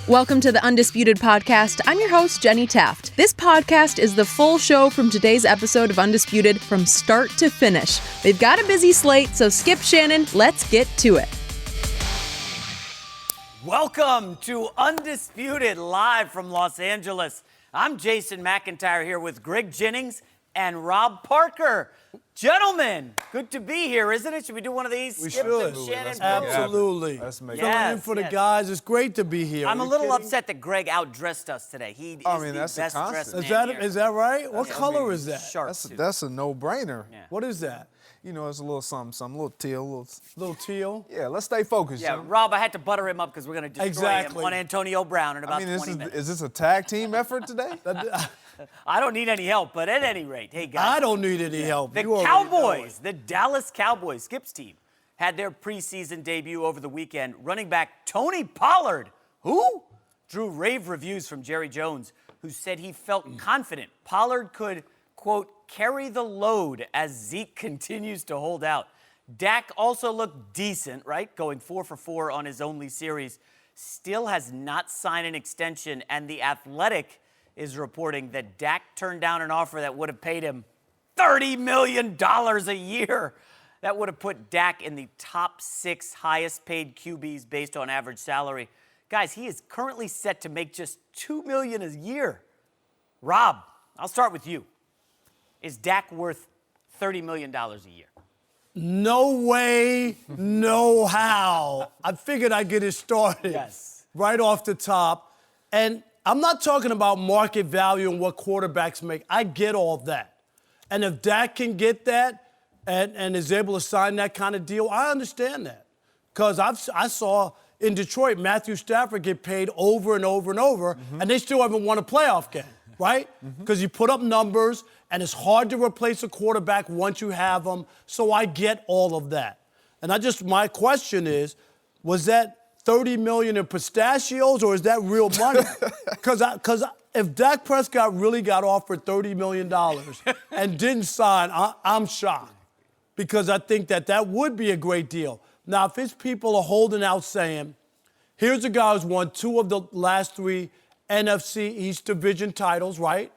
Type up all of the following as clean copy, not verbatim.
Welcome to the Undisputed podcast. I'm your host, Jenny Taft. This podcast is the full show from today's episode of Undisputed from start to finish. We've got a busy slate, so skip Shannon. Let's get to it. Welcome to Undisputed, live from Los Angeles. I'm Jason McIntyre here with Greg Jennings and Rob Parker. Gentlemen, good to be here, isn't it? Should we do one of these? We should. Absolutely. Let's make Filling in for the guys. It's great to be here. I'm a little upset that Greg outdressed us today. He is the best dressed man here. Is that right? What color is that? Sharp That's a no-brainer. Yeah. What is that? You know, it's a little something, a little teal, Little teal? Yeah, let's stay focused. Yeah, Rob, I had to butter him up because we're going to destroy him on Antonio Brown in about 20 minutes. Is this a tag team effort today? I don't need any help, but at any rate, hey, guys. I don't need any help. The Cowboys, the Dallas Cowboys, Skip's team, had their preseason debut over the weekend. Running back Tony Pollard, who drew rave reviews from Jerry Jones, who said he felt confident Pollard could, quote, carry the load as Zeke continues to hold out. Dak also looked decent, right? Going 4 for 4 on his only series. Still has not signed an extension, and The Athletic is reporting that Dak turned down an offer that would have paid him $30 million a year. That would have put Dak in the top 6 highest paid QBs based on average salary. Guys, he is currently set to make just $2 million a year. Rob, I'll start with you. Is Dak worth $30 million a year? No way, no how. I figured I'd get it started right off the top. And I'm not talking about market value and what quarterbacks make. I get all that. And if Dak can get that and is able to sign that kind of deal, I understand that. Because I saw in Detroit Matthew Stafford get paid over and over and over, and they still haven't won a playoff game, right? Because you put up numbers, and it's hard to replace a quarterback once you have them. So I get all of that. And my question is, was that $30 million in pistachios, or is that real money? Because if Dak Prescott really got offered $30 million and didn't sign, I'm shocked. Because I think that would be a great deal. Now, if his people are holding out saying, here's a guy who's won 2 of the last 3 NFC East Division titles, right?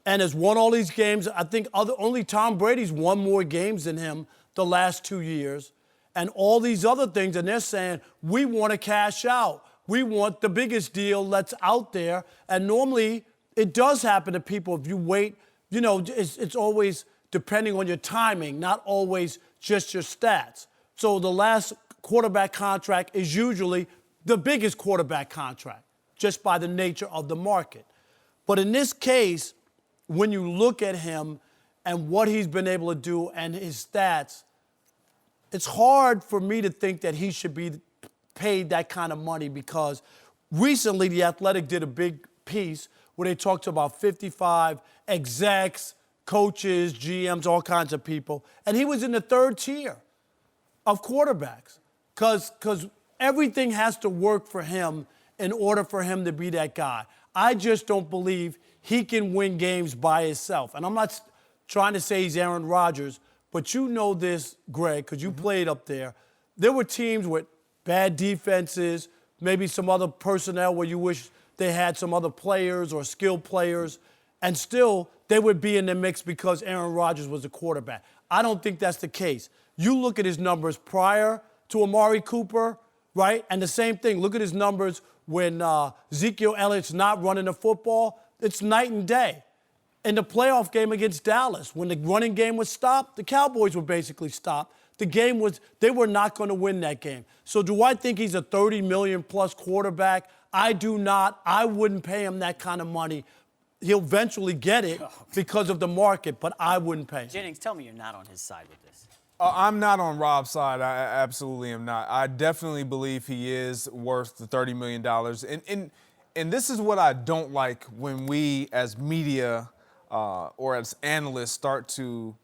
And has won all these games. I think only Tom Brady's won more games than him the last 2 years. And all these other things, and they're saying, we want to cash out. We want the biggest deal that's out there. And normally, it does happen to people if you wait. You know, it's always depending on your timing, not always just your stats. So the last quarterback contract is usually the biggest quarterback contract, just by the nature of the market. But in this case, when you look at him and what he's been able to do and his stats, it's hard for me to think that he should be paid that kind of money, because recently The Athletic did a big piece where they talked about 55 execs, coaches, GMs, all kinds of people, and he was in the 3rd tier of quarterbacks because everything has to work for him in order for him to be that guy. I just don't believe he can win games by himself. And I'm not trying to say he's Aaron Rodgers, but you know this, Greg, because you played up there. There were teams with bad defenses, maybe some other personnel where you wish they had some other players or skilled players, and still they would be in the mix because Aaron Rodgers was the quarterback. I don't think that's the case. You look at his numbers prior to Amari Cooper, right? And the same thing. Look at his numbers when Ezekiel Elliott's not running the football. It's night and day. In the playoff game against Dallas, when the running game was stopped, the Cowboys were basically stopped. They were not going to win that game. So do I think he's a $30 million plus quarterback? I do not. I wouldn't pay him that kind of money. He'll eventually get it because of the market, but I wouldn't pay him. Jennings, tell me you're not on his side with this. I'm not on Rob's side. I absolutely am not. I definitely believe he is worth the $30 million. And this is what I don't like when we as media or as analysts start to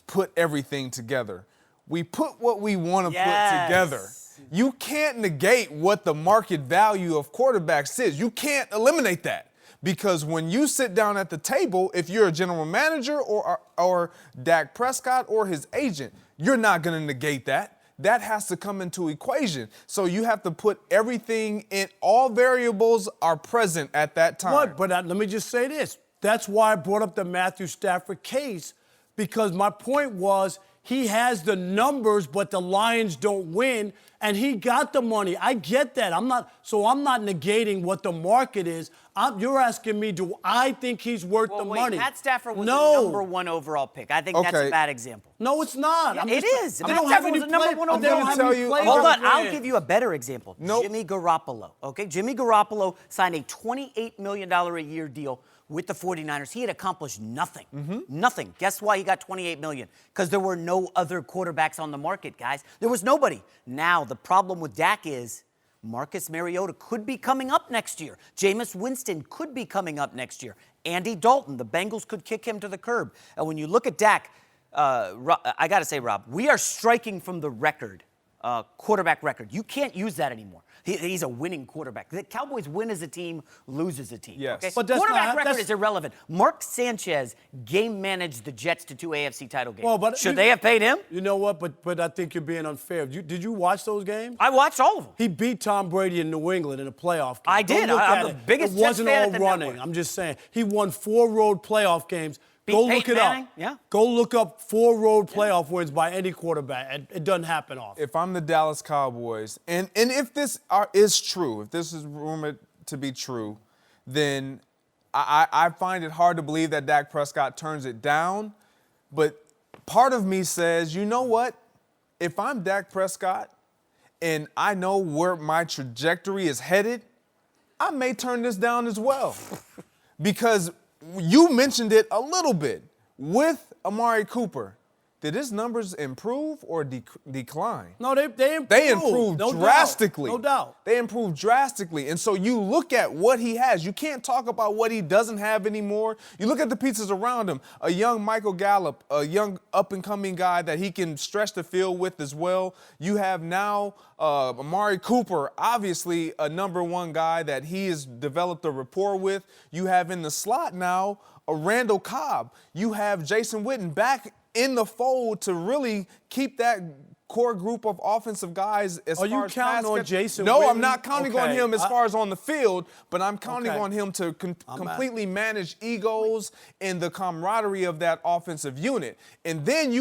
put everything together. We put what we want to put together. You can't negate what the market value of quarterbacks is. You can't eliminate that. Because when you sit down at the table, if you're a general manager or Dak Prescott or his agent, you're not going to negate that. that has to come into equation. So you have to put everything in, all variables are present at that time. But let me just say this. That's why I brought up the Matthew Stafford case, because my point was he has the numbers, but the Lions don't win, and he got the money. I get that. I'm not negating what the market is. You're asking me, do I think he's worth the money? Matt Stafford was the number 1 overall pick. I think that's a bad example. No, it's not. Yeah, it is. Matt Stafford was the number 1 overall. Hold on, I'll give you a better example. Nope. Jimmy Garoppolo. Okay, Jimmy Garoppolo signed a $28 million a year deal with the 49ers. He had accomplished nothing. Nothing. Guess why he got $28 million? Because there were no other quarterbacks on the market, guys. There was nobody. Now, the problem with Dak is Marcus Mariota could be coming up next year. Jameis Winston could be coming up next year. Andy Dalton, the Bengals could kick him to the curb. And when you look at Dak, I got to say, Rob, we are striking from the record, quarterback record. You can't use that anymore. He's a winning quarterback. The Cowboys win as a team, lose as a team. Yes. Okay? But quarterback record is irrelevant. Mark Sanchez game managed the Jets to 2 AFC title games. Well, Should they have paid him? You know what? But I think you're being unfair. Did you watch those games? I watched all of them. He beat Tom Brady in New England in a playoff game. I did. I'm the biggest It wasn't Jets fan all at the running. network. I'm just saying. He won 4 road playoff games. Go look Peyton it Manning? up. Yeah. Go look up 4 road playoff wins by any quarterback. It doesn't happen often. If I'm the Dallas Cowboys, and if this is true, if this is rumored to be true, then I find it hard to believe that Dak Prescott turns it down. But part of me says, you know what? If I'm Dak Prescott and I know where my trajectory is headed, I may turn this down as well. Because you mentioned it a little bit. With Amari Cooper, did his numbers improve or decline? No, they improved. They improved drastically. No doubt. They improved drastically. And so you look at what he has. You can't talk about what he doesn't have anymore. You look at the pieces around him. A young Michael Gallup, a young up-and-coming guy that he can stretch the field with as well. You have now Amari Cooper, obviously a number 1 guy that he has developed a rapport with. You have in the slot now a Randall Cobb. You have Jason Witten back in the fold to really keep that core group of offensive guys as far as Are you counting on Jason No, Witten? I'm not counting on him as far as on the field, but I'm counting on him to completely manage egos and the camaraderie of that offensive unit. And then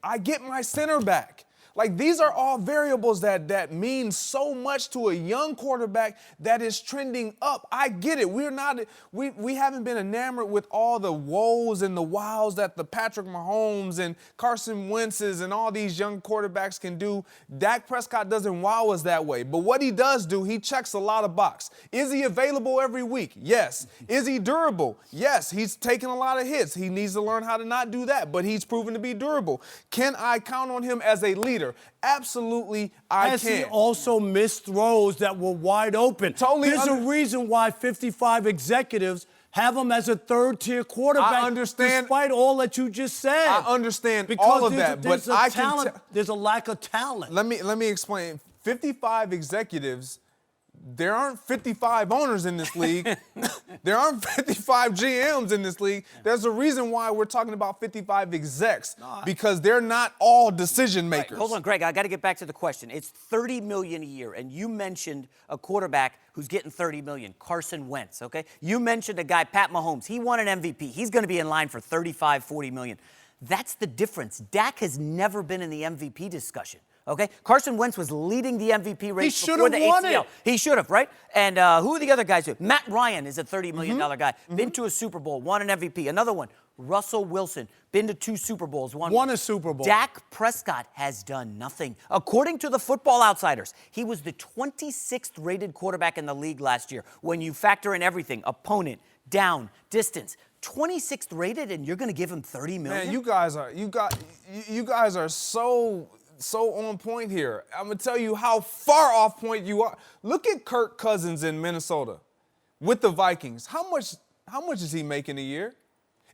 I get my center back. Like, these are all variables that mean so much to a young quarterback that is trending up. I get it. We haven't been enamored with all the woes and the wows that the Patrick Mahomes and Carson Wentz's and all these young quarterbacks can do. Dak Prescott doesn't wow us that way. But what he does do, he checks a lot of boxes. Is he available every week? Yes. Is he durable? Yes. He's taking a lot of hits. He needs to learn how to not do that, but he's proven to be durable. Can I count on him as a leader? Absolutely, I can. Has he also missed throws that were wide open? There's a reason why 55 executives have him as a 3rd-tier quarterback. I understand. Despite all that you just said. I understand all of that, but there's a lack of talent. Let me explain. 55 executives. There aren't 55 owners in this league. There aren't 55 GMs in this league. There's a reason why we're talking about 55 execs, because they're not all decision makers. Right, hold on, Greg. I got to get back to the question. It's $30 million a year, and you mentioned a quarterback who's getting $30 million, Carson Wentz, okay? You mentioned a guy, Pat Mahomes. He won an MVP. He's going to be in line for $35, $40 million. That's the difference. Dak has never been in the MVP discussion. Okay? Carson Wentz was leading the MVP race before the ACL. He should have, right? And who are the other guys? Matt Ryan is a $30 million guy. Been to a Super Bowl, won an MVP. Another one, Russell Wilson, been to 2 Super Bowls, won a Super Bowl. Dak Prescott has done nothing. According to the Football Outsiders, he was the 26th rated quarterback in the league last year. When you factor in everything, opponent, down, distance, 26th rated, and you're going to give him $30 million? Man, you guys are so on point here. I'm going to tell you how far off point you are. Look at Kirk Cousins in Minnesota with the Vikings. How much is he making a year?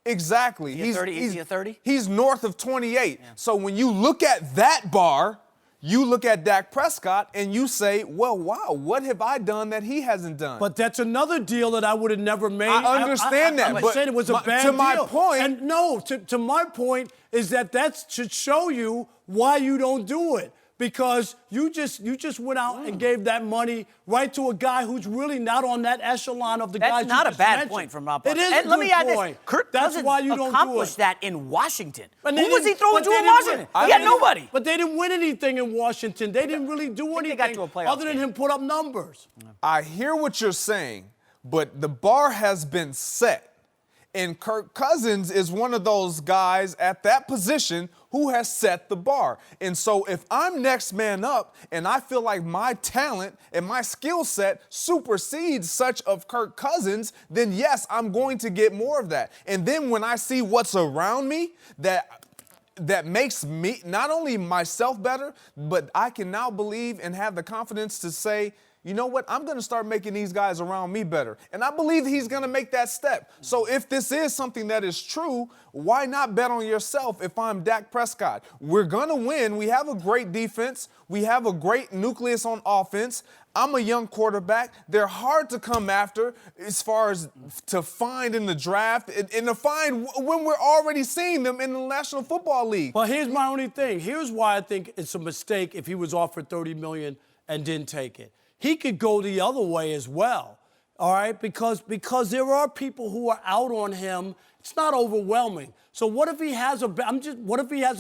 Exactly. Is he a 30? He's north of 28. Yeah. So when you look at that bar, you look at Dak Prescott and you say, well, wow, what have I done that he hasn't done? But that's another deal that I would have never made. I understand that. I said it was a bad deal. To my point. And no, to my point is that should show you why you don't do it. because you just went out and gave that money right to a guy who's really not on that echelon of the guys you just mentioned. That's not a bad point from Rob Parker. It is a good let me add point. This. Kirk That's Cousins why you don't accomplished do it. that in Washington. Who But was he throwing to but in they didn't Washington? win. He had nobody. But they didn't win anything in Washington. They didn't really do They anything got to a playoff other than game. him put up numbers. I hear what you're saying, but the bar has been set. And Kirk Cousins is one of those guys at that position who has set the bar. And so if I'm next man up and I feel like my talent and my skill set supersedes such of Kirk Cousins, then yes, I'm going to get more of that. And then when I see what's around me that makes me, not only myself better, but I can now believe and have the confidence to say, you know what, I'm going to start making these guys around me better. And I believe he's going to make that step. So if this is something that is true, why not bet on yourself if I'm Dak Prescott? We're going to win. We have a great defense. We have a great nucleus on offense. I'm a young quarterback. They're hard to come after as far as to find in the draft and to find when we're already seeing them in the National Football League. Well, here's my only thing. Here's why I think it's a mistake if he was offered $30 million and didn't take it. He could go the other way as well, all right? Because there are people who are out on him. It's not overwhelming. So what if he has a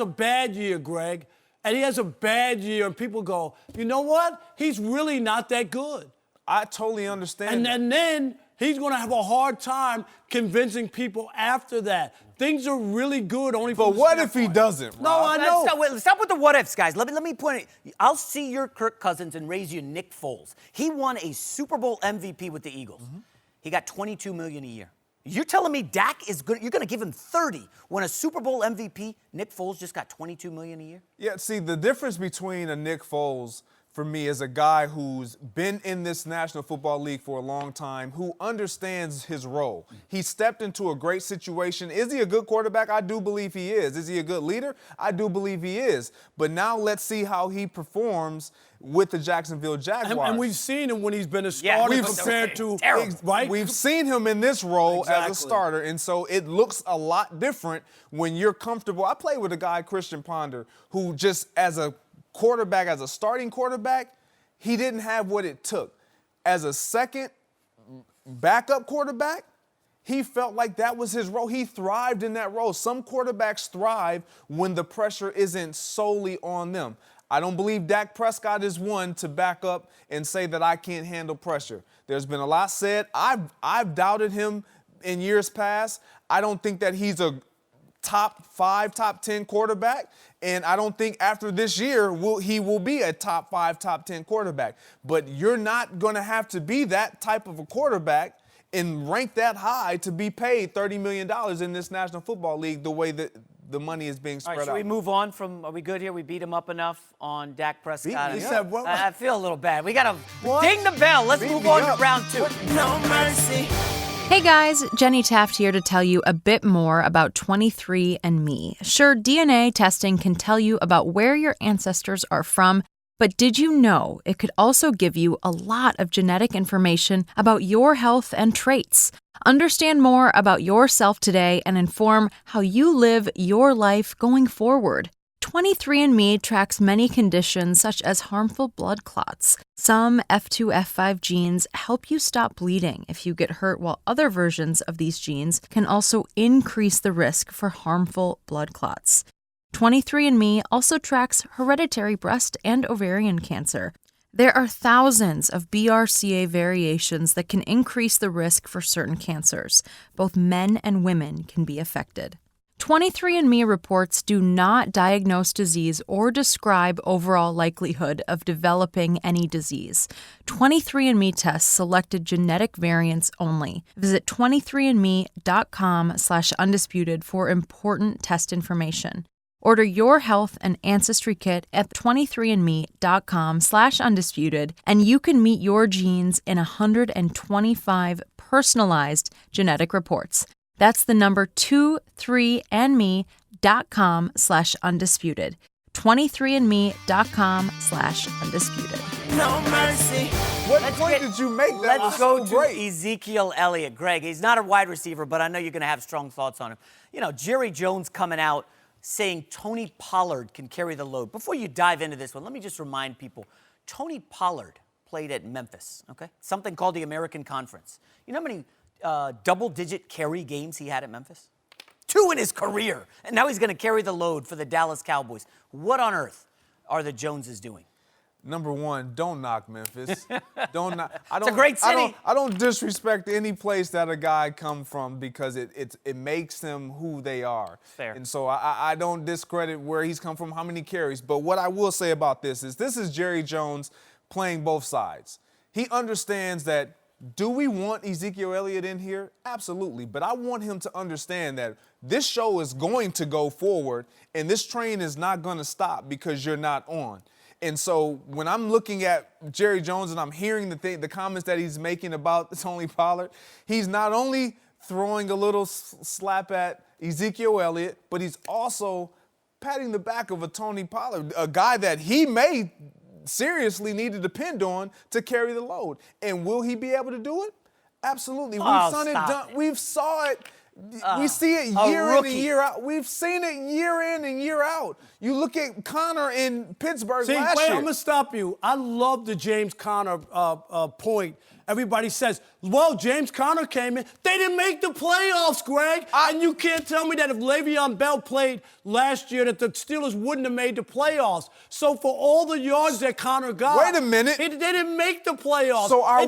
bad year, Greg, and he has a bad year and people go, you know what? He's really not that good. I totally understand. And then he's going to have a hard time convincing people after that. Things are really good only for. But what if he doesn't, Rob? No, I know. Stop with the what ifs, guys. Let me point it. I'll see your Kirk Cousins and raise you Nick Foles. He won a Super Bowl MVP with the Eagles. Mm-hmm. He got $22 million a year. You're telling me Dak is good? You're going to give him 30 when a Super Bowl MVP, Nick Foles, just got $22 million a year? Yeah, see, the difference between a Nick Foles for me is a guy who's been in this National Football League for a long time, who understands his role. He stepped into a great situation. Is he a good quarterback? I do believe he is. Is he a good leader? I do believe he is. But now let's see how he performs with the Jacksonville Jaguars. And we've seen him when he's been a starter compared to, right? We've seen him in this role Exactly. as a starter, and so it looks a lot different when you're comfortable. I played with a guy, Christian Ponder, who just as a quarterback, as a starting quarterback, he didn't have what it took. As a second backup quarterback, he felt like that was his role. He thrived in that role. Some quarterbacks thrive when the pressure isn't solely on them. I don't believe Dak Prescott is one to back up and say that I can't handle pressure. There's been a lot said. I've doubted him in years past. I don't think that he's a top 5, top 10 quarterback, and I don't think after this year he will be a top 5, top 10 quarterback. But you're not going to have to be that type of a quarterback and rank that high to be paid $30 million in this National Football League the way that the money is being spread out. Should we move on from, are we good here? We beat him up enough on Dak Prescott. He said, what? I feel a little bad. We got to ding the bell. Let's move on to round 2. No mercy. Hey guys, Jenny Taft here to tell you a bit more about 23andMe. Sure, DNA testing can tell you about where your ancestors are from, but did you know it could also give you a lot of genetic information about your health and traits? Understand more about yourself today and inform how you live your life going forward. 23andMe tracks many conditions such as harmful blood clots. Some F2, F5 genes help you stop bleeding if you get hurt, while other versions of these genes can also increase the risk for harmful blood clots. 23andMe also tracks hereditary breast and ovarian cancer. There are thousands of BRCA variations that can increase the risk for certain cancers. Both men and women can be affected. 23andMe reports do not diagnose disease or describe overall likelihood of developing any disease. 23andMe tests selected genetic variants only. Visit 23andme.com/undisputed for important test information. Order your health and ancestry kit at 23andme.com/undisputed, and you can meet your genes in 125 personalized genetic reports. That's the number 23andme.com/undisputed. 23andme.com/undisputed. No mercy. What point did you make that Let's was go so to great? Ezekiel Elliott. Greg, he's not a wide receiver, but I know you're going to have strong thoughts on him. You know, Jerry Jones coming out saying Tony Pollard can carry the load. Before you dive into this one, let me just remind people, Tony Pollard played at Memphis, okay? Something called the American Conference. You know how many double-digit carry games he had at Memphis? 2 in his career. And now he's going to carry the load for the Dallas Cowboys. What on earth are the Joneses doing? Number one, don't knock Memphis. Don't knock. It's a great city. I don't disrespect any place that a guy come from because it makes them who they are. Fair. And so I don't discredit where he's come from, how many carries. But what I will say about this is Jerry Jones playing both sides. He understands that, do we want Ezekiel Elliott in here? Absolutely. But I want him to understand that this show is going to go forward and this train is not going to stop because you're not on. And so when I'm looking at Jerry Jones and I'm hearing the comments that he's making about Tony Pollard, he's not only throwing a little slap at Ezekiel Elliott, but he's also patting the back of a Tony Pollard, a guy that he may seriously need to depend on to carry the load. And will he be able to do it? Absolutely. We saw it. We see it year in and year out. We've seen it year in and year out. You look at Connor in Pittsburgh last year. I'm going to stop you. I love the James Conner point. Everybody says, well, James Conner came in. They didn't make the playoffs, Greg. And you can't tell me that if Le'Veon Bell played last year that the Steelers wouldn't have made the playoffs. So for all the yards that Conner got. Wait a minute. They didn't make the playoffs. So are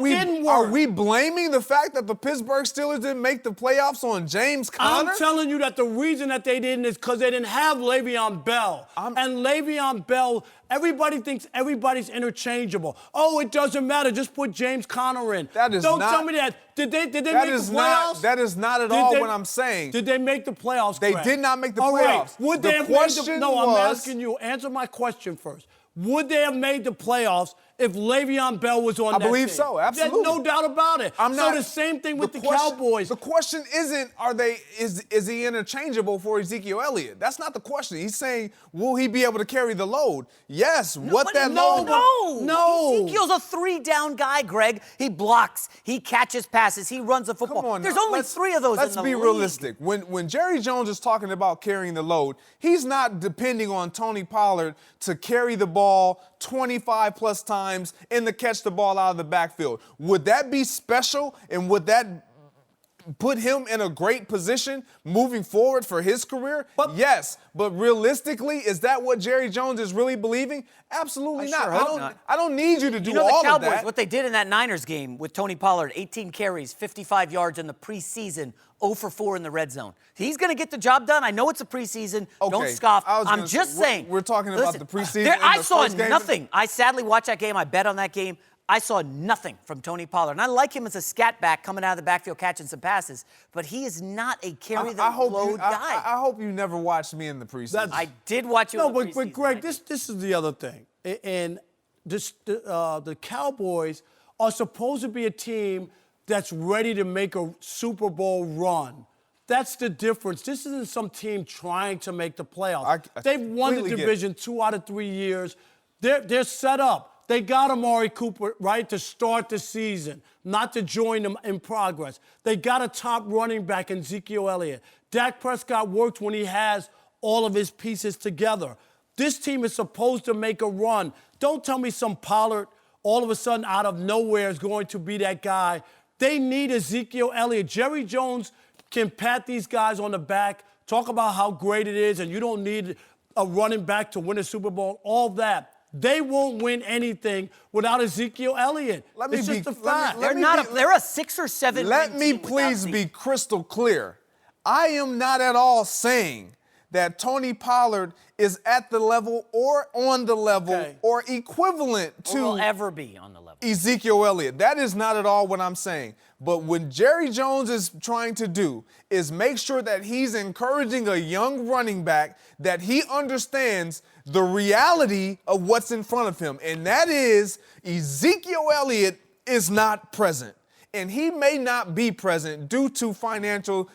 we blaming the fact that the Pittsburgh Steelers didn't make the playoffs on James Conner? I'm telling you that the reason that they didn't is because they didn't have Le'Veon Bell. And Le'Veon Bell, everybody thinks everybody's interchangeable. Oh, it doesn't matter. Just put James Conner in. Don't tell me that. Did they make the playoffs? That is not at all what I'm saying. Did they make the playoffs, They Greg? did not make the all playoffs. Right. Would they have made I'm asking you. Answer my question first. Would they have made the playoffs if Le'Veon Bell was on that team? I believe so, absolutely. There's no doubt about it. So the same thing with the Cowboys. The question isn't, is he interchangeable for Ezekiel Elliott? That's not the question. He's saying, will he be able to carry the load? Yes. No. Ezekiel's a 3-down guy, Greg. He blocks, he catches passes, he runs the football. Come on, There's only 3 of those in the league. Let's be realistic. When Jerry Jones is talking about carrying the load, he's not depending on Tony Pollard to carry the ball 25 plus times and to catch the ball out of the backfield. Would that be special, and would that put him in a great position moving forward for his career? Yes, but realistically, is that what Jerry Jones is really believing? Absolutely not. I don't need you to do all the Cowboys, of that. What they did in that Niners game with Tony Pollard, 18 carries, 55 yards in the preseason, 0 for 4 in the red zone. He's going to get the job done. I know it's a preseason. Okay. Don't scoff. I'm just saying. We're talking about the preseason. I saw nothing. I sadly watched that game. I bet on that game. I saw nothing from Tony Pollard. And I like him as a scat back coming out of the backfield catching some passes, but he is not a carry-the-load guy. I hope you never watched me in the preseason. I did watch you in the preseason. But Greg, this is the other thing. And the Cowboys are supposed to be a team that's ready to make a Super Bowl run. That's the difference. This isn't some team trying to make the playoffs. They've won the division 2 out of 3 years. They're set up. They got Amari Cooper, right, to start the season, not to join them in progress. They got a top running back in Ezekiel Elliott. Dak Prescott works when he has all of his pieces together. This team is supposed to make a run. Don't tell me some Pollard all of a sudden out of nowhere is going to be that guy. They need Ezekiel Elliott. Jerry Jones can pat these guys on the back, talk about how great it is, and you don't need a running back to win a Super Bowl, all that. They won't win anything without Ezekiel Elliott. It's just a fact. They're a 6 or 7 win Let me team please be crystal clear. I am not at all saying that Tony Pollard is at the level or on the level or equivalent to will ever be on the level. Ezekiel Elliott. That is not at all what I'm saying. But what Jerry Jones is trying to do is make sure that he's encouraging a young running back that he understands the reality of what's in front of him. And that is Ezekiel Elliott is not present. And he may not be present due to financial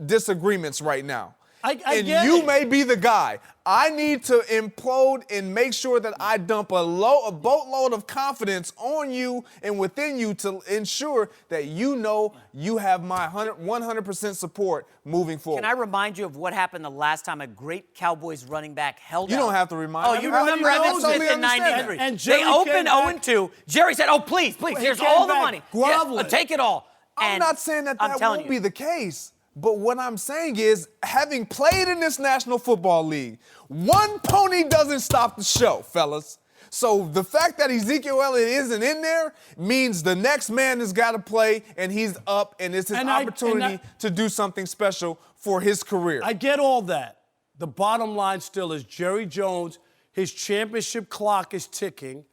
disagreements right now. and get you it. may be the guy. I need to implode and make sure that I dump a boatload of confidence on you and within you to ensure that you know you have my 100% support moving forward. Can I remind you of what happened the last time a great Cowboys running back held You out? don't have to remind Oh, me. you remember I Evan totally Smith in understand. 93. And Jerry they opened came back- 0-2. Jerry said, please, here's came all the back money. groveling. Take it all. I'm And not saying that I'm telling won't you, be the case. But what I'm saying is, having played in this National Football League, one pony doesn't stop the show, fellas. So the fact that Ezekiel Elliott isn't in there means the next man has got to play, and he's up, and it's his opportunity to do something special for his career. I get all that. The bottom line still is Jerry Jones, his championship clock is ticking,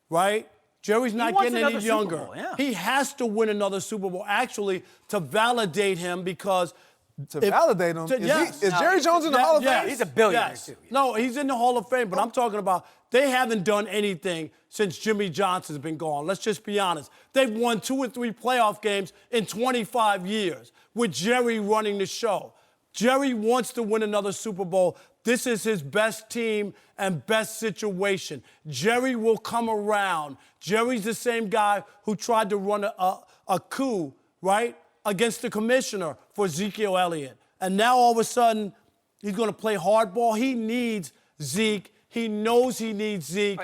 right? Jerry's not wants getting any another Super younger. Bowl, yeah. He has to win another Super Bowl, actually, to validate him because... validate him? Yes. Is Jerry Jones in the Hall of Fame? Yes. He's a billionaire, Yes. too. No, he's in the Hall of Fame, but I'm talking about they haven't done anything since Jimmy Johnson's been gone. Let's just be honest. They've won 2 or 3 playoff games in 25 years with Jerry running the show. Jerry wants to win another Super Bowl. This is his best team and best situation. Jerry will come around. Jerry's the same guy who tried to run a coup, right, against the commissioner for Ezekiel Elliott. And now all of a sudden, he's going to play hardball. He needs Zeke. He knows he needs Zeke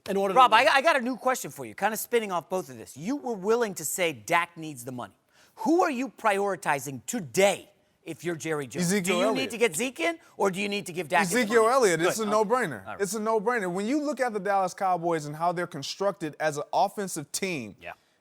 in order Rob, to I got a new question for you, kind of spinning off both of this. You were willing to say Dak needs the money. Who are you prioritizing today if you're Jerry Jones? Ezekiel do you Elliott. need to get Zeke in, or do you need to give Dak his Ezekiel money? Elliott, Good. it's a Okay. no-brainer. All right. It's a no-brainer. When you look at the Dallas Cowboys and how they're constructed as an offensive team,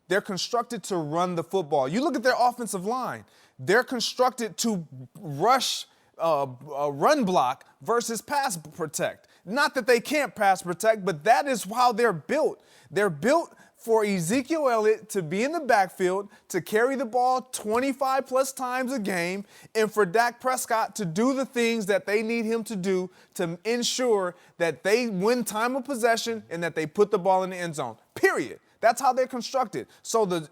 they're constructed to run the football. You look at their offensive line. They're constructed to rush, run block versus pass protect. Not that they can't pass protect, but that is how they're built. They're built for Ezekiel Elliott to be in the backfield, to carry the ball 25-plus times a game, and for Dak Prescott to do the things that they need him to do to ensure that they win time of possession and that they put the ball in the end zone, period. That's how they're constructed. So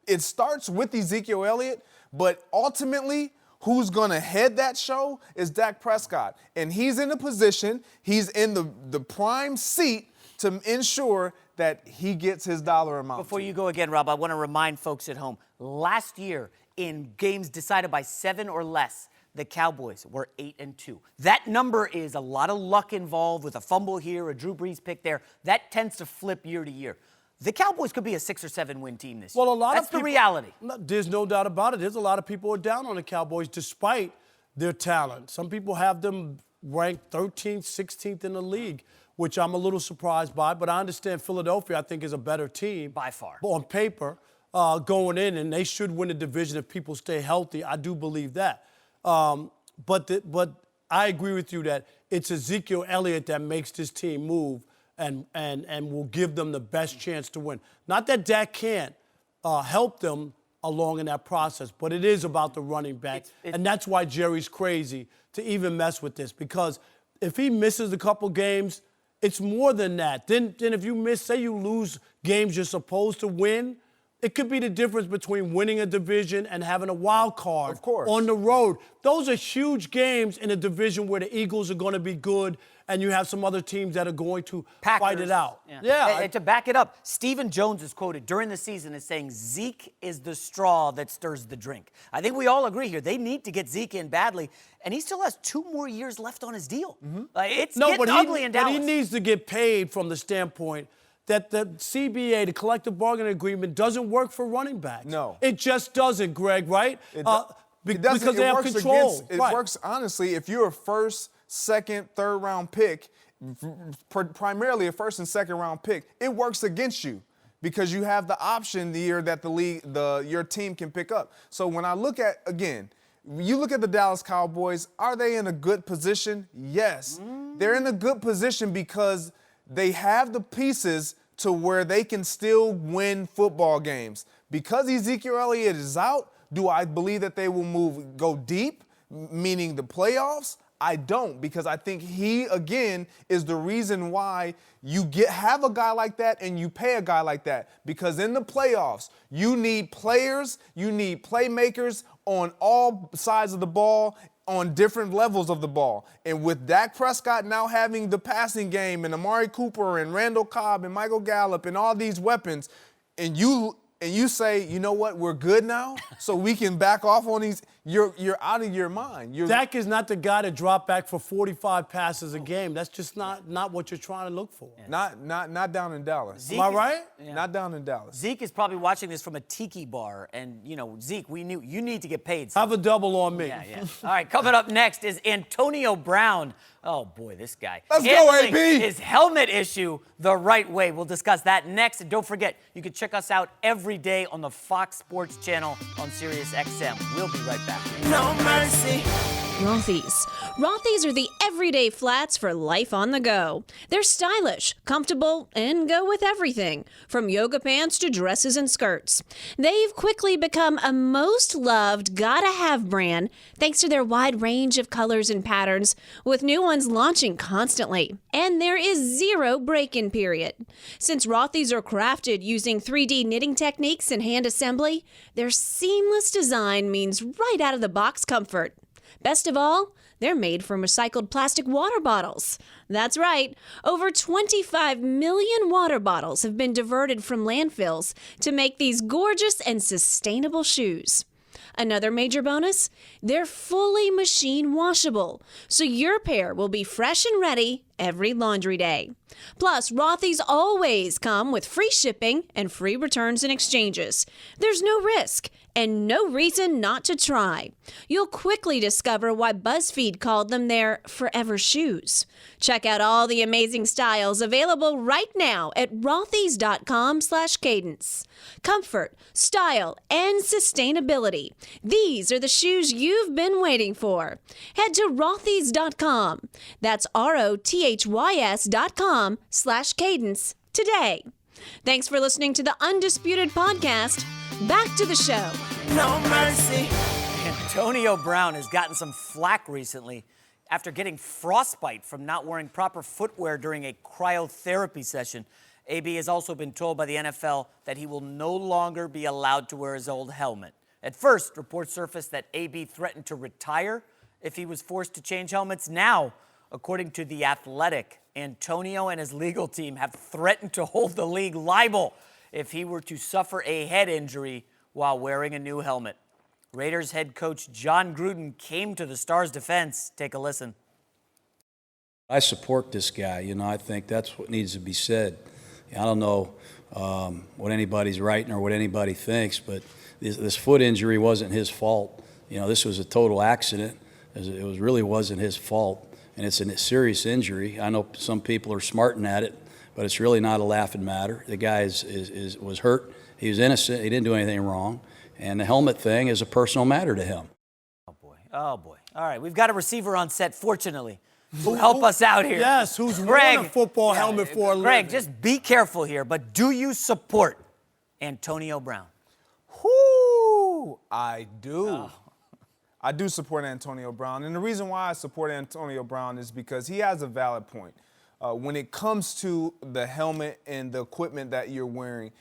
it starts with Ezekiel Elliott, but ultimately, who's going to head that show is Dak Prescott. And he's in a position, he's in the prime seat to ensure that he gets his dollar amount. Before you go again, Rob, I want to remind folks at home, last year in games decided by 7 or less, the Cowboys were 8-2. That number is a lot of luck involved with a fumble here, a Drew Brees pick there. That tends to flip year to year. The Cowboys could be a 6 or 7 win team this year. Well, That's of people, the reality. There's no doubt about it. There's a lot of people who are down on the Cowboys despite their talent. Some people have them ranked 13th, 16th in the league, which I'm a little surprised by. But I understand Philadelphia, I think, is a better team. By far. On paper, going in, and they should win the division if people stay healthy. I do believe that. But I agree with you that it's Ezekiel Elliott that makes this team move and will give them the best chance to win. Not that Dak can't help them along in that process, but it is about the running back. And that's why Jerry's crazy to even mess with this, because if he misses a couple games, it's more than that. Then if you miss, say you lose games you're supposed to win, it could be the difference between winning a division and having a wild card on the road. Those are huge games in a division where the Eagles are going to be good and you have some other teams that are going to fight it out. And to back it up, Stephen Jones is quoted during the season as saying Zeke is the straw that stirs the drink. I think we all agree here. They need to get Zeke in badly, and he still has 2 more years left on his deal. It's getting ugly in Dallas. But he needs to get paid from the standpoint that the CBA, the collective bargaining agreement, doesn't work for running backs. No. It just doesn't, Greg, right? It doesn't. Because they have control. It works, honestly, if you're a first, second, third round pick, primarily a first and second round pick, it works against you because you have the option the year that your team can pick up. So when I look at, again, you look at the Dallas Cowboys, are they in a good position? Yes. They're in a good position because they have the pieces to where they can still win football games. Because Ezekiel Elliott is out, do I believe that they will go deep, meaning the playoffs? I don't, because I think he, again, is the reason why you have a guy like that and you pay a guy like that. Because in the playoffs, you need players, you need playmakers on all sides of the ball, on different levels of the ball. And with Dak Prescott now having the passing game and Amari Cooper and Randall Cobb and Michael Gallup and all these weapons, and you say, you know what, we're good now, so we can back off on these, you're out of your mind. Dak is not the guy to drop back for 45 passes a game. That's just not what you're trying to look for. Yeah. Not down in Dallas. Am I right? Yeah. Not down in Dallas. Zeke is probably watching this from a tiki bar, and, Zeke, we knew you need to get paid. Have a double on me. Yeah. All right, coming up next is Antonio Brown. Oh, boy, this guy. Let's go, Handling AB. his helmet issue the right way. We'll discuss that next. And don't forget, you can check us out every day on the Fox Sports channel on Sirius XM. We'll be right back. No mercy. Rothy's. Rothy's are the everyday flats for life on the go. They're stylish, comfortable, and go with everything, from yoga pants to dresses and skirts. They've quickly become a most loved, gotta-have brand thanks to their wide range of colors and patterns, with new ones launching constantly. And there is zero break-in period. Since Rothy's are crafted using 3D knitting techniques and hand assembly, their seamless design means right out of the box comfort. Best of all, they're made from recycled plastic water bottles. That's right. Over 25 million water bottles have been diverted from landfills to make these gorgeous and sustainable shoes. Another major bonus, they're fully machine washable, so your pair will be fresh and ready every laundry day. Plus, Rothy's always come with free shipping and free returns and exchanges. There's no risk and no reason not to try. You'll quickly discover why BuzzFeed called them their forever shoes. Check out all the amazing styles available right now at rothys.com/cadence. Comfort, style, and sustainability. These are the shoes you've been waiting for. Head to rothys.com. That's ROTHYS.com/cadence today. Thanks for listening to the Undisputed Podcast. Back to the show. No mercy. Antonio Brown has gotten some flack recently after getting frostbite from not wearing proper footwear during a cryotherapy session. AB has also been told by the NFL that he will no longer be allowed to wear his old helmet. At first, reports surfaced that AB threatened to retire if he was forced to change helmets. Now, according to The Athletic, Antonio and his legal team have threatened to hold the league liable if he were to suffer a head injury while wearing a new helmet. Raiders head coach John Gruden came to the Stars' defense. Take a listen. I support this guy. I think that's what needs to be said. I don't know what anybody's writing or what anybody thinks, but this foot injury wasn't his fault. This was a total accident. It really wasn't his fault, and it's a serious injury. I know some people are smarting at it, but it's really not a laughing matter. The guy was hurt. He was innocent. He didn't do anything wrong. And the helmet thing is a personal matter to him. Oh, boy. Oh, boy. All right, we've got a receiver on set, fortunately, to help us out here. Yes, who's wearing a football helmet for a living. Greg, just be careful here, but do you support Antonio Brown? Whoo! I do. Oh. I do support Antonio Brown. And the reason why I support Antonio Brown is because he has a valid point. When it comes to the helmet and the equipment that you're wearing,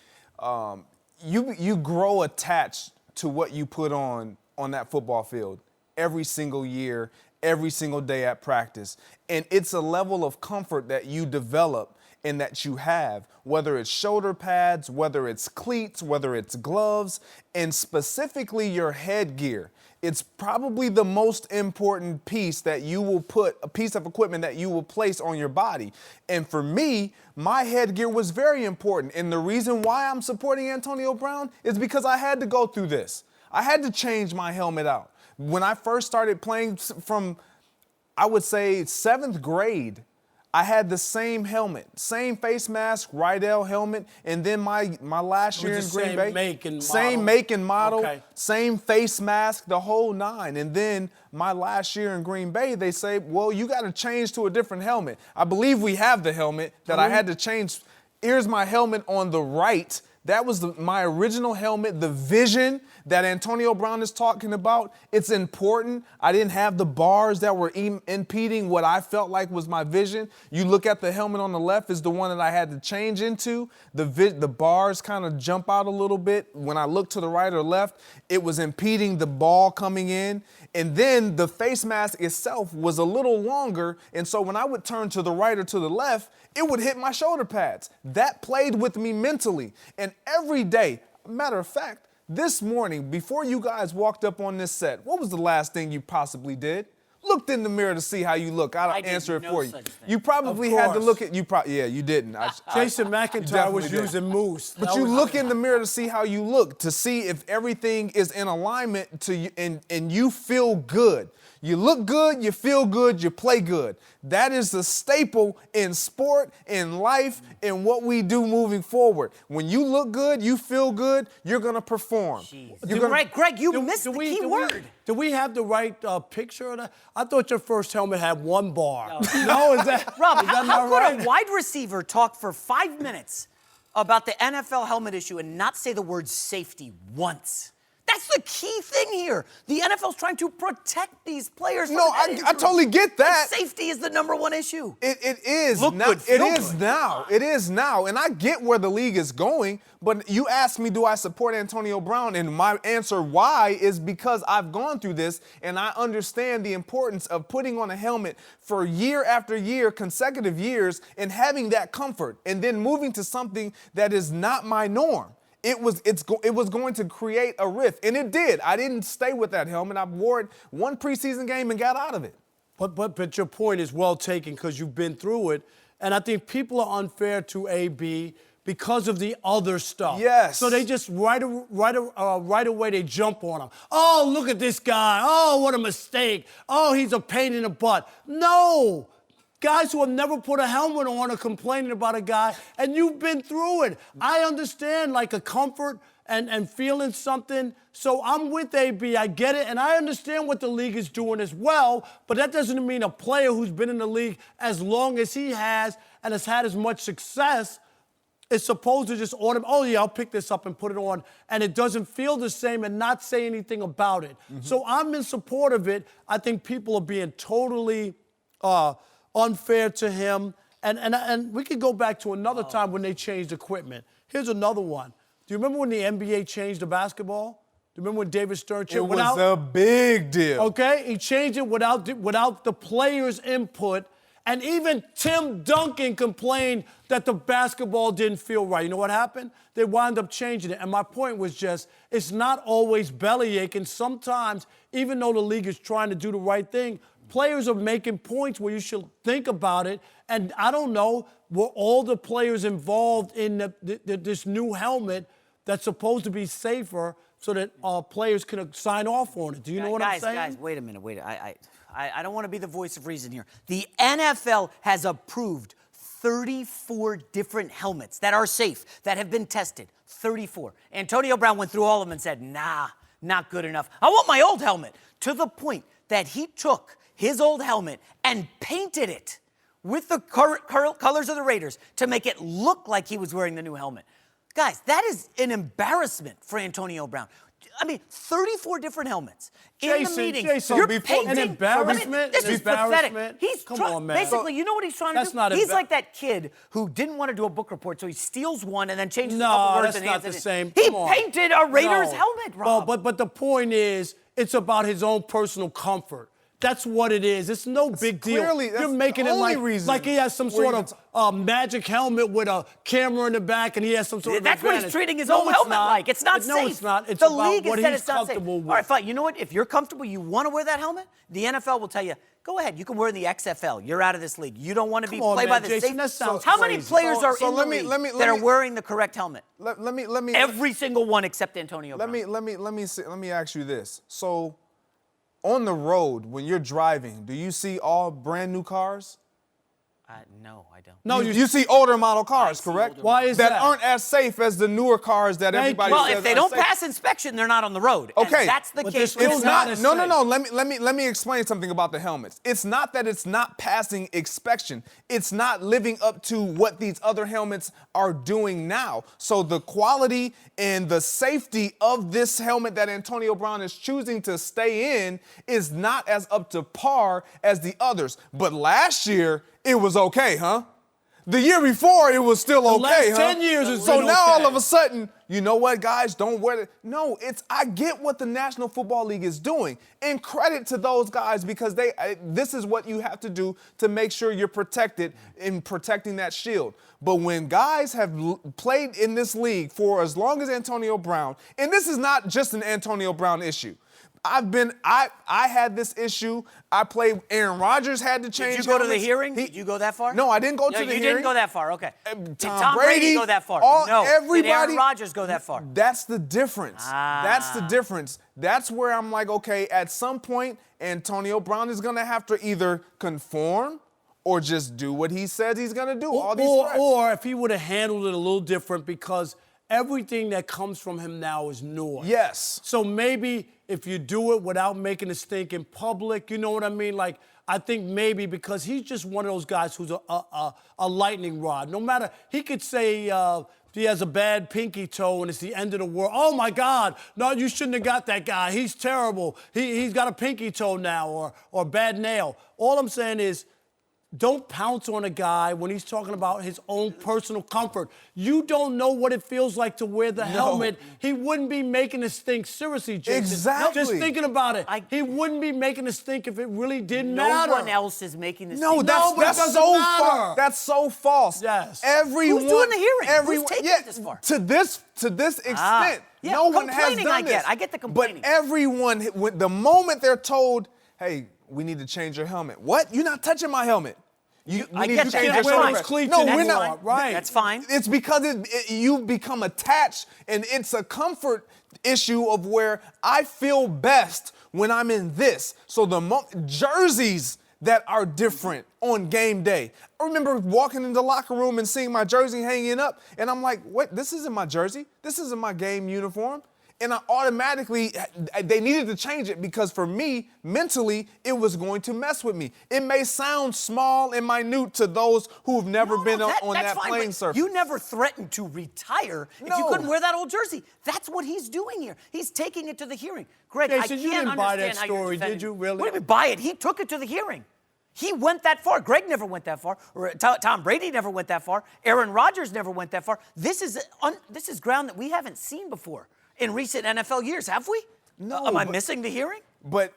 you grow attached to what you put on that football field every single year, every single day at practice. And it's a level of comfort that you develop and that you have, whether it's shoulder pads, whether it's cleats, whether it's gloves, and specifically your headgear. It's probably the most important piece that you will put, a piece of equipment that you will place on your body. And for me, my headgear was very important. And the reason why I'm supporting Antonio Brown is because I had to go through this. I had to change my helmet out. When I first started playing from, I would say, 7th grade, I had the same helmet, same face mask, Rydell helmet, and then my last year in Green Bay, same make and model, okay. Same face mask, the whole 9. And then my last year in Green Bay, they say, well, you got to change to a different helmet. I believe we have the helmet that I had to change. Here's my helmet on the right That was my original helmet, the vision that Antonio Brown is talking about. It's important. I didn't have the bars that were impeding what I felt like was my vision. You look at the helmet on the left is the one that I had to change into. The bars kind of jump out a little bit. When I look to the right or left, it was impeding the ball coming in. And then the face mask itself was a little longer. And so when I would turn to the right or to the left, it would hit my shoulder pads. That played with me mentally. And every day, matter of fact, this morning, before you guys walked up on this set, what was the last thing you possibly did? Looked in the mirror to see how you look. I'll answer it for you. You probably had to look at you. Yeah, you didn't. Jason McIntyre was using mousse. But you look in the mirror to see how you look, to see if everything is in alignment to you, and you feel good. You look good, you feel good, you play good. That is the staple in sport, in life, in what we do moving forward. When you look good, you feel good, you're going to perform. Greg, you missed the key word. Do we have the right picture of that? I thought your first helmet had one bar. No, is that Rob, is that how not could right? a wide receiver talk for 5 minutes about the NFL helmet issue and not say the word safety once? That's the key thing here. The NFL's trying to protect these players. No, I totally get that. And safety is the number one issue. It is. Look now, good, feel it is good. now. It is now. And I get where the league is going, but you asked me, do I support Antonio Brown? And my answer, why, is because I've gone through this and I understand the importance of putting on a helmet for year after year, consecutive years, and having that comfort, and then moving to something that is not my norm. It was going to create a rift, and it did. I didn't stay with that helmet. I wore it one preseason game and got out of it. But your point is well taken because you've been through it, and I think people are unfair to AB because of the other stuff. Yes. So they just right away they jump on him. Oh, look at this guy. Oh, what a mistake. Oh, he's a pain in the butt. No. Guys who have never put a helmet on are complaining about a guy, and you've been through it. I understand, like, a comfort and feeling something. So I'm with AB. I get it, and I understand what the league is doing as well, but that doesn't mean a player who's been in the league as long as he has and has had as much success is supposed to just order, oh, yeah, I'll pick this up and put it on, and it doesn't feel the same and not say anything about it. Mm-hmm. So I'm in support of it. I think people are being totally unfair to him. And we could go back to another time when they changed equipment. Here's another one. Do you remember when the NBA changed the basketball? Do you remember when David Stern changed it? It was a big deal. Okay, he changed it without the players' input. And even Tim Duncan complained that the basketball didn't feel right. You know what happened? They wound up changing it. And my point was just, it's not always bellyache. And sometimes, even though the league is trying to do the right thing, players are making points where you should think about it. And I don't know, were all the players involved in this new helmet that's supposed to be safer so that players can sign off on it? Do you know what I'm saying? Guys, wait a minute. I don't want to be the voice of reason here. The NFL has approved 34 different helmets that are safe, that have been tested. 34. Antonio Brown went through all of them and said, nah, not good enough. I want my old helmet. To the point that he took his old helmet and painted it with the colors of the Raiders to make it look like he was wearing the new helmet. Guys, that is an embarrassment for Antonio Brown. I mean, 34 different helmets. In the meeting, you're painting. An embarrassment? This is pathetic. He's Come on, man. Basically, you know what he's trying to do? He's like that kid who didn't want to do a book report, so he steals one and then changes a couple words and hands it in. No, that's not the same. He painted a Raiders helmet, Rob. But the point is, it's about his own personal comfort. That's what it is. It's no big deal. You're making it like he has some sort of magic helmet with a camera in the back and he has some sort of That's advantage. what he's treating his own helmet like. It's not safe. No, it's not. It's the about league what has said he's it's not safe. comfortable with. All right, fine. You know what? If you're comfortable, you want to wear that helmet, the NFL will tell you, go ahead. You can wear the XFL. You're out of this league. You don't want to play by the Jason, safe. that sounds How many crazy. players are in the let me- league that are wearing the correct helmet? Let me Every single one except Antonio Brown. Let me ask you this. So, on the road, when you're driving, do you see all brand new cars? No, I don't. No, You see older model cars, correct? Why is that? That aren't as safe as the newer cars that everybody Well, says if they are don't safe. pass inspection, they're not on the road. Okay. And that's the But case. they're with still the not helmets. as No. Let me explain something about the helmets. It's not that it's not passing inspection. It's not living up to what these other helmets are doing now. So the quality and the safety of this helmet that Antonio Brown is choosing to stay in is not as up to par as the others. But last year, it was okay, huh? The year before, it was still okay, last 10 years has So been now okay. all of a sudden, you know what, guys? Don't wear it. No, I get what the National Football League is doing. And credit to those guys because this is what you have to do to make sure you're protected in protecting that shield. But when guys have played in this league for as long as Antonio Brown, and this is not just an Antonio Brown issue. I had this issue. I played. Aaron Rodgers had to change. Did you go to the helmets. hearing? Did you go that far? No, I didn't go to the hearing. You didn't go that far. Okay. Did Tom Brady Brady go that far? No. Did Everybody. Aaron Rodgers go that far? That's the difference. That's the difference. That's where I'm like, okay, at some point, Antonio Brown is gonna have to either conform or just do what he says he's gonna do. Or if he would have handled it a little different because everything that comes from him now is noise. Yes. So maybe if you do it without making a stink in public, you know what I mean? Like, I think maybe because he's just one of those guys who's a lightning rod. No matter, he could say he has a bad pinky toe and it's the end of the world. Oh, my God. No, you shouldn't have got that guy. He's terrible. He's got a pinky toe now or bad nail. All I'm saying is, don't pounce on a guy when he's talking about his own personal comfort. You don't know what it feels like to wear the helmet. He wouldn't be making us think seriously, Jason. Exactly. Just thinking about it. He wouldn't be making us think if it really didn't No matter. one else is making this. No, thing. that's but it doesn't so matter. false. That's so false. Yes. Everyone. Who's doing the hearing? Everyone, Who's taking yeah, it this far? To this extent. Yeah, no one has complaining done I this. get. I get the complaining. But everyone, the moment they're told, hey, we need to change your helmet. What? You're not touching my helmet. I need get to that. change That's your fine. helmet. No, That's we're not. fine. Right. That's fine. It's because you become attached, and it's a comfort issue of where I feel best when I'm in this. So the jerseys that are different on game day. I remember walking in the locker room and seeing my jersey hanging up, and I'm like, what? This isn't my jersey. This isn't my game uniform. And I automatically, they needed to change it because for me, mentally, it was going to mess with me. It may sound small and minute to those who've never been on that fine, playing but surface. You never threatened to retire if you No. couldn't wear that old jersey. That's what he's doing here. He's taking it to the hearing. Greg, I Jason, can't you didn't buy that understand how you're story, defending did you, him. really? What do you mean buy it? He took it to the hearing. He went that far. Greg never went that far. Or Tom Brady never went that far. Aaron Rodgers never went that far. This is ground that we haven't seen before in recent NFL years, have we? No. Am I missing the hearing? But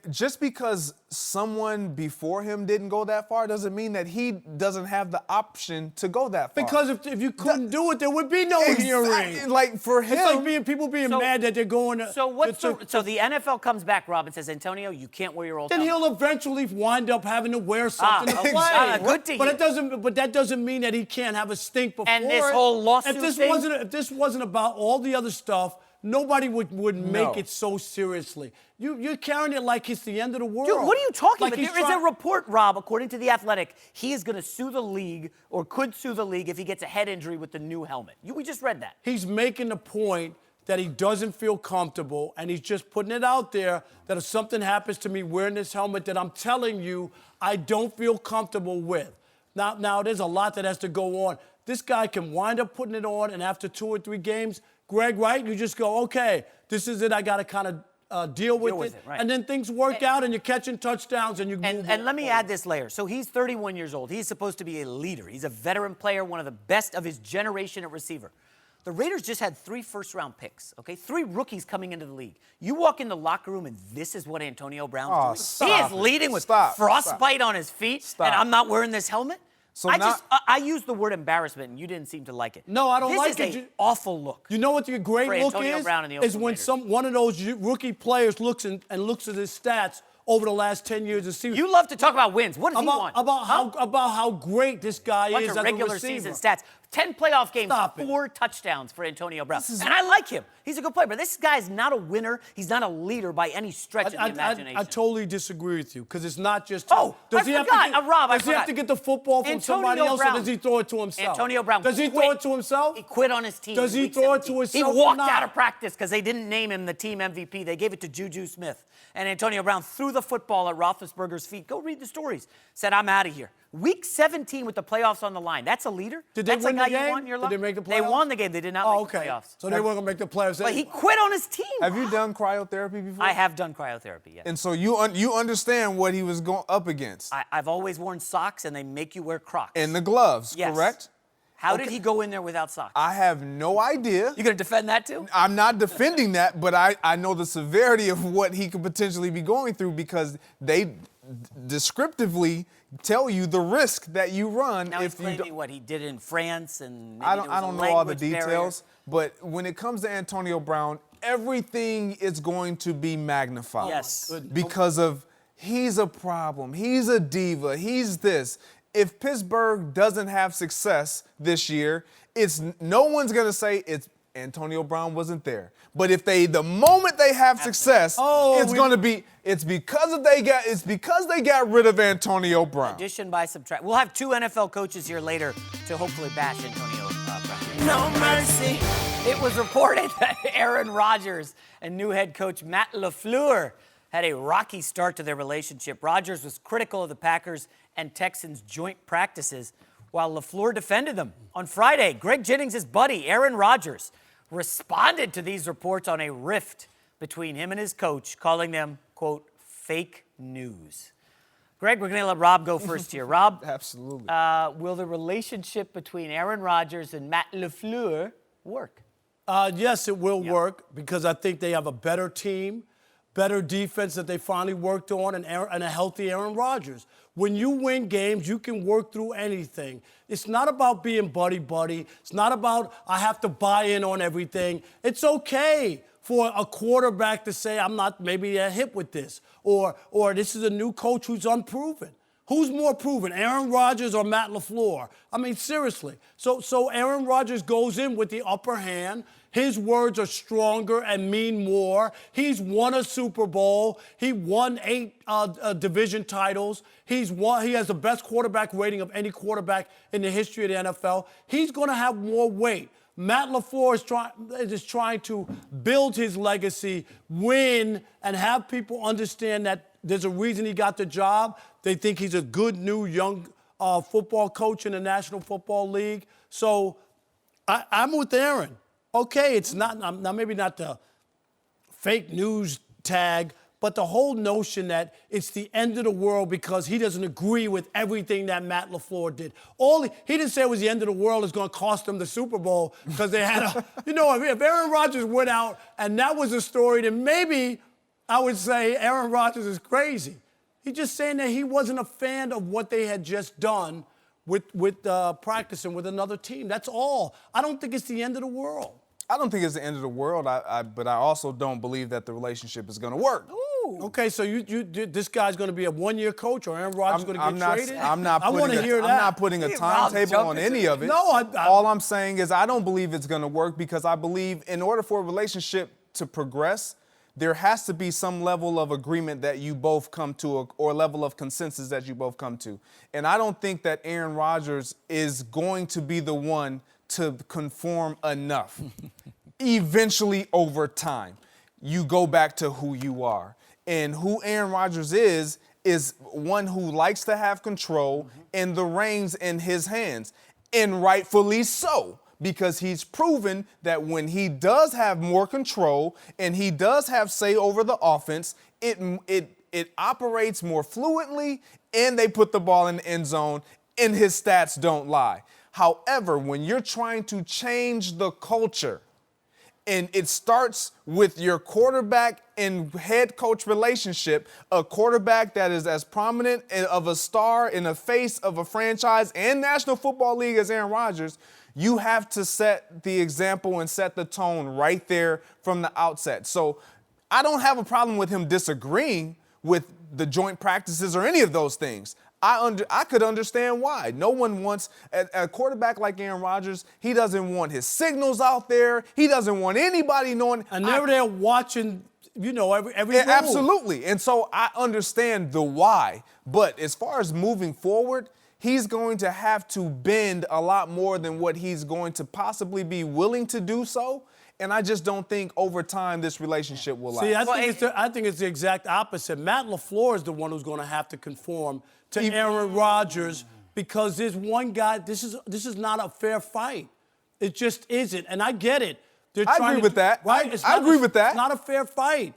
just because someone before him didn't go that far doesn't mean that he doesn't have the option to go that far. Because if you couldn't do it, there would be no hearing. Like for him, It's like people being mad that they're going to. So so the NFL comes back, Rob, and says, Antonio, you can't wear your old Then helmet. he'll eventually wind up having to wear something to okay. play. Good to hear. But that doesn't mean that he can't have a stink before. And this it. whole lawsuit if thing? If this wasn't about all the other stuff, nobody would make it so seriously. You're carrying it like it's the end of the world. Dude, what are you talking Like about? he's There is a trying- report, Rob, according to The Athletic, he is going to sue the league or could sue the league if he gets a head injury with the new helmet. We just read that. He's making the point that he doesn't feel comfortable, and he's just putting it out there that if something happens to me wearing this helmet that I'm telling you I don't feel comfortable with. Now there's a lot that has to go on. This guy can wind up putting it on, and after 2 or 3 games, Greg, right, you just go, okay, this is it. I got to kind of deal with it. Right. And then things work out, and you're catching touchdowns, and you move And let me add this layer. So he's 31 years old. He's supposed to be a leader. He's a veteran player, one of the best of his generation at receiver. The Raiders just had 3 first-round picks, okay? 3 rookies coming into the league. You walk in the locker room, and this is what Antonio Brown's doing. He is leading with frostbite on his feet, and I'm not wearing this helmet? So I used the word embarrassment, and you didn't seem to like it. No, I don't like it. This is an awful look. You know what the great For look Antonio is? Brown and the Is Oakland when Raiders. one of those rookie players looks at his stats over the last 10 years and see. You love to talk about wins. What does he want? About how great this guy Bunch is of as regular a receiver. season stats. 10 playoff games, Stop it. 4 touchdowns for Antonio Brown. And I like him. He's a good player, but this guy's not a winner. He's not a leader by any stretch of the imagination. I totally disagree with you because it's not just. Oh, does I he forgot. Have to get, Rob, I does he have forgot. to get the football from somebody else, or does he throw it to himself? Antonio Brown. Does he throw it to himself? He quit on his team. Does he throw it to himself? He walked out of practice because they didn't name him the team MVP. They gave it to Juju Smith. And Antonio Brown threw the football at Roethlisberger's feet. Go read the stories. Said, I'm out of here. Week 17 with the playoffs on the line. That's a leader? Did they That's win like the how game? You won your Did they make the They playoffs? won the game. They did not make the playoffs. So they weren't going to make the playoffs But he anyway. quit on his team. Have you done cryotherapy before? I have done cryotherapy, yes. And so you understand what he was going up against. I've always worn socks, and they make you wear Crocs. And the gloves, Yes. correct? How did he go in there without socks? I have no idea. You going to defend that too? I'm not defending that, but I know the severity of what he could potentially be going through because they descriptively tell you the risk that you run Now if you explain don't. me what he did in France and maybe I there don't was a know all the language barrier. details, but when it comes to Antonio Brown, everything is going to be magnified. Yes. Because of he's a problem, he's a diva, he's this. If Pittsburgh doesn't have success this year, it's no one's going to say it's Antonio Brown wasn't there. But if the moment they have success, it's because they got rid of Antonio Brown. Addition by subtract. We'll have 2 NFL coaches here later to hopefully bash Antonio Brown. No mercy. It was reported that Aaron Rodgers and new head coach Matt LaFleur had a rocky start to their relationship. Rodgers was critical of the Packers and Texans' joint practices, while LaFleur defended them. On Friday, Greg Jennings' buddy, Aaron Rodgers, responded to these reports on a rift between him and his coach, calling them, quote, fake news. Greg, we're going to let Rob go first here. Rob, Absolutely. will the relationship between Aaron Rodgers and Matt LaFleur work? Yes, it will work because I think they have a better team, better defense that they finally worked on, and a healthy Aaron Rodgers. When you win games, you can work through anything. It's not about being buddy-buddy. It's not about I have to buy in on everything. It's okay for a quarterback to say, I'm not maybe a hit with this, or this is a new coach who's unproven. Who's more proven, Aaron Rodgers or Matt LaFleur? I mean, seriously. So Aaron Rodgers goes in with the upper hand. His words are stronger and mean more. He's won a Super Bowl. He won 8 division titles. He has the best quarterback rating of any quarterback in the history of the NFL. He's going to have more weight. Matt LaFleur is trying to build his legacy, win, and have people understand that there's a reason he got the job. They think he's a good new young football coach in the National Football League. So I'm with Aaron. Okay, it's not maybe not the fake news tag, but the whole notion that it's the end of the world because he doesn't agree with everything that Matt LaFleur did. He didn't say it was the end of the world. It's going to cost them the Super Bowl because they had if Aaron Rodgers went out and that was a story, then maybe I would say Aaron Rodgers is crazy. He's just saying that he wasn't a fan of what they had just done with practicing with another team. That's all. I don't think it's the end of the world. I don't think it's the end of the world, but I also don't believe that the relationship is going to work. Ooh. Okay, so this guy's going to be a one-year coach, or Aaron Rodgers going to get traded? I want to hear that. I'm not putting a timetable on any of it. No, all I'm saying is I don't believe it's going to work because I believe in order for a relationship to progress, there has to be some level of agreement that you both come to or level of consensus that you both come to. And I don't think that Aaron Rodgers is going to be the one to conform enough. Eventually, over time, you go back to who you are. And who Aaron Rodgers is one who likes to have control and the reins in his hands. And rightfully so, because he's proven that when he does have more control and he does have say over the offense, it operates more fluently and they put the ball in the end zone and his stats don't lie. However, when you're trying to change the culture, and it starts with your quarterback and head coach relationship, a quarterback that is as prominent of a star in the face of a franchise and National Football League as Aaron Rodgers, you have to set the example and set the tone right there from the outset. So I don't have a problem with him disagreeing with the joint practices or any of those things. I could understand why. No one wants a quarterback like Aaron Rodgers. He doesn't want his signals out there. He doesn't want anybody knowing. And they're there watching, every move. Absolutely. And so I understand the why. But as far as moving forward, he's going to have to bend a lot more than what he's going to possibly be willing to do so. And I just don't think over time this relationship will last. See, I think it's the exact opposite. Matt LaFleur is the one who's going to have to conform to Aaron Rodgers because there's one guy. This is not a fair fight. It just isn't. And I get it. I agree with that. Right? I agree with that. It's not a fair fight.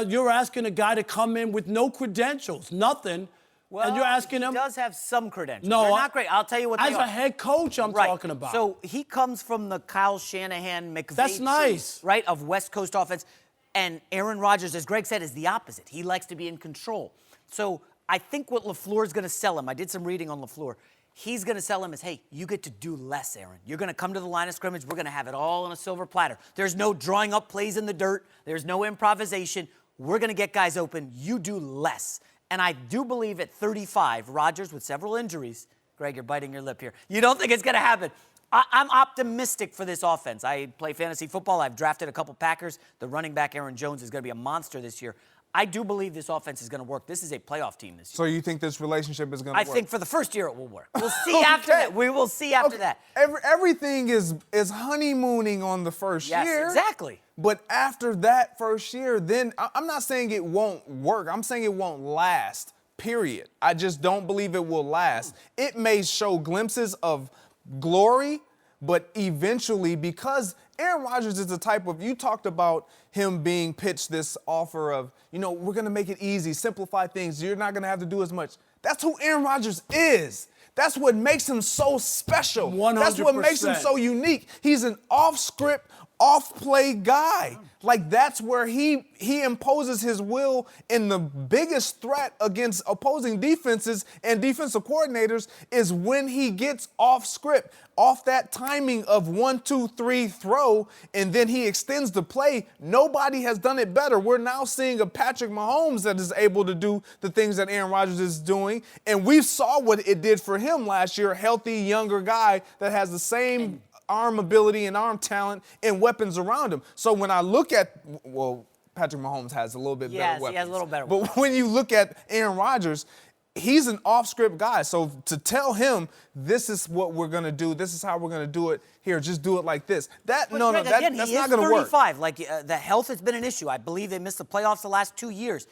You're asking a guy to come in with no credentials, nothing. Well, and you're asking him. He does have some credentials. No, they're not great. I'll tell you what they are. As a head coach, I'm talking about. So he comes from the Kyle Shanahan, McVay. That's nice. Right, of West Coast offense. And Aaron Rodgers, as Greg said, is the opposite. He likes to be in control. So I think what LaFleur is going to sell him, I did some reading on LaFleur, he's going to sell him as, hey, you get to do less, Aaron. You're going to come to the line of scrimmage. We're going to have it all on a silver platter. There's no drawing up plays in the dirt. There's no improvisation. We're going to get guys open. You do less. And I do believe at 35, Rodgers with several injuries, Greg, you're biting your lip here. You don't think it's going to happen. I'm optimistic for this offense. I play fantasy football. I've drafted a couple Packers. The running back, Aaron Jones, is going to be a monster this year. I do believe this offense is going to work. This is a playoff team this year. So you think this relationship is going to work? I think for the first year it will work. We'll see after that. We will see after that. Everything is honeymooning on the first year. Yes, exactly. But after that first year, then I'm not saying it won't work. I'm saying it won't last, period. I just don't believe it will last. It may show glimpses of glory, but eventually, because Aaron Rodgers is the type of, you talked about him being pitched this offer of, we're going to make it easy, simplify things. You're not going to have to do as much. That's who Aaron Rodgers is. That's what makes him so special. 100%. That's what makes him so unique. He's an off-script, off-play guy. Like, that's where he imposes his will, and the biggest threat against opposing defenses and defensive coordinators is when he gets off script, off that timing of 1, 2, 3 throw, and then he extends the play. Nobody has done it better. We're now seeing a Patrick Mahomes that is able to do the things that Aaron Rodgers is doing, and we saw what it did for him last year, a healthy, younger guy that has the same arm ability and arm talent and weapons around him. So when I look at, Patrick Mahomes has a little bit better weapons. Yes, he has a little better weapons. But when you look at Aaron Rodgers, he's an off-script guy. So to tell him, this is what we're going to do, this is how we're going to do it, here, just do it like this. That's not going to work. 35. Like, the health has been an issue. I believe they missed the playoffs the last 2 years.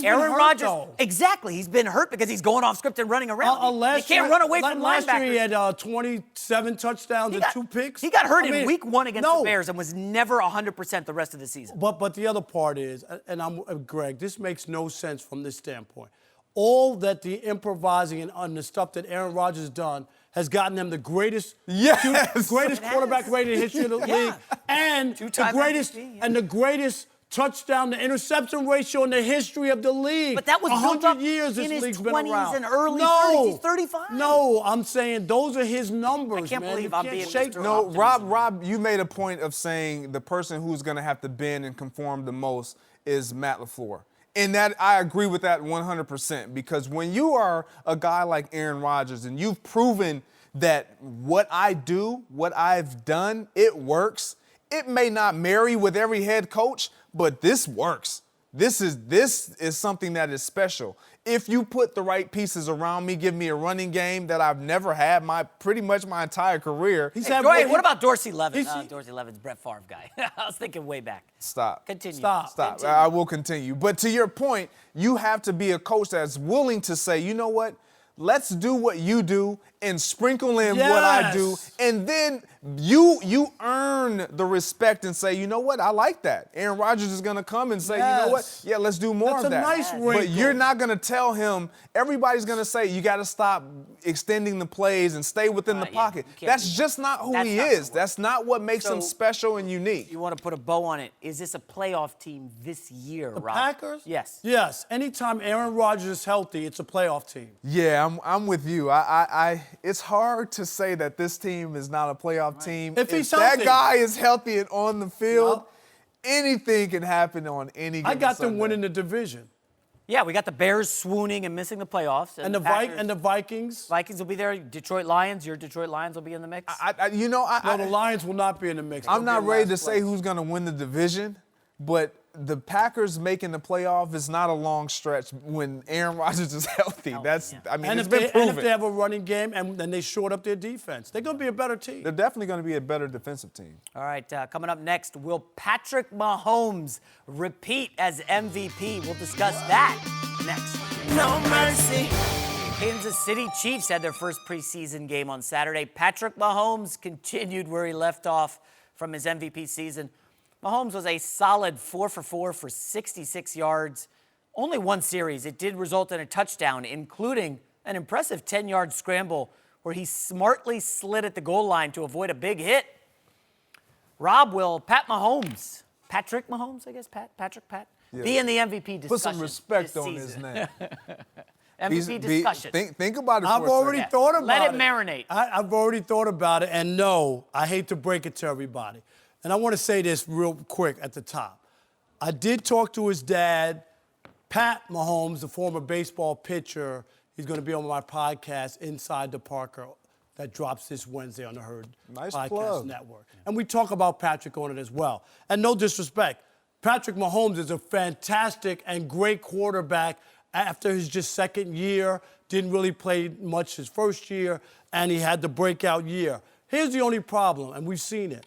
Aaron Rodgers, exactly. He's been hurt because he's going off script and running around. You can't run away from linebackers. Last year he had 27 touchdowns and 2 picks. He got hurt in week 1 against the Bears and was never 100% the rest of the season. But the other part is, and I'm Greg, this makes no sense from this standpoint. All that the improvising and the stuff that Aaron Rodgers has done has gotten them the greatest, greatest quarterback rated in the history of the league, and the greatest touchdown to interception ratio in the history of the league. But that was 100 years this in his league's 20s been around. And early 30s. He's 35. No, I'm saying those are his numbers. I can't man. believe I'm being Mr. No, Optimism. Rob, you made a point of saying the person who's going to have to bend and conform the most is Matt LaFleur. And that I agree with that 100%, because when you are a guy like Aaron Rodgers and you've proven that what I do, what I've done, it works. It may not marry with every head coach, but this works. This is something that is special. If you put the right pieces around me, give me a running game that I've never had pretty much my entire career. What about Dorsey Levin? Dorsey Levin's Brett Favre guy. I was thinking way back. Stop. Continue. Stop. Continue. I will continue. But to your point, you have to be a coach that's willing to say, you know what? Let's do what you do and sprinkle in what I do. And then you earn the respect and say, you know what? I like that. Aaron Rodgers is going to come and say, you know what? Yeah, let's do more of that. That's a nice wrinkle. But you're not going to tell him, everybody's going to say, you got to stop extending the plays and stay within the pocket. That's just not who he is. That's not what makes him special and unique. You want to put a bow on it. Is this a playoff team this year, Rob? Packers? Yes. Yes. Anytime Aaron Rodgers is healthy, it's a playoff team. Yeah, I'm with you. It's hard to say that this team is not a playoff team. If he's that healthy. guy is healthy and on the field, anything can happen on any given I got them Sunday. winning the division. Yeah, we got the Bears swooning and missing the playoffs. And the Vikings? Vikings will be there. Detroit Lions, your Detroit Lions will be in the mix. No, the Lions will not be in the mix. I'm They'll not be ready in to last say place. who's going to win the division, but the Packers making the playoff is not a long stretch when Aaron Rodgers is healthy. And it's if been proven. And if they have a running game and they short up their defense, they're going to be a better team. They're definitely going to be a better defensive team. All right, coming up next, will Patrick Mahomes repeat as MVP? We'll discuss that next. No mercy. Kansas City Chiefs had their first preseason game on Saturday. Patrick Mahomes continued where he left off from his MVP season. Mahomes was a solid 4 for 4 for 66 yards. Only one series. It did result in a touchdown, including an impressive 10-yard scramble where he smartly slid at the goal line to avoid a big hit. Rob, will Patrick Mahomes, be in the MVP discussion? Put some respect this on his season? name. MVP discussion. Think about it for I've a second. already thought about it. Let it marinate. I've already thought about it, and no, I hate to break it to everybody. And I want to say this real quick at the top. I did talk to his dad, Pat Mahomes, the former baseball pitcher. He's going to be on my podcast, Inside the Parker, that drops this Wednesday on the Herd Podcast plug. Network. And we talk about Patrick on it as well. And no disrespect, Patrick Mahomes is a fantastic and great quarterback after his just second year, didn't really play much his first year, and he had the breakout year. Here's the only problem, and we've seen it.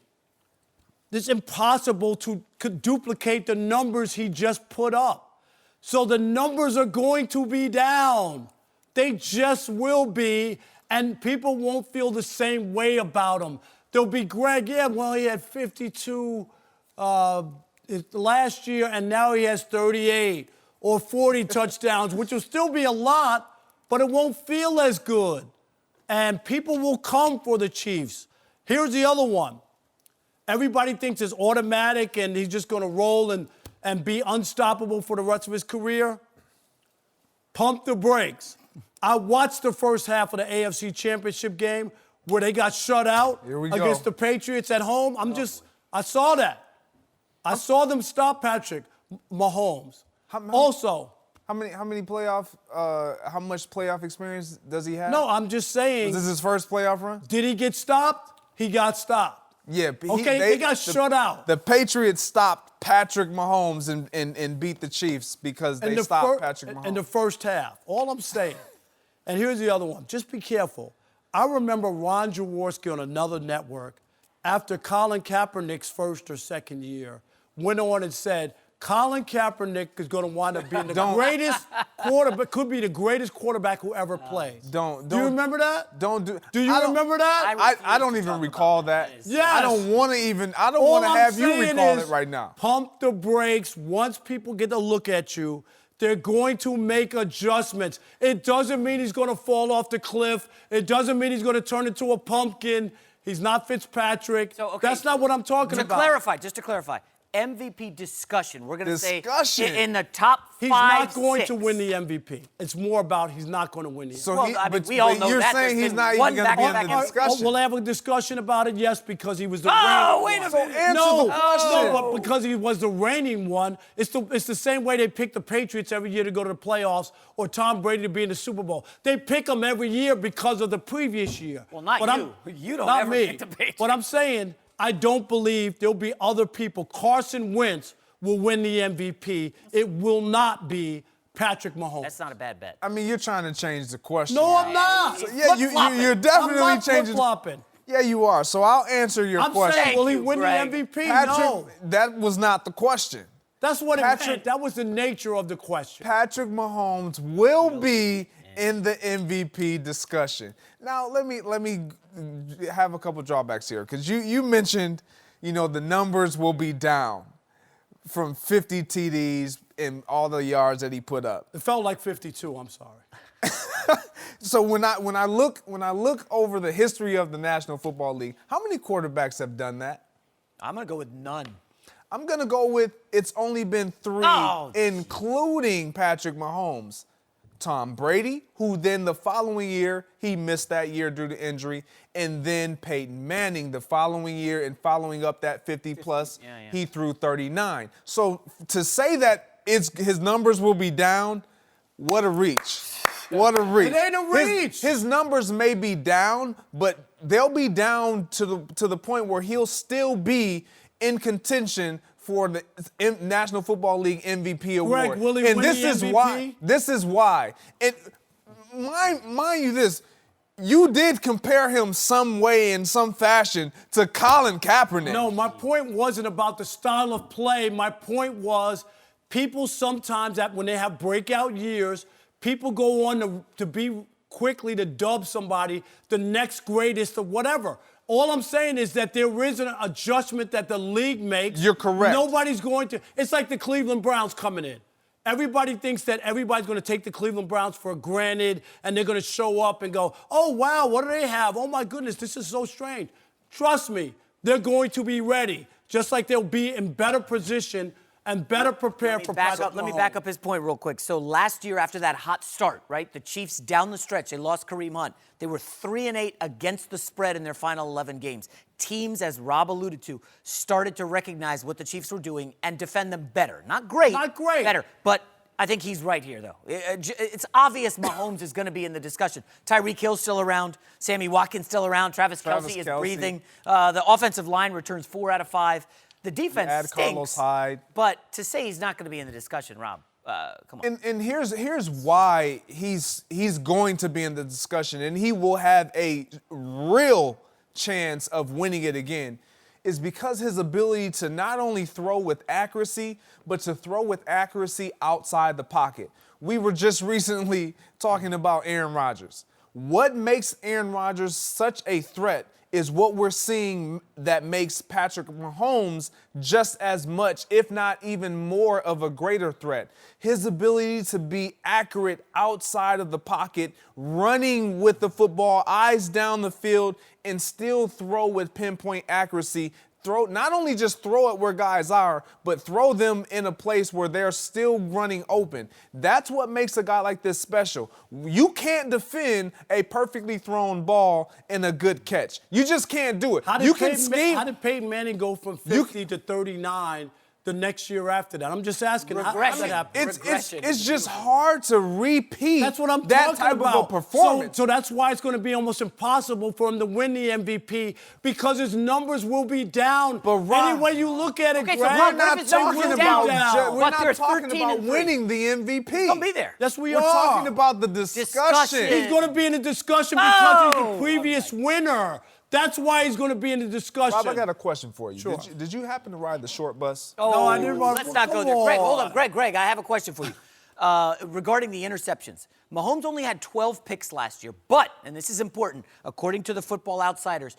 It's impossible to duplicate the numbers he just put up. So the numbers are going to be down. They just will be, and people won't feel the same way about him. There'll be Greg, yeah, well, he had 52 last year, and now he has 38 or 40 touchdowns, which will still be a lot, but it won't feel as good. And people will come for the Chiefs. Here's the other one. Everybody thinks it's automatic and he's just going to roll and be unstoppable for the rest of his career. Pump the brakes. I watched the first half of the AFC Championship game where they got shut out against the Patriots at home. I saw that. I saw them stop Patrick Mahomes. How much playoff experience does he have? No, I'm just saying. Was this his first playoff run? Did he get stopped? He got stopped. Yeah. They got shut out. The Patriots stopped Patrick Mahomes and beat the Chiefs because they stopped Patrick Mahomes. In the first half. All I'm saying. And here's the other one. Just be careful. I remember Ron Jaworski on another network after Colin Kaepernick's first or second year went on and said, Colin Kaepernick is going to wind up being the greatest quarterback, could be the greatest quarterback who ever played. Do you remember that? Do you remember that? I don't even recall that. Yes. I don't want to have you recall it right now. Pump the brakes. Once people get to look at you, they're going to make adjustments. It doesn't mean he's going to fall off the cliff. It doesn't mean he's going to turn into a pumpkin. He's not Fitzpatrick. So, okay, that's not what I'm talking about. Just to clarify, MVP discussion. We're going to say in the top 5, He's not going 6. to win the MVP. It's more about he's not going to win the MVP. So we all know you're that. saying There's he's not been even going to be in the one discussion. We'll have a discussion about it, yes, because he was the wait a minute. Answer No, the question. but because he was the reigning one, it's the same way they pick the Patriots every year to go to the playoffs or Tom Brady to be in the Super Bowl. They pick them every year because of the previous year. Well, not you. You don't not ever me. pick the Patriots. But I'm saying I don't believe there'll be other people. Carson Wentz will win the MVP. It will not be Patrick Mahomes. That's not a bad bet. I mean, you're trying to change the question. No, I'm not. So, yeah, you're definitely I'm not changing. flip-flopping. Yeah, you are. So I'll answer your question. I'm saying, will he you, win Greg. the MVP? Patrick, No. that was not the question. That's what it Patrick- meant. That was the nature of the question. Patrick Mahomes will be in the MVP discussion. Now, let me have a couple drawbacks here because you mentioned, the numbers will be down from 50 TDs and all the yards that he put up. It felt like 52, I'm sorry. So when I look over the history of the National Football League, how many quarterbacks have done that? I'm going to go with none. I'm going to go with it's only been 3, Oh. including Patrick Mahomes. Tom Brady, who then the following year, he missed that year due to injury, and then Peyton Manning the following year and following up that 50-plus, he threw 39. So to say that his numbers will be down, What a reach. What a reach. It ain't a reach. His numbers may be down, but they'll be down to the point where he'll still be in contention for the National Football League MVP award. Greg, will he win the MVP? This is why. And mind you this, you did compare him some way in some fashion to Colin Kaepernick. No, my point wasn't about the style of play. My point was people sometimes, when they have breakout years, people go on to be quickly to dub somebody the next greatest or whatever. All I'm saying is that there is an adjustment that the league makes. You're correct. Nobody's going to. It's like the Cleveland Browns coming in. Everybody thinks that everybody's going to take the Cleveland Browns for granted and they're going to show up and go, oh, wow, what do they have? Oh, my goodness, this is so strange. Trust me, they're going to be ready, just like they'll be in better position and better prepared for Patrick Mahomes. Let me back up his point real quick. So last year, after that hot start, right, the Chiefs down the stretch, they lost Kareem Hunt. They were 3-8 against the spread in their final 11 games. Teams, as Rob alluded to, started to recognize what the Chiefs were doing and defend them better. Not great. Not great. Better. But I think he's right here, though. It's obvious Mahomes is going to be in the discussion. Tyreek Hill's still around. Sammy Watkins still around. Travis Kelce is breathing. The offensive line returns 4 out of 5. The defense stinks, Carlos Hyde. But to say he's not going to be in the discussion, Rob, come on. And here's why he's going to be in the discussion, and he will have a real chance of winning it again, is because his ability to not only throw with accuracy, but to throw with accuracy outside the pocket. We were just recently talking about Aaron Rodgers. What makes Aaron Rodgers such a threat is what we're seeing that makes Patrick Mahomes just as much, if not even more, of a greater threat. His ability to be accurate outside of the pocket, running with the football, eyes down the field, and still throw with pinpoint accuracy. Not only just throw it where guys are, but throw them in a place where they're still running open. That's what makes a guy like this special. You can't defend a perfectly thrown ball in a good catch. You just can't do it. How did Peyton Manning go from 50 to 39 the next year after that? I'm just asking. How did that happen? It's just hard to repeat that's what I'm that talking type about. of a performance. So that's why it's going to be almost impossible for him to win the MVP because his numbers will be down. But Rob, any way you look at it, okay, Greg, so Rob, we're not talking about winning the MVP. He's going to be there. Yes, We're talking about the discussion. He's going to be in the discussion because he's the previous winner. That's why he's going to be in the discussion. Rob, I got a question for you. Sure. Did you happen to ride the short bus? Oh, no, I didn't. Let's not go there. Greg, hold up. Greg, I have a question for you. Regarding the interceptions. Mahomes only had 12 picks last year, but, and this is important, according to the Football Outsiders,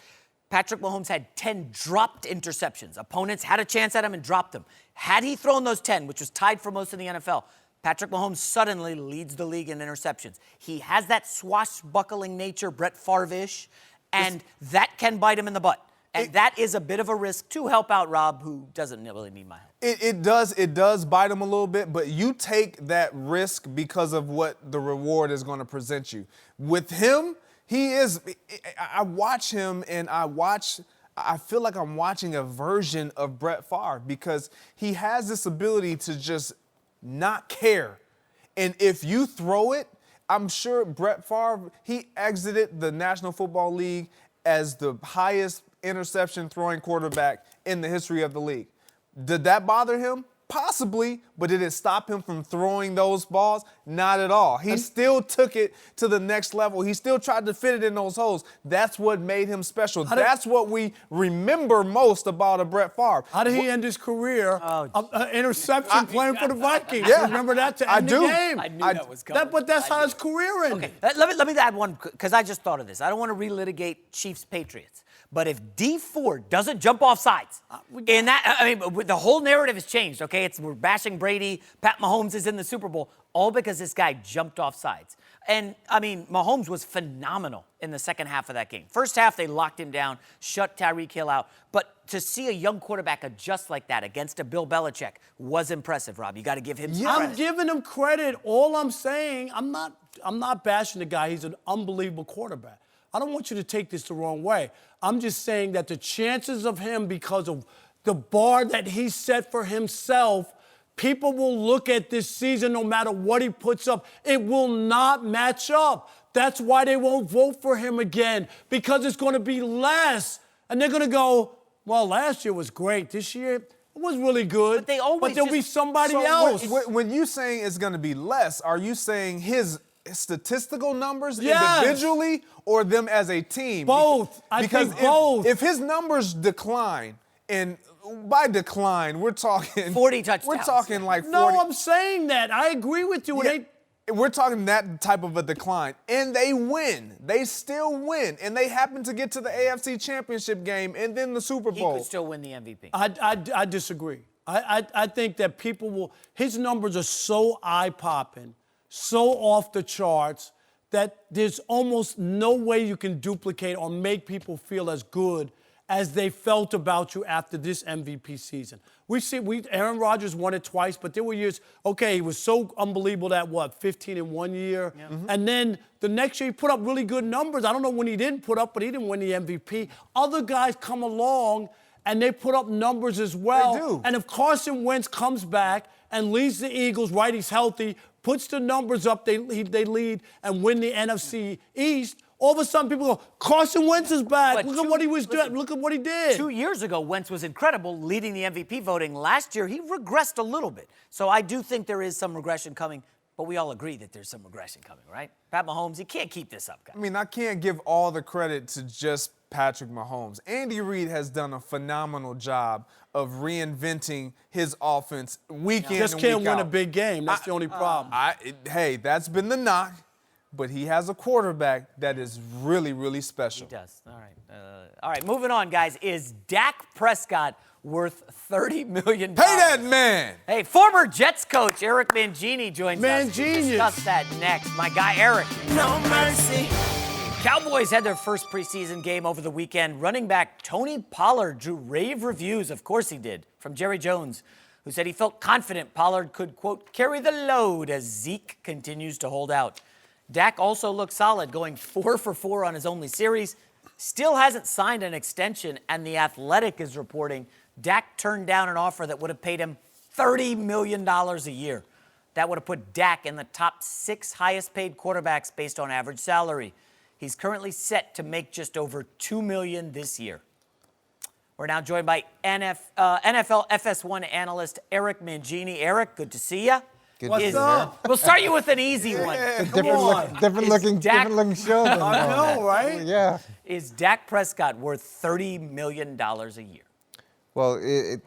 Patrick Mahomes had 10 dropped interceptions. Opponents had a chance at him and dropped them. Had he thrown those 10, which was tied for most in the NFL, Patrick Mahomes suddenly leads the league in interceptions. He has that swashbuckling nature, Brett Favre-ish, and that can bite him in the butt. And that is a bit of a risk to help out Rob, who doesn't really need my help. It does bite him a little bit, but you take that risk because of what the reward is going to present you. With him, I watch him and I feel like I'm watching a version of Brett Favre because he has this ability to just not care. And if you throw it, I'm sure Brett Favre, he exited the National Football League as the highest interception throwing quarterback in the history of the league. Did that bother him? Possibly, but did it stop him from throwing those balls? Not at all. He still took it to the next level. He still tried to fit it in those holes. That's what made him special. That's what we remember most about a Brett Favre. How did he end his career? Interception playing for the Vikings. Yeah, Remember that to end the game? I knew that was coming. But that's how his career ended. Okay, let me add one, because I just thought of this. I don't want to relitigate Chiefs-Patriots. But if D Ford doesn't jump off sides, the whole narrative has changed, okay? We're bashing Brady, Pat Mahomes is in the Super Bowl, all because this guy jumped off sides. And, Mahomes was phenomenal in the second half of that game. First half, they locked him down, shut Tyreek Hill out. But to see a young quarterback adjust like that against a Bill Belichick was impressive, Rob. You got to give him some credit. I'm giving him credit. All I'm saying, I'm not bashing the guy. He's an unbelievable quarterback. I don't want you to take this the wrong way. I'm just saying that the chances of him, because of the bar that he set for himself, People will look at this season no matter what he puts up. It will not match up. That's why they won't vote for him again, because it's going to be less. And they're going to go, well, last year was great. This year, it was really good. But there'll be somebody else. When you saying it's going to be less, are you saying his statistical numbers individually or them as a team? Both. I think both. If his numbers decline, and by decline, we're talking 40 touchdowns. We're talking like 40. No, I'm saying that. I agree with you. Yeah. We're talking that type of a decline. And they win. They still win. And they happen to get to the AFC Championship game and then the Super Bowl. He could still win the MVP. I disagree. I think that people will – his numbers are so eye-popping, so off the charts, that there's almost no way you can duplicate or make people feel as good as they felt about you after this MVP season. Aaron Rodgers won it twice, but there were years, okay, he was so unbelievable that, 15 in 1 year? Yeah. Mm-hmm. And then the next year he put up really good numbers. I don't know when he didn't put up, but he didn't win the MVP. Other guys come along and they put up numbers as well. They do. And if Carson Wentz comes back and leads the Eagles, right, he's healthy, puts the numbers up, they lead and win the NFC East, all of a sudden, people go, Carson Wentz is back. But look at what he was doing. Look at what he did. 2 years ago, Wentz was incredible, leading the MVP voting. Last year, he regressed a little bit. So I do think there is some regression coming, but we all agree that there's some regression coming, right? Pat Mahomes, he can't keep this up, guys. I mean, I can't give all the credit to just Patrick Mahomes. Andy Reid has done a phenomenal job of reinventing his offense week in and week out. Just can't win a big game. That's the only problem. Hey, that's been the knock. But he has a quarterback that is really, really special. He does. All right, moving on, guys. Is Dak Prescott worth $30 million? Pay that man! Hey, former Jets coach Eric Mangini joins us. Genius. Discuss that next. My guy, Eric. No mercy. Cowboys had their first preseason game over the weekend. Running back Tony Pollard drew rave reviews, of course he did, from Jerry Jones, who said he felt confident Pollard could, quote, carry the load as Zeke continues to hold out. Dak also looked solid, going 4 for 4 on his only series. Still hasn't signed an extension, and The Athletic is reporting Dak turned down an offer that would have paid him $30 million a year. That would have put Dak in the top 6 highest-paid quarterbacks based on average salary. He's currently set to make just over $2 million this year. We're now joined by NFL FS1 analyst Eric Mangini. Eric, good to see you. What's up? We'll start you with an easy one. Different looking show. I know, right? Yeah. Is Dak Prescott worth $30 million a year? Well,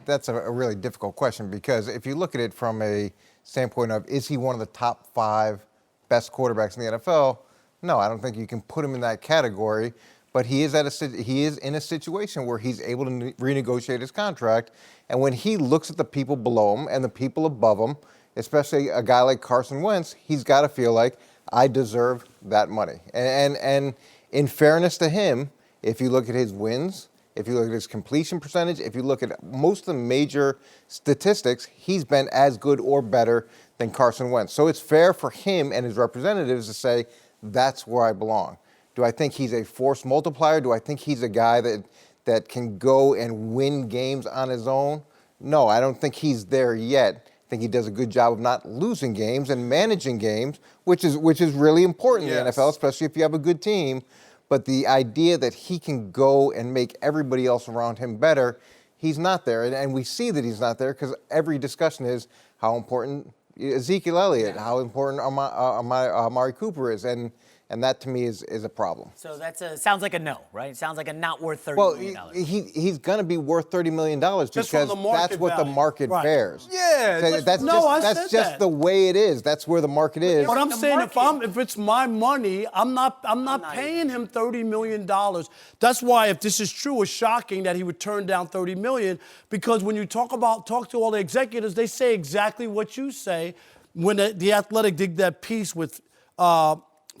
that's a really difficult question, because if you look at it from a standpoint of, is he one of the top 5 best quarterbacks in the NFL? No, I don't think you can put him in that category. But he is in a situation where he's able to renegotiate his contract. And when he looks at the people below him and the people above him, especially a guy like Carson Wentz, he's got to feel like, I deserve that money. And in fairness to him, if you look at his wins, if you look at his completion percentage, if you look at most of the major statistics, he's been as good or better than Carson Wentz. So it's fair for him and his representatives to say, that's where I belong. Do I think he's a force multiplier? Do I think he's a guy that can go and win games on his own? No, I don't think he's there yet. I think he does a good job of not losing games and managing games, which is really important in the NFL, especially if you have a good team. But the idea that he can go and make everybody else around him better, he's not there. And we see that he's not there because every discussion is how important Ezekiel Elliott, how important Amari Cooper is. And that, to me, is a problem. So sounds like a no, right? It sounds like a not worth $30 million. Well, he's going to be worth $30 million because that's what the market bears. Yeah. That's just the way it is. That's where the market is. But I'm saying if it's my money, I'm not paying him $30 million. That's why, if this is true, it's shocking that he would turn down $30 million, because when you talk to all the executives, they say exactly what you say. When the Athletic did that piece with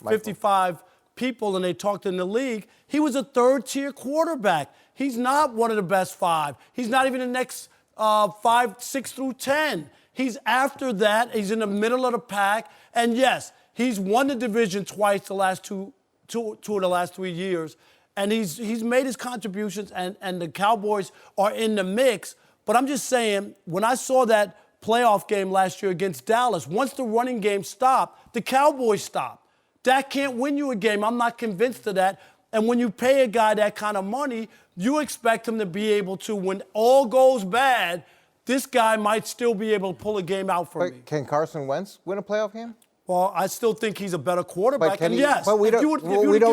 55 people and they talked in the league, he was a third-tier quarterback. He's not one of the best 5. He's not even the next 5, 6 through 10. He's after that. He's in the middle of the pack. And yes, he's won the division twice the last two of the last 3 years. And he's made his contributions, and the Cowboys are in the mix. But I'm just saying, when I saw that playoff game last year against Dallas. Once the running game stopped, the Cowboys stopped. Dak can't win you a game. I'm not convinced of that. And when you pay a guy that kind of money, you expect him to be able to, when all goes bad, this guy might still be able to pull a game out for me. Can Carson Wentz win a playoff game? Well, I still think he's a better quarterback. But yes, but we don't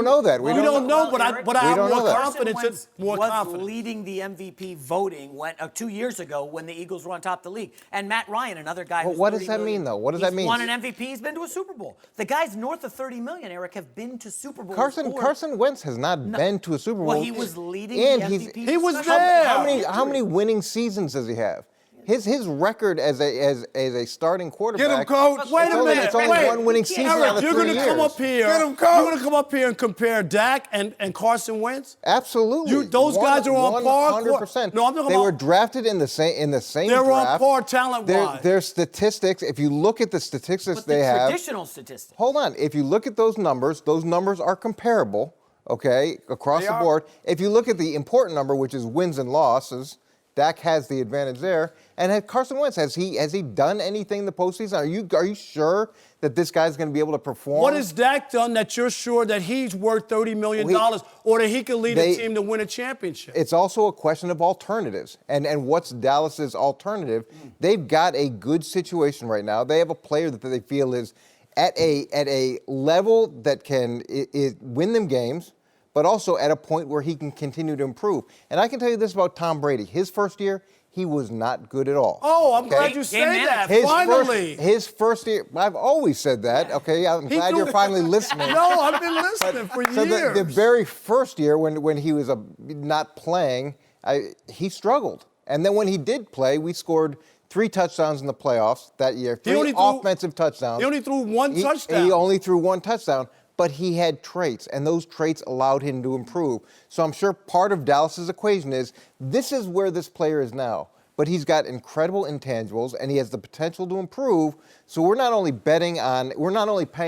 know that. We don't know, but I have more confidence. Wentz more was confidence. leading the MVP voting 2 years ago when the Eagles were on top of the league. And Matt Ryan, another guy who's what does that mean, though? What does that mean? He's won an MVP. He's been to a Super Bowl. The guys north of $30 million, Eric, have been to Super Bowls. Carson Wentz has not been to a Super Bowl. Well, he was leading the MVP. He was there. How many winning seasons does he have? His record as a starting quarterback. Get him, coach. Wait a minute. It's only one winning season out of 3 years. You're going to come up here. Get him, coach. You're going to come up here and compare Dak and Carson Wentz? Absolutely. Those guys are on par. 100%. No, I'm talking they about, were drafted in the same they're draft. on par talent-wise. Their statistics, if you look at the statistics But they have. Traditional statistics. Hold on. If you look at those numbers are comparable, okay, across the board. If you look at the important number, which is wins and losses, Dak has the advantage there. And Carson Wentz, has he done anything in the postseason? Are you sure that this guy's going to be able to perform? What has Dak done that you're sure that he's worth $30 million or that he can lead a team to win a championship? It's also a question of alternatives. And what's Dallas's alternative? They've got a good situation right now. They have a player that they feel is at a level that can win them games, but also at a point where he can continue to improve. And I can tell you this about Tom Brady. His first year, he was not good at all. Oh, I'm glad you said that. Finally. His first year, I've always said that, okay? I'm glad you're finally listening. No, I've been listening for years. So the very first year when he was not playing, he struggled. And then when he did play, we scored 3 touchdowns in the playoffs that year, 3 offensive touchdowns. He only threw one touchdown. He only threw 1 touchdown. But he had traits, and those traits allowed him to improve. So I'm sure part of Dallas's equation is this is where this player is now. But he's got incredible intangibles, and he has the potential to improve. So we're not only paying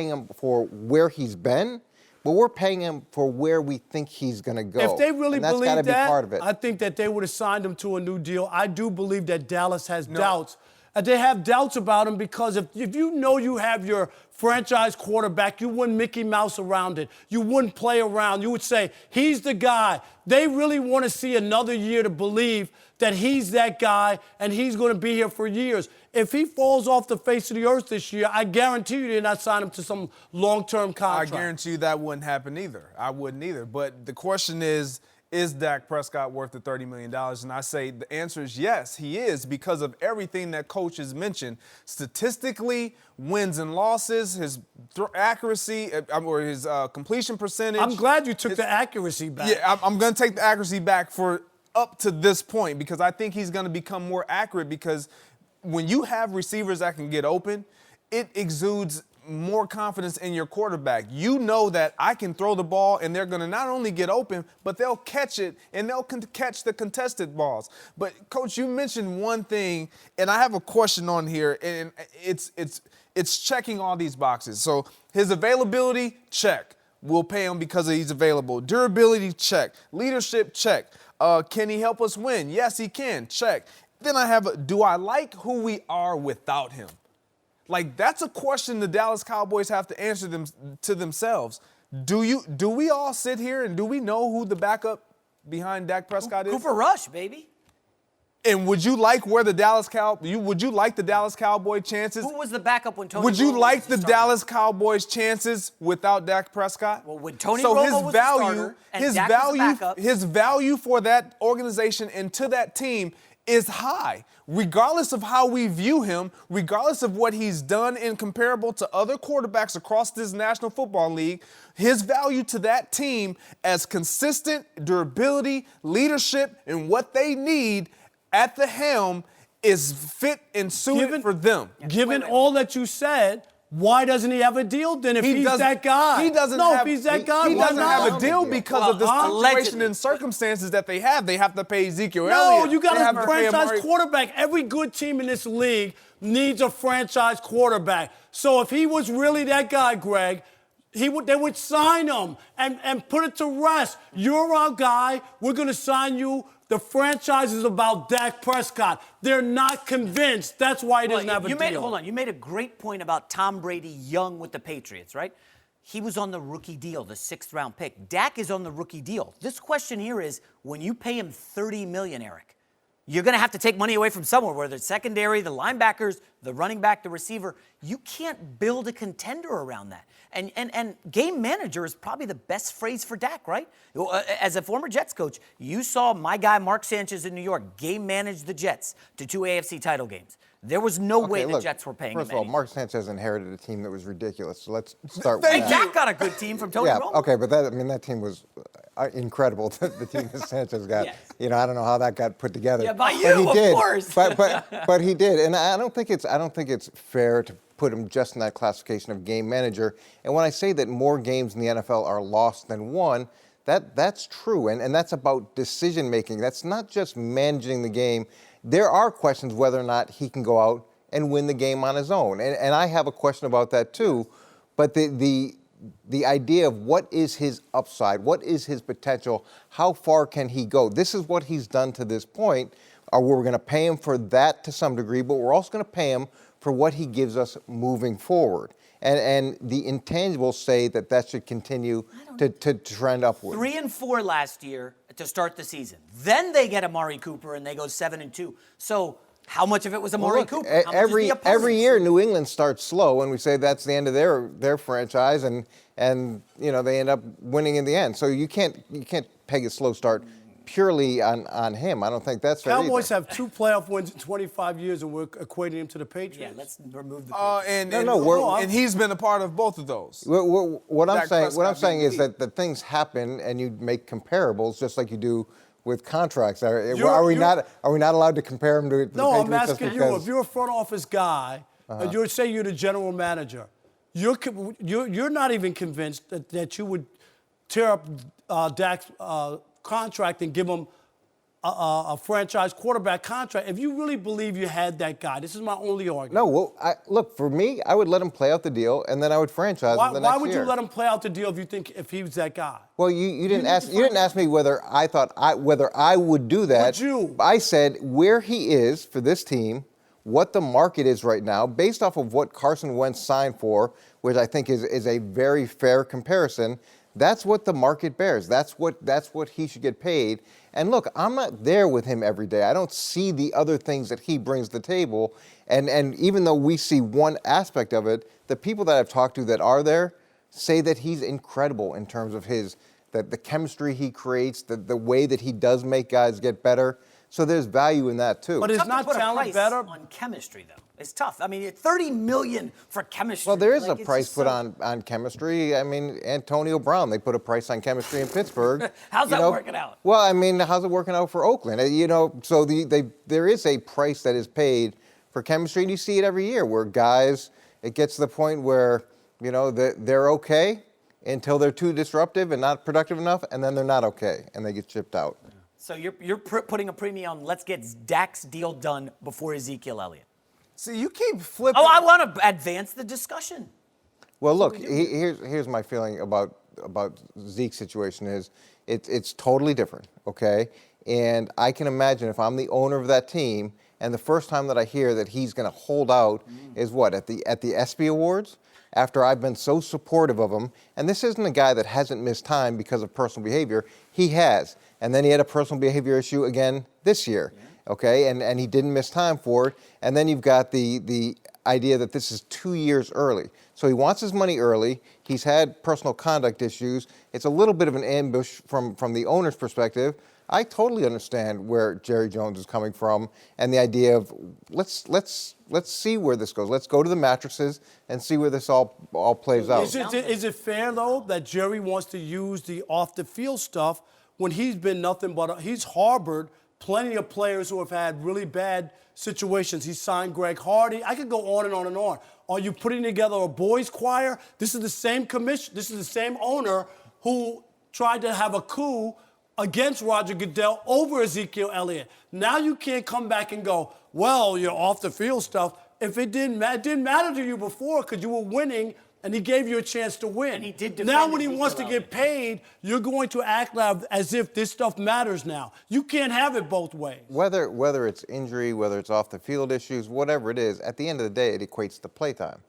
him for where he's been, but we're paying him for where we think he's going to go. If they really believe that, be part of it. I think that they would have signed him to a new deal. I do believe that Dallas has doubts. They have doubts about him because if you know you have your franchise quarterback, you wouldn't Mickey Mouse around it. You wouldn't play around. You would say, he's the guy. They really want to see another year to believe that he's that guy and he's going to be here for years. If he falls off the face of the earth this year, I guarantee you they're not signing him to some long-term contract. I guarantee you that wouldn't happen either. I wouldn't either. But the question is Dak Prescott worth the $30 million? And I say the answer is yes, he is, because of everything that coach has mentioned. Statistically, wins and losses, his accuracy, or his completion percentage. I'm glad you took the accuracy back. Yeah, I'm going to take the accuracy back for up to this point because I think he's going to become more accurate because when you have receivers that can get open, it exudes more confidence in your quarterback. You know that I can throw the ball and they're going to not only get open, but they'll catch it and they'll catch the contested balls. But, Coach, you mentioned one thing, and I have a question on here, and it's checking all these boxes. So his availability, check. We'll pay him because he's available. Durability, check. Leadership, check. Can he help us win? Yes, he can. Check. Then I have do I like who we are without him? Like, that's a question the Dallas Cowboys have to answer to themselves. Do we all sit here and do we know who the backup behind Dak Prescott is? Cooper Rush, baby. And would you like would you like the Dallas Cowboys chances? Who was the backup when Tony Would you Romo like was the the starter? Dallas Cowboys chances without Dak Prescott? Well, when Tony Romo was the starter and Dak was the backup. His value for that organization and to that team is high. Regardless of how we view him, regardless of what he's done in comparable to other quarterbacks across this National Football League, his value to that team as consistent durability, leadership, and what they need at the helm is fit and suited for them. Given all that you said, why doesn't he have a deal then if he's that guy? He doesn't if he's that guy, He why doesn't not? have a deal because of the situation and circumstances that they have. They have to pay Ezekiel Elliott. No, you got They have a to pay franchise quarterback. Every good team in this league needs a franchise quarterback. So if he was really that guy, Greg, they would sign him and put it to rest. You're our guy. We're going to sign you The franchise is about Dak Prescott. They're not convinced. That's why he doesn't have a deal. Hold on. You made a great point about Tom Brady young with the Patriots, right? He was on the rookie deal, the 6th-round pick. Dak is on the rookie deal. This question here is, when you pay him $30 million, Eric, you're going to have to take money away from somewhere, whether it's secondary, the linebackers, the running back, the receiver. You can't build a contender around that. And game manager is probably the best phrase for Dak, right? As a former Jets coach, you saw my guy Mark Sanchez in New York game manage the Jets to 2 AFC title games. There was no way the Jets were paying him. First of all, Mark Sanchez inherited a team that was ridiculous. So let's start with that. Dak got a good team from Tony Romo. Okay, but that team was incredible. The team that Sanchez got. Yes. I don't know how that got put together. Yeah, by but you, he did. of course. But he did, and I don't think it's fair to put him just in that classification of game manager. And when I say that more games in the NFL are lost than won, that's true, and that's about decision making. That's not just managing the game. There are questions whether or not he can go out and win the game on his own, and I have a question about that too. But the idea of what is his upside, what is his potential, how far can he go? This is what he's done to this point. We're going to pay him for that to some degree, but we're also going to pay him for what he gives us moving forward. And the intangibles say that should continue to trend upward. 3-4 last year to start the season. Then they get Amari Cooper and they go 7-2. So how much of it was Amari Cooper? How much is the opponent? Every year New England starts slow, and we say that's the end of their franchise, and they end up winning in the end. So you can't peg a slow start purely on him. I don't think that's fair. Cowboys have 2 playoff wins in 25 years, and we're equating him to the Patriots. Yeah, let's remove the Patriots. And he's been a part of both of those. What I'm saying is that things happen, and you make comparables just like you do with contracts. Are we not allowed to compare them to the Patriots? No, I'm asking you. If you're a front office guy, and you're the general manager, you're not even convinced that you would tear up Dak's contract and give him a franchise quarterback contract. If you really believe you had that guy, this is my only argument. No, look, for me, I would let him play out the deal, and then I would franchise him the next year. Why would you let him play out the deal if he was that guy? Well, you didn't ask me whether I would do that. Would you? I said where he is for this team, what the market is right now, based off of what Carson Wentz signed for, which I think is a very fair comparison. That's what the market bears. That's what he should get paid. And look, I'm not there with him every day. I don't see the other things that he brings to the table. And even though we see one aspect of it, the people that I've talked to that are there say that he's incredible in terms of the chemistry he creates, the way that he does make guys get better. So there's value in that too. But is not talent better on chemistry though? It's tough. I mean, $30 million for chemistry. Well, there is a price put on chemistry. I mean, Antonio Brown, they put a price on chemistry in Pittsburgh. How's that working out? Well, I mean, how's it working out for Oakland? So there is a price that is paid for chemistry, and you see it every year where guys, it gets to the point where, they're okay until they're too disruptive and not productive enough, and then they're not okay, and they get shipped out. So you're putting a premium on let's get Dak's deal done before Ezekiel Elliott. See, you keep flipping. Oh, I want to advance the discussion. Well, look, here's my feeling about Zeke's situation is it's totally different, okay? And I can imagine if I'm the owner of that team, and the first time that I hear that he's going to hold out is what, at the ESPY Awards? After I've been so supportive of him, and this isn't a guy that hasn't missed time because of personal behavior. He has, and then he had a personal behavior issue again this year, okay? And he didn't miss time for it. And then you've got the idea that this is 2 years early. So he wants his money early. He's had personal conduct issues. It's a little bit of an ambush from the owner's perspective. I totally understand where Jerry Jones is coming from and the idea of let's see where this goes. Let's go to the mattresses and see where this all plays out. Is it fair, though, that Jerry wants to use the off-the-field stuff when he's been nothing but he's harbored plenty of players who have had really bad situations. He signed Greg Hardy. I could go on and on and on. Are you putting together a boys' choir? This is the same commission. This is the same owner who tried to have a coup against Roger Goodell over Ezekiel Elliott. Now you can't come back and go, well, you're off the field stuff. If it didn't matter to you before because you were winning and he gave you a chance to win. And he did defend now when he Ezekiel wants to Elliott. get paid, you're going to act like as if this stuff matters now. You can't have it both ways. Whether it's injury, whether it's off the field issues, whatever it is, at the end of the day, it equates to playtime.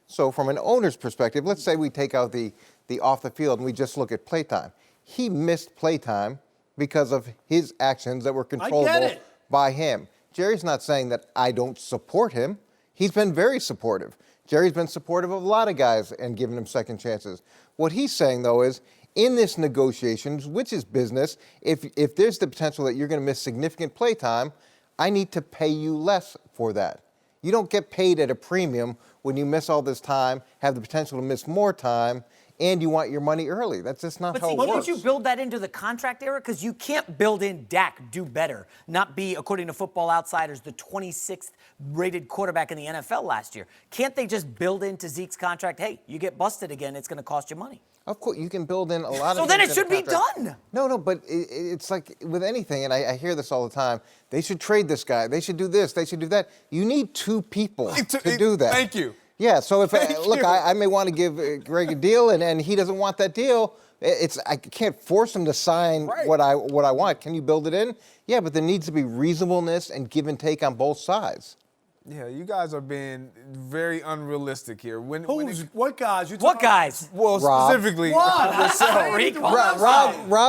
So from an owner's perspective, let's say we take out the off the field and we just look at playtime. He missed playtime because of his actions that were controllable by him. Jerry's not saying that I don't support him. He's been very supportive. Jerry's been supportive of a lot of guys and giving them second chances. What he's saying, though, is in this negotiations, which is business, if there's the potential that you're going to miss significant play time, I need to pay you less for that. You don't get paid at a premium when you miss all this time, have the potential to miss more time, and you want your money early. That's just not how it works. But did you build that into the contract era? Because you can't build in Dak do better, not be, according to Football Outsiders, the 26th rated quarterback in the NFL last year. Can't they just build into Zeke's contract, hey, you get busted again, it's going to cost you money? Of course, you can build in a lot of So then things it should in a be contract. done. No, but it's like with anything, and I hear this all the time, they should trade this guy, they should do this, they should do that. You need two people to do that. Thank you. Yeah, so if you. I may want to give Greg a deal, and he doesn't want that deal. I can't force him to sign what I want. Can you build it in? Yeah, but there needs to be reasonableness and give and take on both sides. Yeah, you guys are being very unrealistic here. What guys? What guys? Well, Rob. specifically, Rob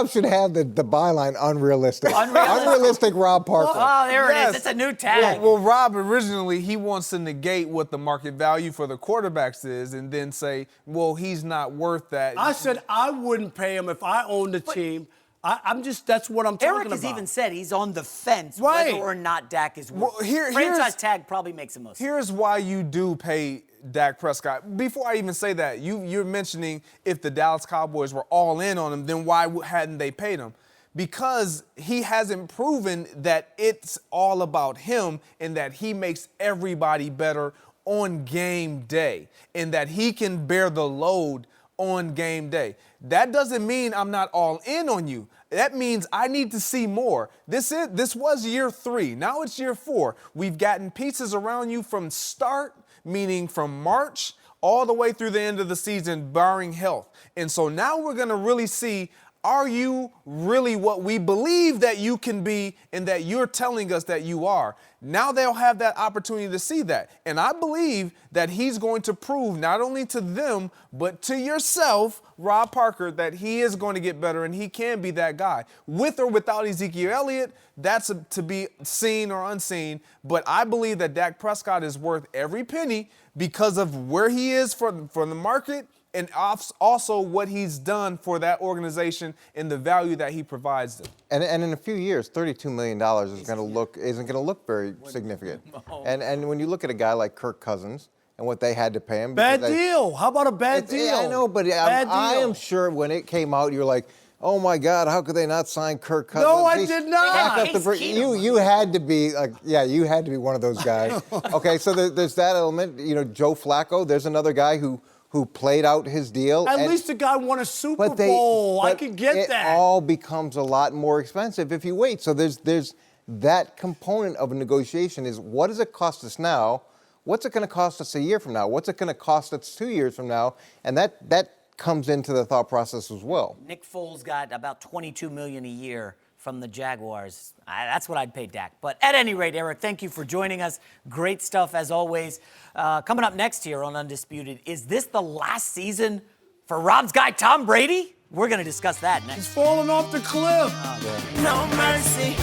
should have the byline unrealistic. Unrealistic Rob Parker. Oh, there it Yes. is. It's a new tag. Well, Rob, originally, he wants to negate what the market value for the quarterbacks is and then say, well, he's not worth that. I said I wouldn't pay him if I owned the team. That's what I'm talking about. Eric has even said he's on the fence Right. whether or not Dak is worth Well, it. Franchise tag probably makes the most sense. Here's why you do pay Dak Prescott. Before I even say that, you're mentioning if the Dallas Cowboys were all in on him, then why hadn't they paid him? Because he hasn't proven that it's all about him and that he makes everybody better on game day and that he can bear the load on game day. That doesn't mean I'm not all in on you. That means I need to see more. This was year 3. Now it's year 4. We've gotten pieces around you from start, meaning from March all the way through the end of the season, barring health. And so now we're going to really see, are you really what we believe that you can be and that you're telling us that you are? Now they'll have that opportunity to see that. And I believe that he's going to prove not only to them, but to yourself, Rob Parker, that he is going to get better and he can be that guy. With or without Ezekiel Elliott, that's to be seen or unseen. But I believe that Dak Prescott is worth every penny because of where he is for the market and also what he's done for that organization and the value that he provides them. And in a few years, $32 million isn't going to look very significant. And when you look at a guy like Kirk Cousins and what they had to pay him, Bad deal. How about a bad deal? I know, but I am sure when it came out, you're like, oh my God, how could they not sign Kirk Cousins? No, I did not. You had to be you had to be one of those guys. Okay, so there's that element. You know, Joe Flacco. There's another guy who played out his deal. At least the guy won a Super Bowl. I could get that. It all becomes a lot more expensive if you wait. So there's that component of a negotiation is what does it cost us now? What's it going to cost us a year from now? What's it going to cost us 2 years from now? And that comes into the thought process as well. Nick Foles got about $22 million a year from the Jaguars. That's what I'd pay Dak. But at any rate, Eric, thank you for joining us. Great stuff as always. Coming up next here on Undisputed, is this the last season for Rob's guy Tom Brady? We're going to discuss that next. He's falling off the cliff. No mercy.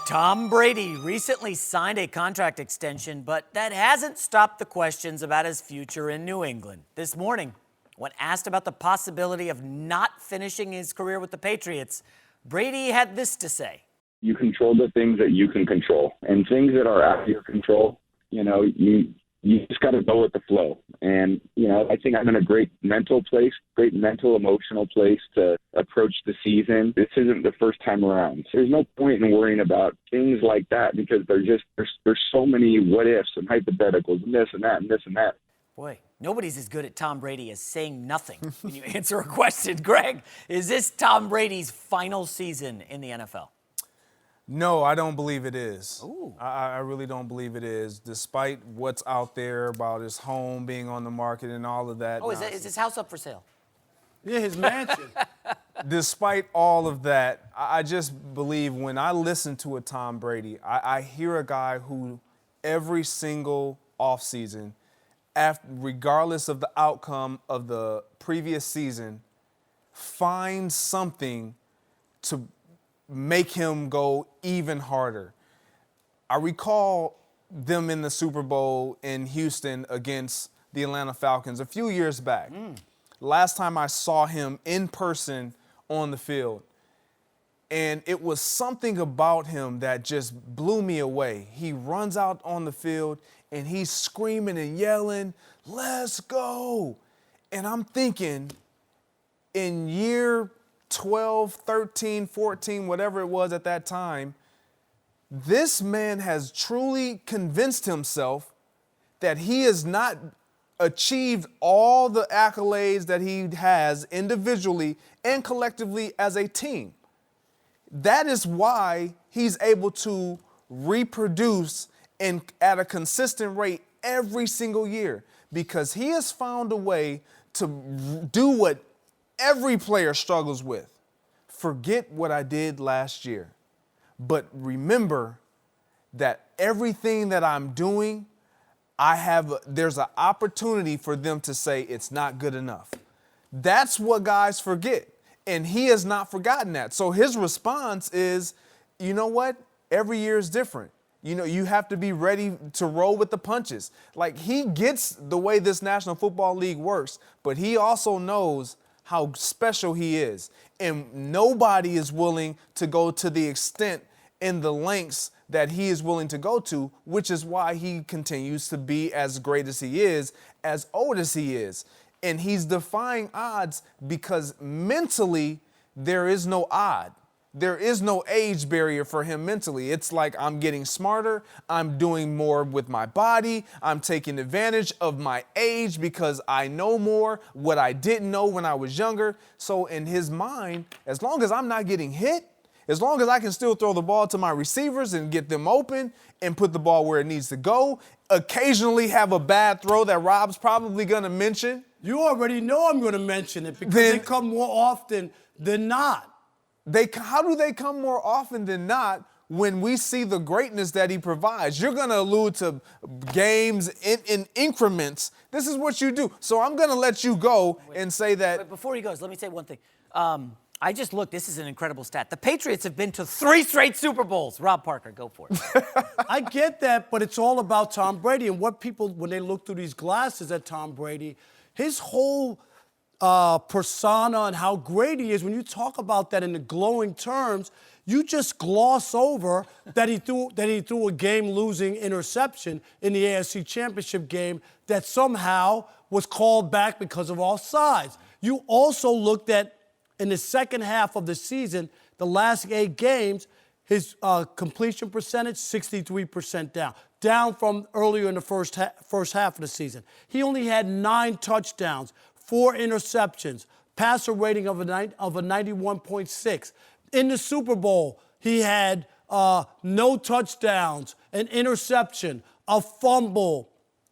Tom Brady recently signed a contract extension, but that hasn't stopped the questions about his future in New England. This morning, when asked about the possibility of not finishing his career with the Patriots, Brady had this to say. You control the things that you can control, and things that are out of your control, you know, you just got to go with the flow. And, you know, I think I'm in a great mental place, great mental, emotional place to approach the season. This isn't the first time around. There's no point in worrying about things like that because there's so many what ifs and hypotheticals and this and that and this and that. Boy, nobody's as good at Tom Brady as saying nothing when you answer a question. Greg, is this Tom Brady's final season in the NFL? No, I don't believe it is. Ooh. I really don't believe it is, despite what's out there about his home being on the market and all of that. Oh, is his house up for sale? Yeah, his mansion. Despite all of that, I just believe when I listen to a Tom Brady, I hear a guy who every single offseason, regardless of the outcome of the previous season, finds something to make him go even harder. I recall them in the Super Bowl in Houston against the Atlanta Falcons a few years back. Last time I saw him in person on the field. And it was something about him that just blew me away. He runs out on the field and he's screaming and yelling, "Let's go." And I'm thinking, in year 12, 13, 14, whatever it was at that time, this man has truly convinced himself that he has not achieved all the accolades that he has individually and collectively as a team. That is why he's able to reproduce and at a consistent rate every single year, because he has found a way to do what every player struggles with. Forget what I did last year, but remember that everything that I'm doing, there's an opportunity for them to say it's not good enough. That's what guys forget. And he has not forgotten that. So his response is, you know what? Every year is different. You know, you have to be ready to roll with the punches. Like, he gets the way this National Football League works, but he also knows how special he is. And nobody is willing to go to the extent and the lengths that he is willing to go to, which is why he continues to be as great as he is, as old as he is. And he's defying odds because mentally there is no odd. There is no age barrier for him mentally. It's like, I'm getting smarter. I'm doing more with my body. I'm taking advantage of my age because I know more what I didn't know when I was younger. So in his mind, as long as I'm not getting hit, as long as I can still throw the ball to my receivers and get them open and put the ball where it needs to go, occasionally have a bad throw that Rob's probably going to mention. You already know I'm going to mention it because they come more often than not. How do they come more often than not when we see the greatness that he provides? You're going to allude to games in increments. This is what you do. So I'm going to let you go and say that. But before he goes, let me say one thing. I just looked. This is an incredible stat. The Patriots have been to 3 straight Super Bowls. Rob Parker, go for it. I get that, but it's all about Tom Brady. And what people, when they look through these glasses at Tom Brady, his whole persona and how great he is, when you talk about that in the glowing terms, you just gloss over that he threw a game-losing interception in the AFC Championship game that somehow was called back because of offsides. You also looked at, in the second half of the season, the last 8 games, his completion percentage, 63% down from earlier in the first half of the season. He only had 9 touchdowns, 4 interceptions, passer rating of a 91.6. In the Super Bowl, he had no touchdowns, an interception, a fumble.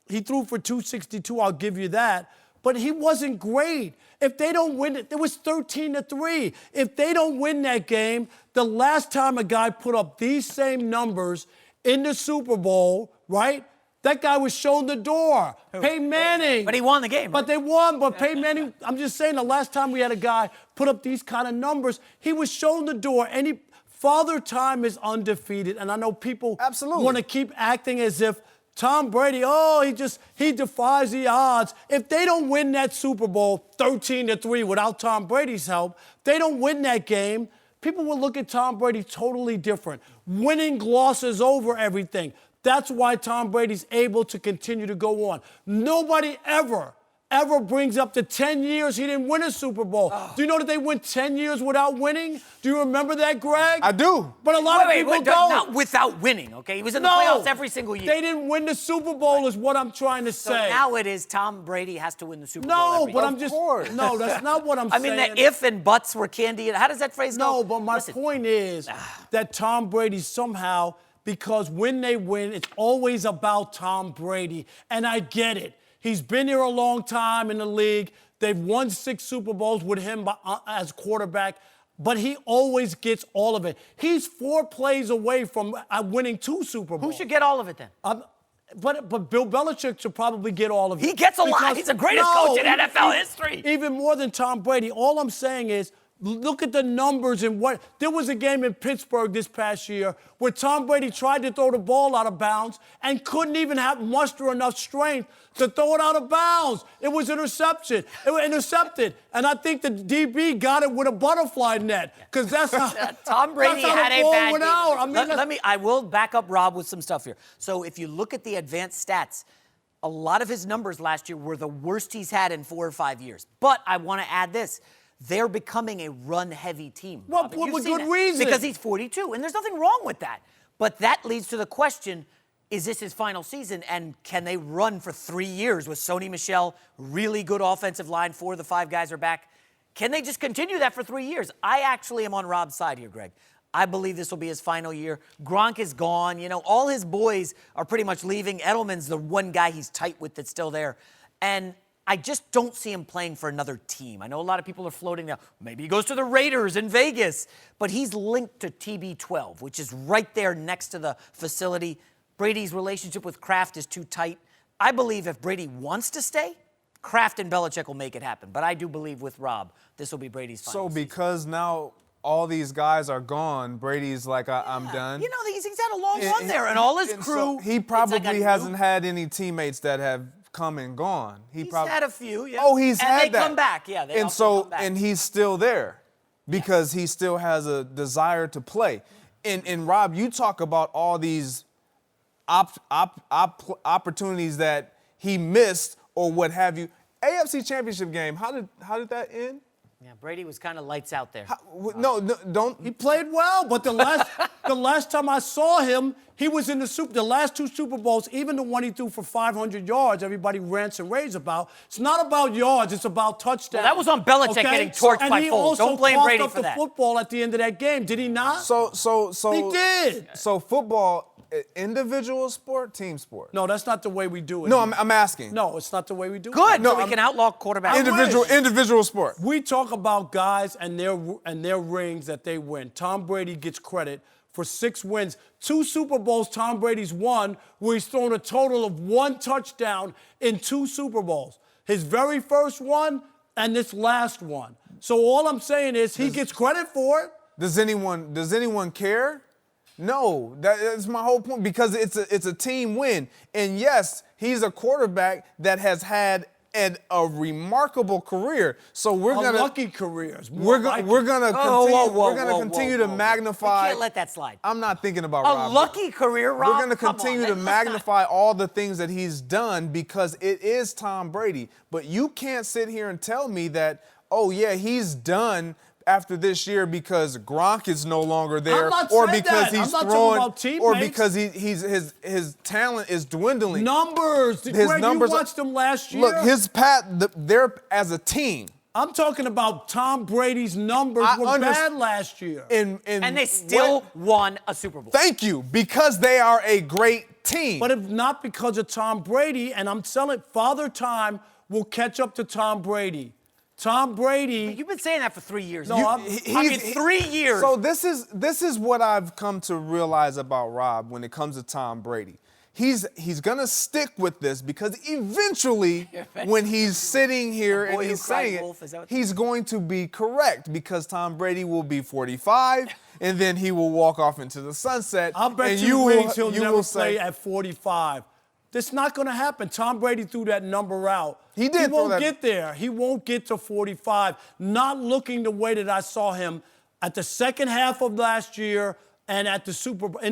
He threw for 262, I'll give you that. But he wasn't great. If they don't win it, it was 13-3. If they don't win that game, the last time a guy put up these same numbers in the Super Bowl, right? That guy was shown the door. Peyton Manning. But he won the game, right? But they won. But Peyton Manning, I'm just saying, the last time we had a guy put up these kind of numbers, he was shown the door. Father Time is undefeated. And I know people want to keep acting as if Tom Brady, he defies the odds. If they don't win that Super Bowl 13-3 without Tom Brady's help, they don't win that game, people will look at Tom Brady totally different. Winning glosses over everything. That's why Tom Brady's able to continue to go on. Nobody ever ever brings up the 10 years he didn't win a Super Bowl. Do you know that they went 10 years without winning? Do you remember that, Greg? I do. But a lot of people don't. Not without winning, okay? He was in the playoffs every single year. They didn't win the Super Bowl is what I'm trying to say. So now it is Tom Brady has to win the Super Bowl every year. I'm just... No, that's not what I'm saying. I mean, the if and buts were candy. How does that phrase go? No, but my point is that Tom Brady somehow, because when they win, it's always about Tom Brady. And I get it. He's been here a long time in the league. They've won 6 Super Bowls with him as quarterback, but he always gets all of it. He's 4 plays away from winning 2 Super Bowls. Who should get all of it then? But Bill Belichick should probably get all of it. He gets a lot. He's the greatest coach in NFL history. Even more than Tom Brady. All I'm saying is, look at the numbers and what. There was a game in Pittsburgh this past year where Tom Brady tried to throw the ball out of bounds and couldn't even muster enough strength to throw it out of bounds. It was intercepted. And I think the DB got it with a butterfly net because that's how Tom Brady that's how had the a ball bad went game. out. I will back up Rob with some stuff here. So if you look at the advanced stats, a lot of his numbers last year were the worst he's had in 4 or 5 years. But I want to add this. They're becoming a run-heavy team. Well, for good reason. Because he's 42, and there's nothing wrong with that. But that leads to the question, is this his final season, and can they run for 3 years with Sony Michel, really good offensive line, 4 of the 5 guys are back? Can they just continue that for 3 years? I actually am on Rob's side here, Greg. I believe this will be his final year. Gronk is gone. You know, all his boys are pretty much leaving. Edelman's the one guy he's tight with that's still there. And I just don't see him playing for another team. I know a lot of people are floating now. Maybe he goes to the Raiders in Vegas. But he's linked to TB12, which is right there next to the facility. Brady's relationship with Kraft is too tight. I believe if Brady wants to stay, Kraft and Belichick will make it happen. But I do believe with Rob, this will be Brady's final season. Because now all these guys are gone, Brady's like, I'm done. You know, he's had a long run there, and all his crew. So he probably hasn't had any teammates that have come and gone. He's had a few, yeah. Oh, he's had that. And they come back, yeah. They come back. And he's still there because he still has a desire to play. And Rob, you talk about all these opportunities that he missed or what have you. AFC Championship game, how did that end? Yeah, Brady was kind of lights out there. No, don't. He played well, but the last time I saw him, he was in the last 2 Super Bowls, even the one he threw for 500 yards, everybody rants and raves about. It's not about yards, it's about touchdowns. Well, that was on Belichick getting torched by Foles. Don't blame Brady for that. And he also coughed up the football at the end of that game, did he not? So he did. So football, individual sport, team sport? No, that's not the way we do it. No, I'm asking. No, it's not the way we do it. Good. No, we can outlaw quarterbacks. Individual sport. We talk about guys and their rings that they win. Tom Brady gets credit for 6 wins. 2 Super Bowls Tom Brady's won, where he's thrown a total of 1 touchdown in 2 Super Bowls. His very first one and this last one. So all I'm saying is he gets credit for it. Does anyone care? No, that's my whole point, because it's a team win. And yes, he's a quarterback that has had a remarkable career. So we're gonna lucky careers. We're gonna continue to magnify. You can't let that slide. I'm not thinking about a Rob. lucky career, Rob. We're gonna continue to magnify all the things that he's done because it is Tom Brady. But you can't sit here and tell me that, oh yeah, he's done after this year because Gronk is no longer there, or because he's throwing, or because his talent is dwindling. Numbers. You watched them last year. Look, they're as a team. I'm talking about Tom Brady's numbers were bad last year. And they still won a Super Bowl. Thank you, because they are a great team. But if not because of Tom Brady, and I'm telling Father Time will catch up to Tom Brady. Tom Brady. But you've been saying that for 3 years. No, 3 years. So this is what I've come to realize about Rob when it comes to Tom Brady. He's gonna stick with this because eventually, when he's sitting here and he's saying it, he's going to be correct because Tom Brady will be 45 and then he will walk off into the sunset. I'll bet he'll never play at 45. That's not going to happen. Tom Brady threw that number out. He won't get there. He won't get to 45. Not looking the way that I saw him at the second half of last year and in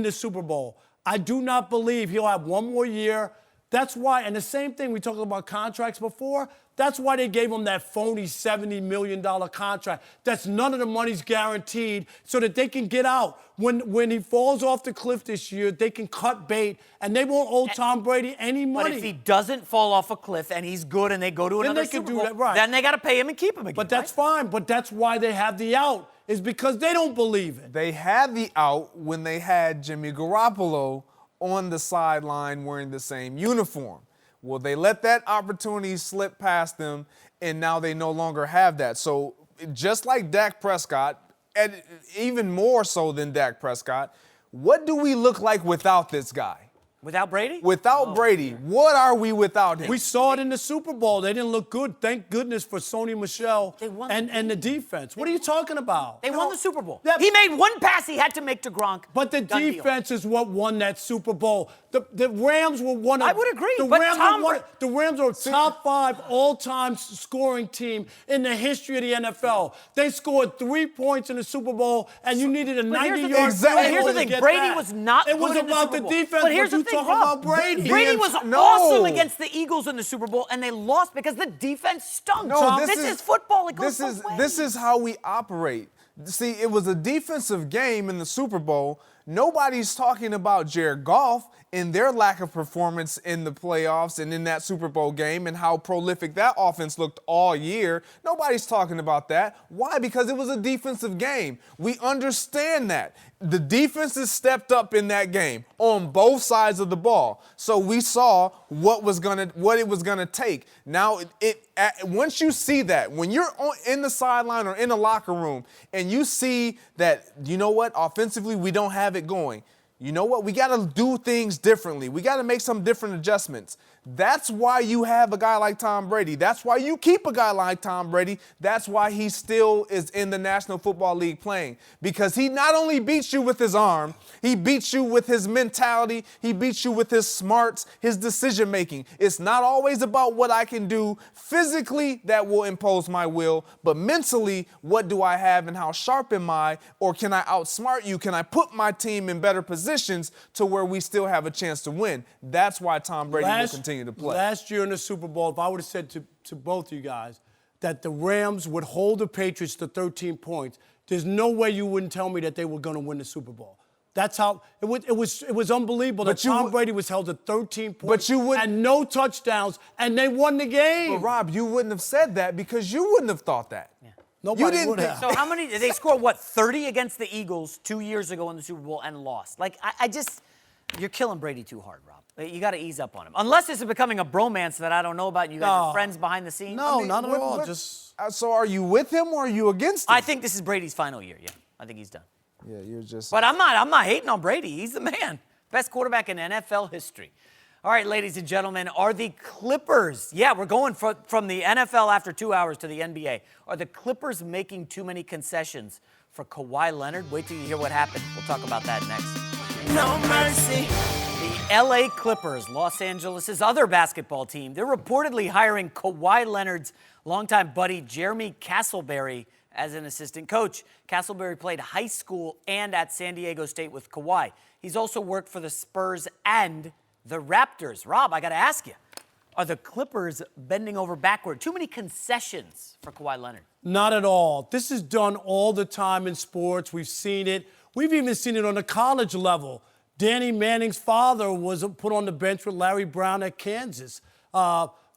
the Super Bowl. I do not believe he'll have one more year That's why, and the same thing we talked about contracts before, that's why they gave him that phony $70 million contract. That's none of the money's guaranteed so that they can get out. When he falls off the cliff this year, they can cut bait, and they won't owe Tom Brady any money. But if he doesn't fall off a cliff and he's good and they go to another Super Bowl, then they got to pay him and keep him again. But that's fine. But that's why they have the out, is because they don't believe it. They had the out when they had Jimmy Garoppolo on the sideline wearing the same uniform. Well, they let that opportunity slip past them, and now they no longer have that. So just like Dak Prescott, and even more so than Dak Prescott, what do we look like without this guy? Without Brady? Without Brady, what are we without him? We saw it in the Super Bowl. They didn't look good. Thank goodness for Sony Michel and the defense. What are you talking about? They won the Super Bowl. Yeah, he made one pass he had to make to Gronk. But the defense is what won that Super Bowl. The Rams were one of... I would agree, the but the Rams are a top 5 all-time scoring team in the history of the NFL. They scored 3 points in the Super Bowl, and you needed a 90-yard field goal. Here's the thing. Brady was not good in the Super Bowl. It was about the defense, but here's the thing, about Brady. Brady was awesome against the Eagles in the Super Bowl, and they lost because the defense stunk. No, this is football. It goes both ways. This is how we operate. See, it was a defensive game in the Super Bowl. Nobody's talking about Jared Goff and their lack of performance in the playoffs and in that Super Bowl game and how prolific that offense looked all year. Nobody's talking about that. Why? Because it was a defensive game. We understand that. The defenses stepped up in that game on both sides of the ball. So we saw what it was gonna take. Now, once you see that, when you're in the sideline or in the locker room and you see that, you know what, offensively we don't have it going. You know what? We got to do things differently. We got to make some different adjustments. That's why you have a guy like Tom Brady. That's why you keep a guy like Tom Brady. That's why he still is in the National Football League playing. Because he not only beats you with his arm, he beats you with his mentality, he beats you with his smarts, his decision making. It's not always about what I can do physically that will impose my will, but mentally, what do I have and how sharp am I? Or can I outsmart you? Can I put my team in better positions to where we still have a chance to win? That's why Tom Brady will continue to play. Last year in the Super Bowl, if I would have said to both you guys that the Rams would hold the Patriots to 13 points, there's no way you wouldn't tell me that they were going to win the Super Bowl. That's how it was unbelievable that Tom Brady was held to 13 points and no touchdowns, and they won the game. But Rob, you wouldn't have said that because you wouldn't have thought that. Yeah. Nobody would have. So how many? They scored, 30 against the Eagles 2 years ago in the Super Bowl and lost. You're killing Brady too hard, Rob. You got to ease up on him. Unless this is becoming a bromance that I don't know about and you guys are friends behind the scenes. No, not at all. So are you with him or are you against him? I think this is Brady's final year, yeah. I think he's done. Yeah, you're just... But I'm not hating on Brady. He's the man. Best quarterback in NFL history. All right, ladies and gentlemen, are the Clippers, we're going from the NFL after 2 hours to the NBA. Are the Clippers making too many concessions for Kawhi Leonard? Wait till you hear what happened. We'll talk about that next. No mercy. The LA Clippers, Los Angeles' other basketball team, they're reportedly hiring Kawhi Leonard's longtime buddy Jeremy Castleberry as an assistant coach. Castleberry played high school and at San Diego State with Kawhi. He's also worked for the Spurs and the Raptors. Rob, I got to ask you, are the Clippers bending over backward? Too many concessions for Kawhi Leonard? Not at all. This is done all the time in sports. We've seen it. We've even seen it on the college level. Danny Manning's father was put on the bench with Larry Brown at Kansas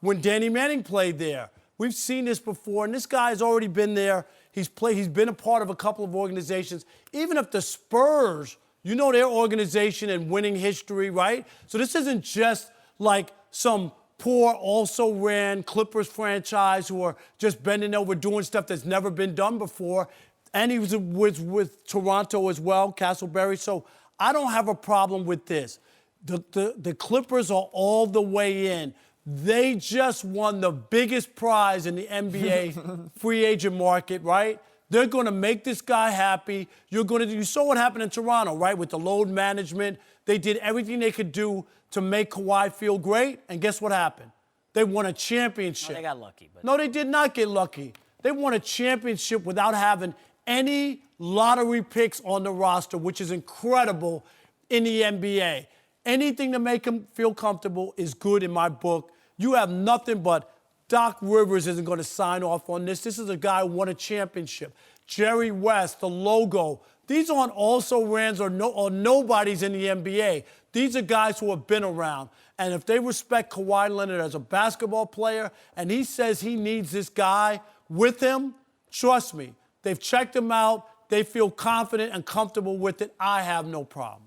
when Danny Manning played there. We've seen this before, and this guy's already been there. He's been a part of a couple of organizations. Even if the Spurs, you know their organization and winning history, right? So this isn't just like some poor, also-ran Clippers franchise who are just bending over doing stuff that's never been done before. And he was with Toronto as well, Castleberry. So I don't have a problem with this. The Clippers are all the way in. They just won the biggest prize in the NBA free agent market, right? They're going to make this guy happy. You saw what happened in Toronto, right? With the load management. They did everything they could do to make Kawhi feel great. And guess what happened? They won a championship. No, they got lucky. No, they did not get lucky. They won a championship without having any lottery picks on the roster, which is incredible in the NBA. Anything to make him feel comfortable is good in my book. You have nothing but Doc Rivers isn't going to sign off on this. This is a guy who won a championship. Jerry West, the logo. These aren't also-rans or nobodies in the NBA. These are guys who have been around. And if they respect Kawhi Leonard as a basketball player and he says he needs this guy with him, trust me, they've checked him out. They feel confident and comfortable with it. I have no problem.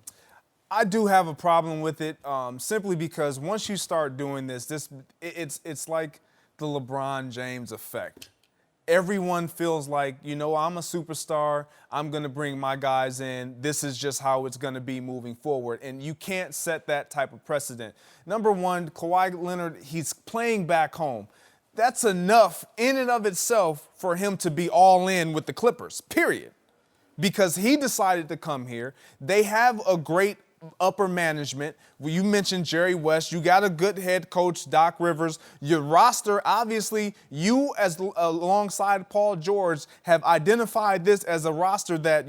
I do have a problem with it simply because once you start doing this, it's like the LeBron James effect. Everyone feels like, I'm a superstar. I'm going to bring my guys in. This is just how it's going to be moving forward. And you can't set that type of precedent. Number one, Kawhi Leonard, he's playing back home. That's enough in and of itself for him to be all in with the Clippers, period. Because he decided to come here. They have a great upper management. You mentioned Jerry West. You got a good head coach, Doc Rivers. Your roster, obviously, you as alongside Paul George have identified this as a roster that,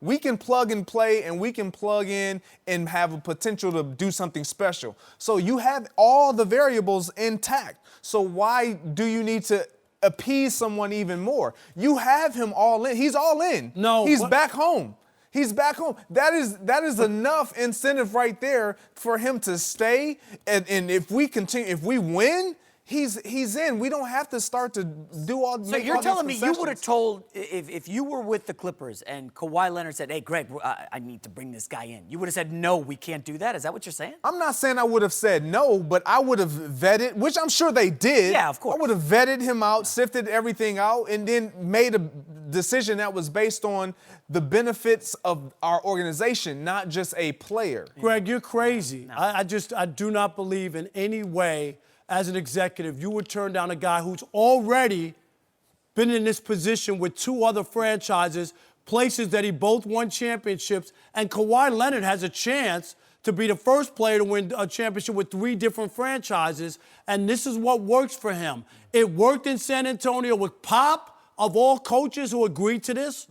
we can plug and play and we can plug in and have a potential to do something special. So you have all the variables intact. So why do you need to appease someone even more? You have him all in. He's all in. No. He's back home. He's back home. That is enough incentive right there for him to stay. And if we win, he's in. We don't have to start to do all. So you're telling me you would have told if you were with the Clippers and Kawhi Leonard said, "Hey, Greg, I need to bring this guy in." You would have said, "No, we can't do that." Is that what you're saying? I'm not saying I would have said no, but I would have vetted, which I'm sure they did. Yeah, of course. I would have vetted him out, sifted everything out, and then made a decision that was based on the benefits of our organization, not just a player. Greg, you're crazy. No. I do not believe in any way as an executive you would turn down a guy who's already been in this position with two other franchises, places that he both won championships, and Kawhi Leonard has a chance to be the first player to win a championship with three different franchises, and this is what works for him. It worked in San Antonio with Pop, of all coaches who agreed to this,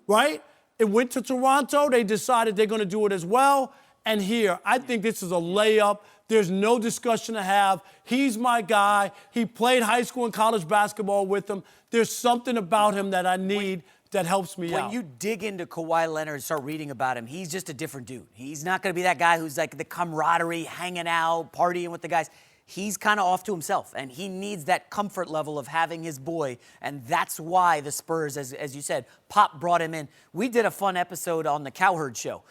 right? It went to Toronto. They decided they're going to do it as well. And here, I think this is a layup. There's no discussion to have. He's my guy. He played high school and college basketball with him. There's something about him that I need that helps me out. When you dig into Kawhi Leonard and start reading about him, he's just a different dude. He's not going to be that guy who's like the camaraderie, hanging out, partying with the guys. He's kind of off to himself, and he needs that comfort level of having his boy, and that's why the Spurs, as you said, Pop brought him in. We did a fun episode on the Cowherd Show,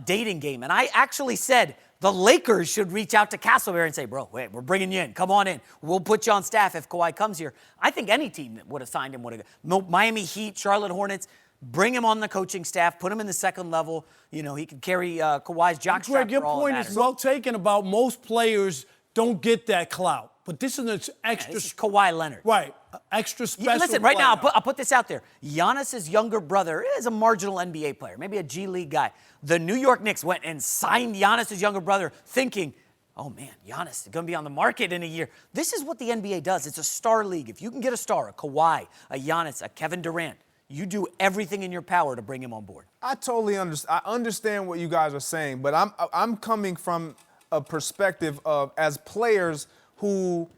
dating game, and I actually said the Lakers should reach out to Castleberry and say, bro, wait, we're bringing you in. Come on in. We'll put you on staff if Kawhi comes here. I think any team that would have signed him would have. Miami Heat, Charlotte Hornets, bring him on the coaching staff, put him in the second level. He can carry Kawhi's jockstrap. Greg, your for all point that is matters. well taken about most players don't get that clout. But this is an extra. This is Kawhi Leonard. Right. Extra special. Listen, right player. now, I'll put this out there. Giannis's younger brother is a marginal NBA player, maybe a G League guy. The New York Knicks went and signed Giannis's younger brother thinking, oh, man, Giannis is going to be on the market in a year. This is what the NBA does. It's a star league. If you can get a star, a Kawhi, a Giannis, a Kevin Durant, you do everything in your power to bring him on board. I totally understand. I understand what you guys are saying, but I'm coming from a perspective of as players who,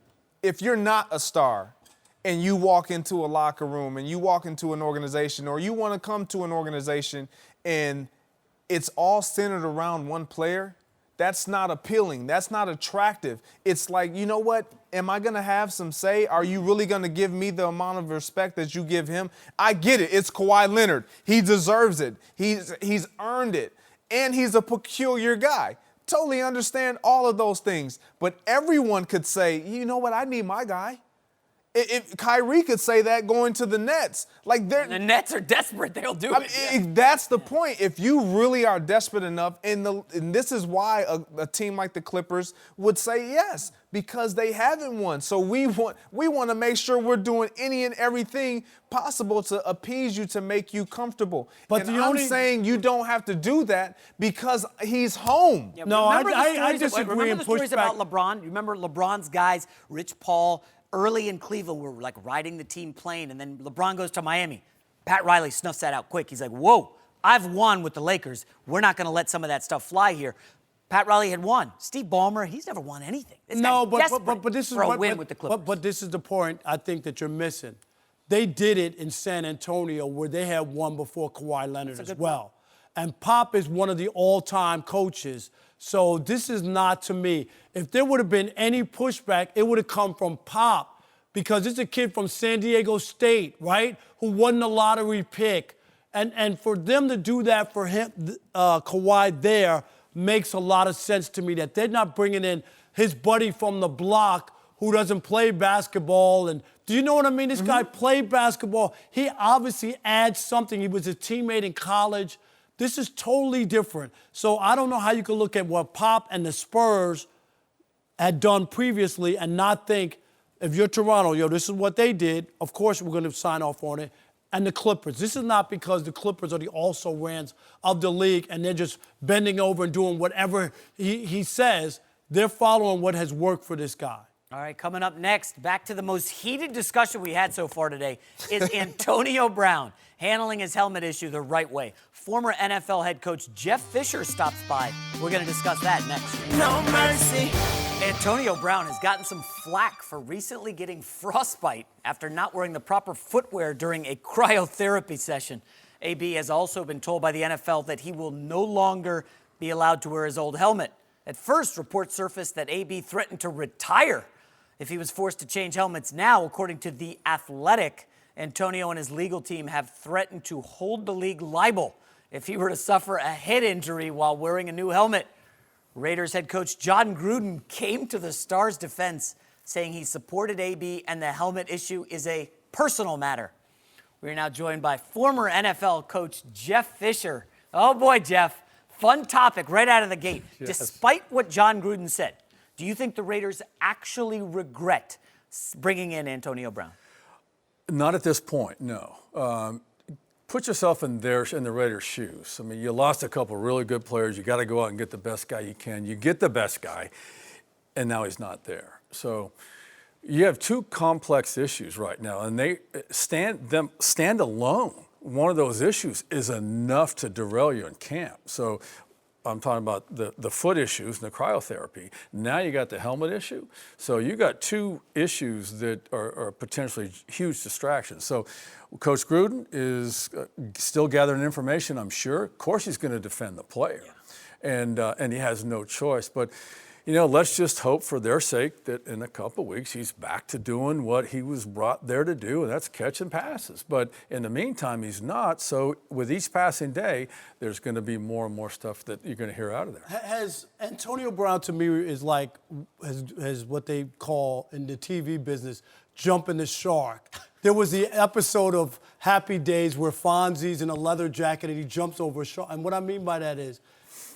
if you're not a star and you walk into a locker room and you walk into an organization or you want to come to an organization and it's all centered around one player, that's not appealing. That's not attractive. It's like, you know what? Am I going to have some say? Are you really going to give me the amount of respect that you give him? I get it. It's Kawhi Leonard. He deserves it. He's earned it. And he's a peculiar guy. Totally understand all of those things. But everyone could say, you know what? I need my guy. If Kyrie could say that going to the Nets. The Nets are desperate. They'll do it. That's the point. If you really are desperate enough, and this is why a team like the Clippers would say yes, because they haven't won. So we want to make sure we're doing any and everything possible to appease you, to make you comfortable. But I'm saying you don't have to do that because he's home. Yeah, no, I disagree. Remember the stories about LeBron? You remember LeBron's guys, Rich Paul, early in Cleveland, were like riding the team plane, and then LeBron goes to Miami. Pat Riley snuffs that out quick. He's like, whoa, I've won with the Lakers. We're not going to let some of that stuff fly here. Pat Riley had won. Steve Ballmer, he's never won anything. This No, guy's but desperate this is for a what, win with the Clippers. But this is the point I think that you're missing. They did it in San Antonio where they had won before Kawhi Leonard as well. And Pop is one of the all-time coaches. So this is not, to me, if there would have been any pushback, it would have come from Pop, because it's a kid from San Diego State, right, who won the lottery pick. And for them to do that for him, Kawhi there, makes a lot of sense to me, that they're not bringing in his buddy from the block who doesn't play basketball. And do you know what I mean? This guy played basketball. He obviously adds something. He was a teammate in college. This is totally different. So I don't know how you can look at what Pop and the Spurs had done previously and not think, if you're Toronto, this is what they did. Of course, we're going to sign off on it. And the Clippers. This is not because the Clippers are the also-rans of the league and they're just bending over and doing whatever he says. They're following what has worked for this guy. All right, coming up next, back to the most heated discussion we had so far today, is Antonio Brown handling his helmet issue the right way. Former NFL head coach Jeff Fisher stops by. We're going to discuss that next. No mercy. Antonio Brown has gotten some flack for recently getting frostbite after not wearing the proper footwear during a cryotherapy session. AB has also been told by the NFL that he will no longer be allowed to wear his old helmet. At first, reports surfaced that AB threatened to retire if he was forced to change helmets. Now, according to The Athletic, Antonio and his legal team have threatened to hold the league liable if he were to suffer a head injury while wearing a new helmet. Raiders head coach John Gruden came to the Stars' defense, saying he supported AB and the helmet issue is a personal matter. We are now joined by former NFL coach Jeff Fisher. Oh boy, Jeff, fun topic right out of the gate. Yes. Despite what John Gruden said, do you think the Raiders actually regret bringing in Antonio Brown? Not at this point, no. Put yourself in the Raiders' shoes. I mean, you lost a couple really good players. You got to go out and get the best guy you can. You get the best guy, and now he's not there. So you have two complex issues right now, and they stand alone. One of those issues is enough to derail you in camp. So I'm talking about the foot issues and the cryotherapy. Now you got the helmet issue. So you got two issues that are potentially huge distractions. So Coach Gruden is still gathering information, I'm sure. Of course he's going to defend the player. Yeah. And he has no choice. But, let's just hope for their sake that in a couple of weeks he's back to doing what he was brought there to do, and that's catching passes. But in the meantime, he's not. So with each passing day, there's going to be more and more stuff that you're going to hear out of there. Has Antonio Brown, to me, is like has what they call in the TV business jumping the shark. There was the episode of Happy Days where Fonzie's in a leather jacket and he jumps over a shark. And what I mean by that is,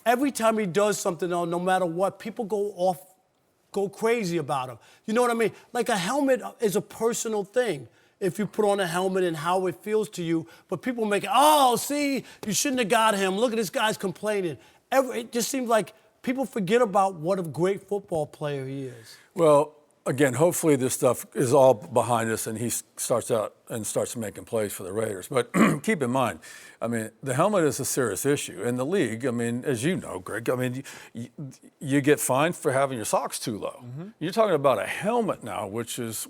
every time he does something, no matter what, people go crazy about him. You know what I mean? Like a helmet is a personal thing. If you put on a helmet and how it feels to you, but people make it, see, you shouldn't have got him. Look at this guy's complaining. It just seems like people forget about what a great football player he is. Well, again, hopefully this stuff is all behind us and he starts making plays for the Raiders. But keep in mind, I mean, the helmet is a serious issue. In the league, I mean, as you know, Greg, I mean, you get fined for having your socks too low. Mm-hmm. You're talking about a helmet now, which is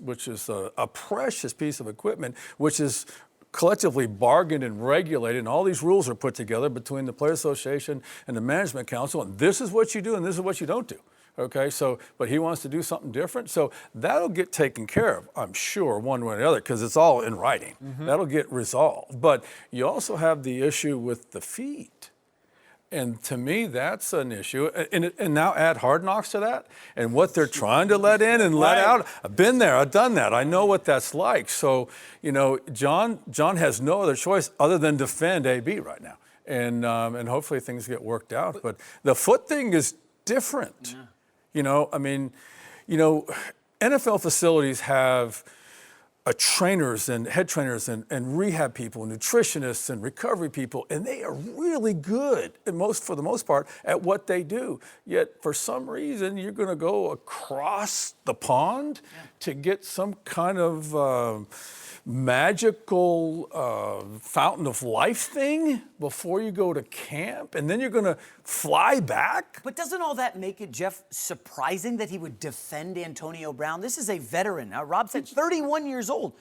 a precious piece of equipment, which is collectively bargained and regulated, and all these rules are put together between the Players Association and the Management Council, and this is what you do and this is what you don't do. Okay, but he wants to do something different. So that'll get taken care of, I'm sure, one way or the other, because it's all in writing. Mm-hmm. That'll get resolved. But you also have the issue with the feet. And to me, that's an issue. And now add Hard Knocks to that and what they're trying to let in and let out. I've been there. I've done that. I know what that's like. So, John has no other choice other than defend AB right now. And hopefully things get worked out. But the foot thing is different. Yeah. NFL facilities have trainers and head trainers and rehab people, nutritionists and recovery people, and they are really good, for the most part, at what they do. Yet, for some reason, you're going to go across the pond to get some kind of magical fountain of life thing before you go to camp, and then you're going to fly back? But doesn't all that make it, Jeff, surprising that he would defend Antonio Brown? This is a veteran. Rob said 31 years old.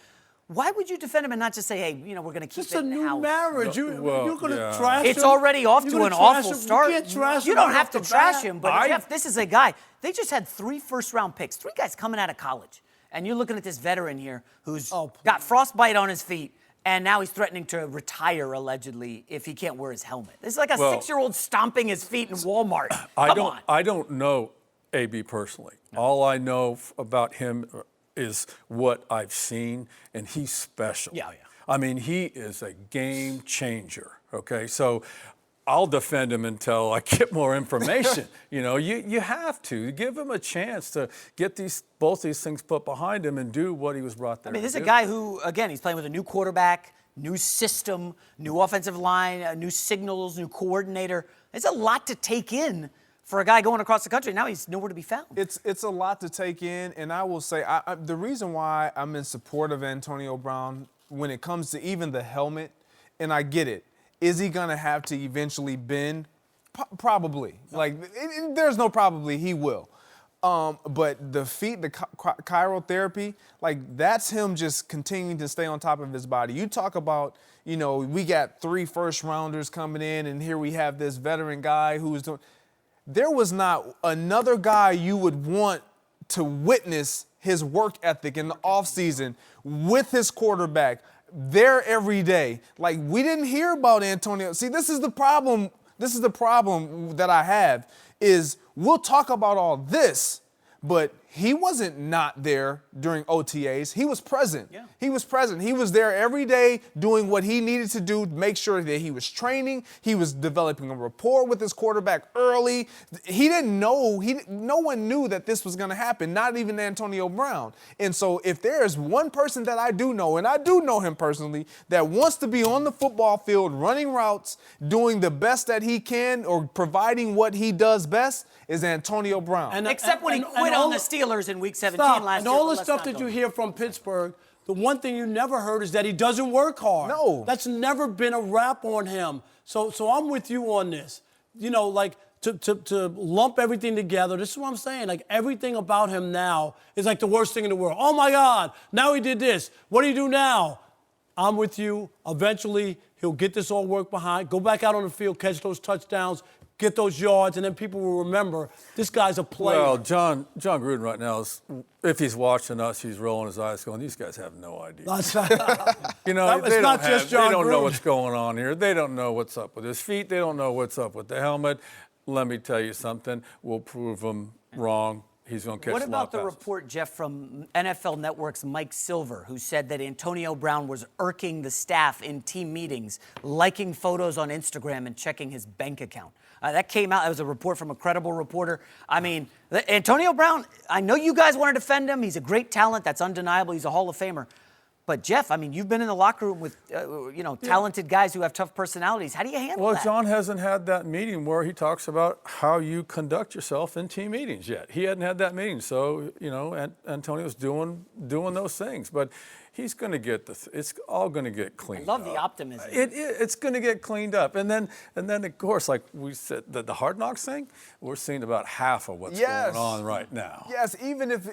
Why would you defend him and not just say, hey, we're going to keep it in the house? It's a new marriage. You're going to trash him. It's already off to an awful start. You can't trash him. You don't have to trash him, but Jeff, this is a guy. They just had 3 first-round picks, 3 guys coming out of college. And you're looking at this veteran here who's got frostbite on his feet, and now he's threatening to retire, allegedly, if he can't wear his helmet. It's like a 6-year-old stomping his feet in Walmart. I don't know AB personally. No. All I know about him is what I've seen, and he's special. Yeah. I mean, he is a game changer, okay? So I'll defend him until I get more information. You have to give him a chance to get both these things put behind him and do what he was brought there. I mean, this is a guy who, again, he's playing with a new quarterback, new system, new offensive line, new signals, new coordinator. It's a lot to take in for a guy going across the country. Now he's nowhere to be found. It's a lot to take in, and I will say the reason why I'm in support of Antonio Brown when it comes to even the helmet, and I get it. Is he going to have to eventually bend? Probably. There's no probably he will. But the feet, the chirotherapy, that's him just continuing to stay on top of his body. You talk about, we got 3 first-rounders coming in, and here we have this veteran guy who's doing. There was not another guy you would want to witness his work ethic in the offseason with his quarterback there every day. We didn't hear about Antonio. See, this is the problem. This is the problem that I have is we'll talk about all this, but he wasn't not there during OTAs. He was present. Yeah. He was present. He was there every day doing what he needed to do to make sure that he was training. He was developing a rapport with his quarterback early. He didn't know. No one knew that this was going to happen, not even Antonio Brown. And so if there is one person that I do know, and I do know him personally, that wants to be on the football field running routes, doing the best that he can or providing what he does best, is Antonio Brown. Except when he quit on the Steelers in Week 17 last year. And all the stuff that you hear from Pittsburgh, the one thing you never heard is that he doesn't work hard. No. That's never been a rap on him. So I'm with you on this. To lump everything together, this is what I'm saying. Everything about him now is the worst thing in the world. Oh, my God, now he did this. What do you do now? I'm with you. Eventually, he'll get this all work behind, go back out on the field, catch those touchdowns, get those yards, and then people will remember this guy's a player. Well, John Gruden right now, if he's watching us, he's rolling his eyes going, these guys have no idea. It's they don't know what's going on here. They don't know what's up with his feet. They don't know what's up with the helmet. Let me tell you something. We'll prove him wrong. He's going to catch What a lot about the report, Jeff, from NFL Network's Mike Silver, who said that Antonio Brown was irking the staff in team meetings, liking photos on Instagram and checking his bank account? That came out. It was a report from a credible reporter. I mean, Antonio Brown, I know you guys want to defend him. He's a great talent. That's undeniable. He's a Hall of Famer. But, Jeff, I mean, you've been in the locker room with, talented guys who have tough personalities. How do you handle that? Well, John hasn't had that meeting where he talks about how you conduct yourself in team meetings yet. He hadn't had that meeting. So, Antonio's doing those things. But he's going to get it's all going to get cleaned up. I love the optimism. It's going to get cleaned up. And then, of course, like we said, the Hard Knocks thing, we're seeing about half of what's going on right now. Yes, even if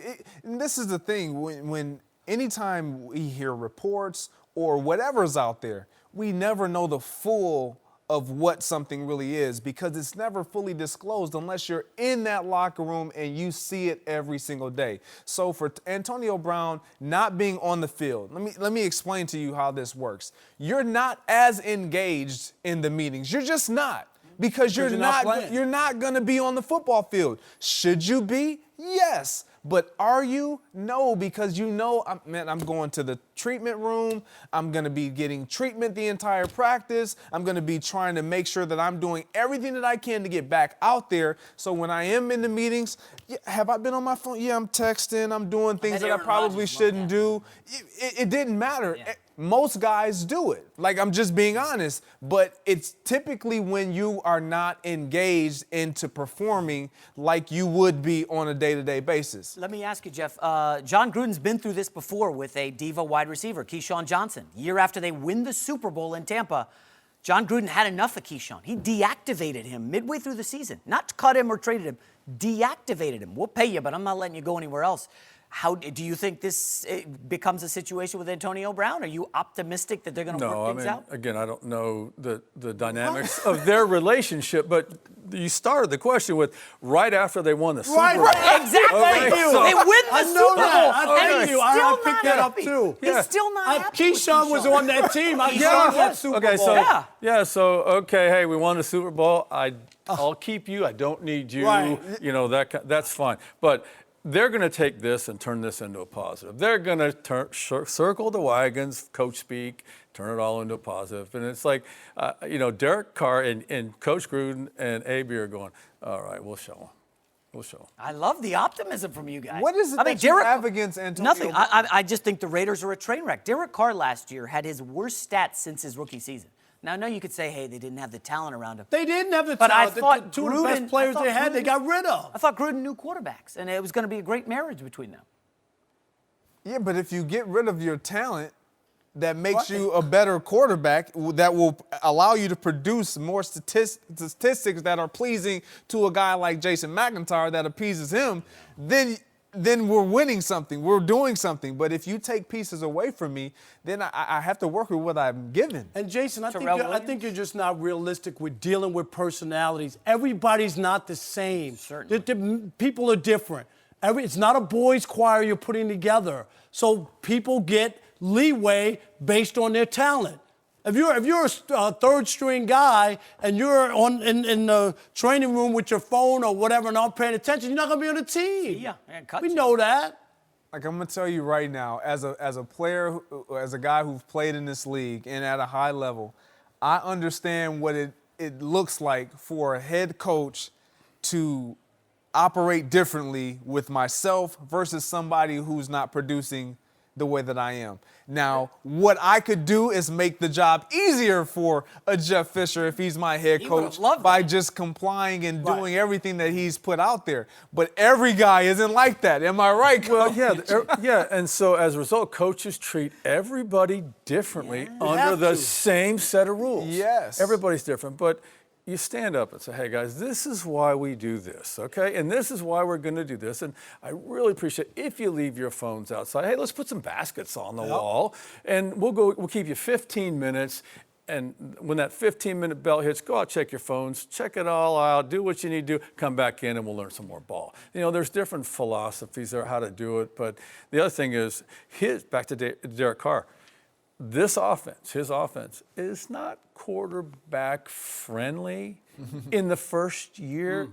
and this is the thing, when anytime we hear reports or whatever's out there, we never know the full of what something really is because it's never fully disclosed unless you're in that locker room and you see it every single day. So for Antonio Brown not being on the field, let me explain to you how this works. You're not as engaged in the meetings. You're just not. Because you're not going to be on the football field. Should you be? Yes. But are you? No, because I'm going to the treatment room. I'm going to be getting treatment the entire practice. I'm going to be trying to make sure that I'm doing everything that I can to get back out there. So when I am in the meetings, have I been on my phone? Yeah, I'm texting. I'm doing things that I probably shouldn't do. It didn't matter. Yeah. Most guys do it. Like, I'm just being honest. But it's typically when you are not engaged into performing like you would be on a day-to-day basis. Let me ask you, Jeff. John Gruden's been through this before with a diva wide receiver, Keyshawn Johnson. Year after they win the Super Bowl in Tampa, John Gruden had enough of Keyshawn. He deactivated him midway through the season. Not cut him or traded him, deactivated him. We'll pay you, but I'm not letting you go anywhere else. How do you think this becomes a situation with Antonio Brown? Are you optimistic that they're going to work things out? Again, I don't know the dynamics of their relationship, but you started the question with right after they won the Super Bowl. Right, exactly. Okay, so, they win the Super Bowl. I picked that up too. He's still not happy with Keyshawn was on that team. I saw that Super Bowl. Hey, we won the Super Bowl. I'll keep you. I don't need you. Right. You know, that's fine. But they're going to take this and turn this into a positive. They're going to circle the wagons, coach speak, turn it all into a positive. And it's like, Derek Carr and Coach Gruden and AB are going, all right, we'll show them. We'll show them. I love the optimism from you guys. What is it that you have against Antonio? Nothing. I just think the Raiders are a train wreck. Derek Carr last year had his worst stats since his rookie season. Now, I know you could say, hey, they didn't have the talent around him. They didn't have the but talent. I thought two of the best players they had, they got rid of. I thought Gruden knew quarterbacks, and it was going to be a great marriage between them. Yeah, but if you get rid of your talent, that makes you a better quarterback that will allow you to produce more statistics that are pleasing to a guy like Jason McIntyre that appeases him, then we're winning something. We're doing something. But if you take pieces away from me, then I have to work with what I'm given. And Jason, I think you're just not realistic with dealing with personalities. Everybody's not the same. Certainly. People are different. It's not a boys' choir you're putting together. So people get leeway based on their talent. If you're a third-string guy and you're in the training room with your phone or whatever and not paying attention, you're not going to be on the team. Yeah, we know that. Like, I'm going to tell you right now, as a player, as a guy who's played in this league and at a high level, I understand what it looks like for a head coach to operate differently with myself versus somebody who's not producing the way that I am. Now, what I could do is make the job easier for a Jeff Fisher if he's my head coach by just complying and doing everything that he's put out there. But every guy isn't like that. Am I right, Coach? Well, yeah. And so as a result, coaches treat everybody differently under the same set of rules. Yes. Everybody's different. But you stand up and say, hey, guys, this is why we do this, okay? And this is why we're going to do this. And I really appreciate if you leave your phones outside. Hey, let's put some baskets on the wall, and we'll keep you 15 minutes. And when that 15-minute bell hits, go out, check your phones, check it all out, do what you need to do, come back in, and we'll learn some more ball. You know, there's different philosophies there how to do it. But the other thing is, back to Derek Carr, his offense is not quarterback friendly in the first year.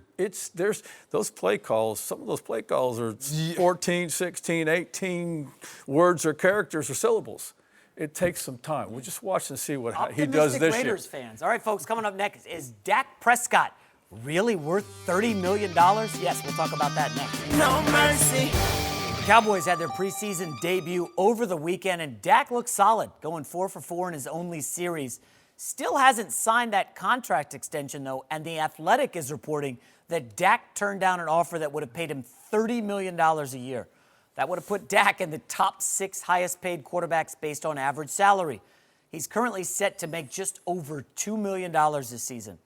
There's those play calls, some of those play calls are 14, 16, 18 words or characters or syllables. It takes some time. We'll just watch and see what he does this Raiders year. fans. All right, folks, coming up next, is Dak Prescott really worth $30 million? Yes, we'll talk about that next. No mercy. Cowboys had their preseason debut over the weekend, and Dak looked solid, going 4 for 4 in his only series. Still hasn't signed that contract extension, though, and The Athletic is reporting that Dak turned down an offer that would have paid him $30 million a year. That would have put Dak in the top 6 highest-paid quarterbacks based on average salary. He's currently set to make just over $2 million this season.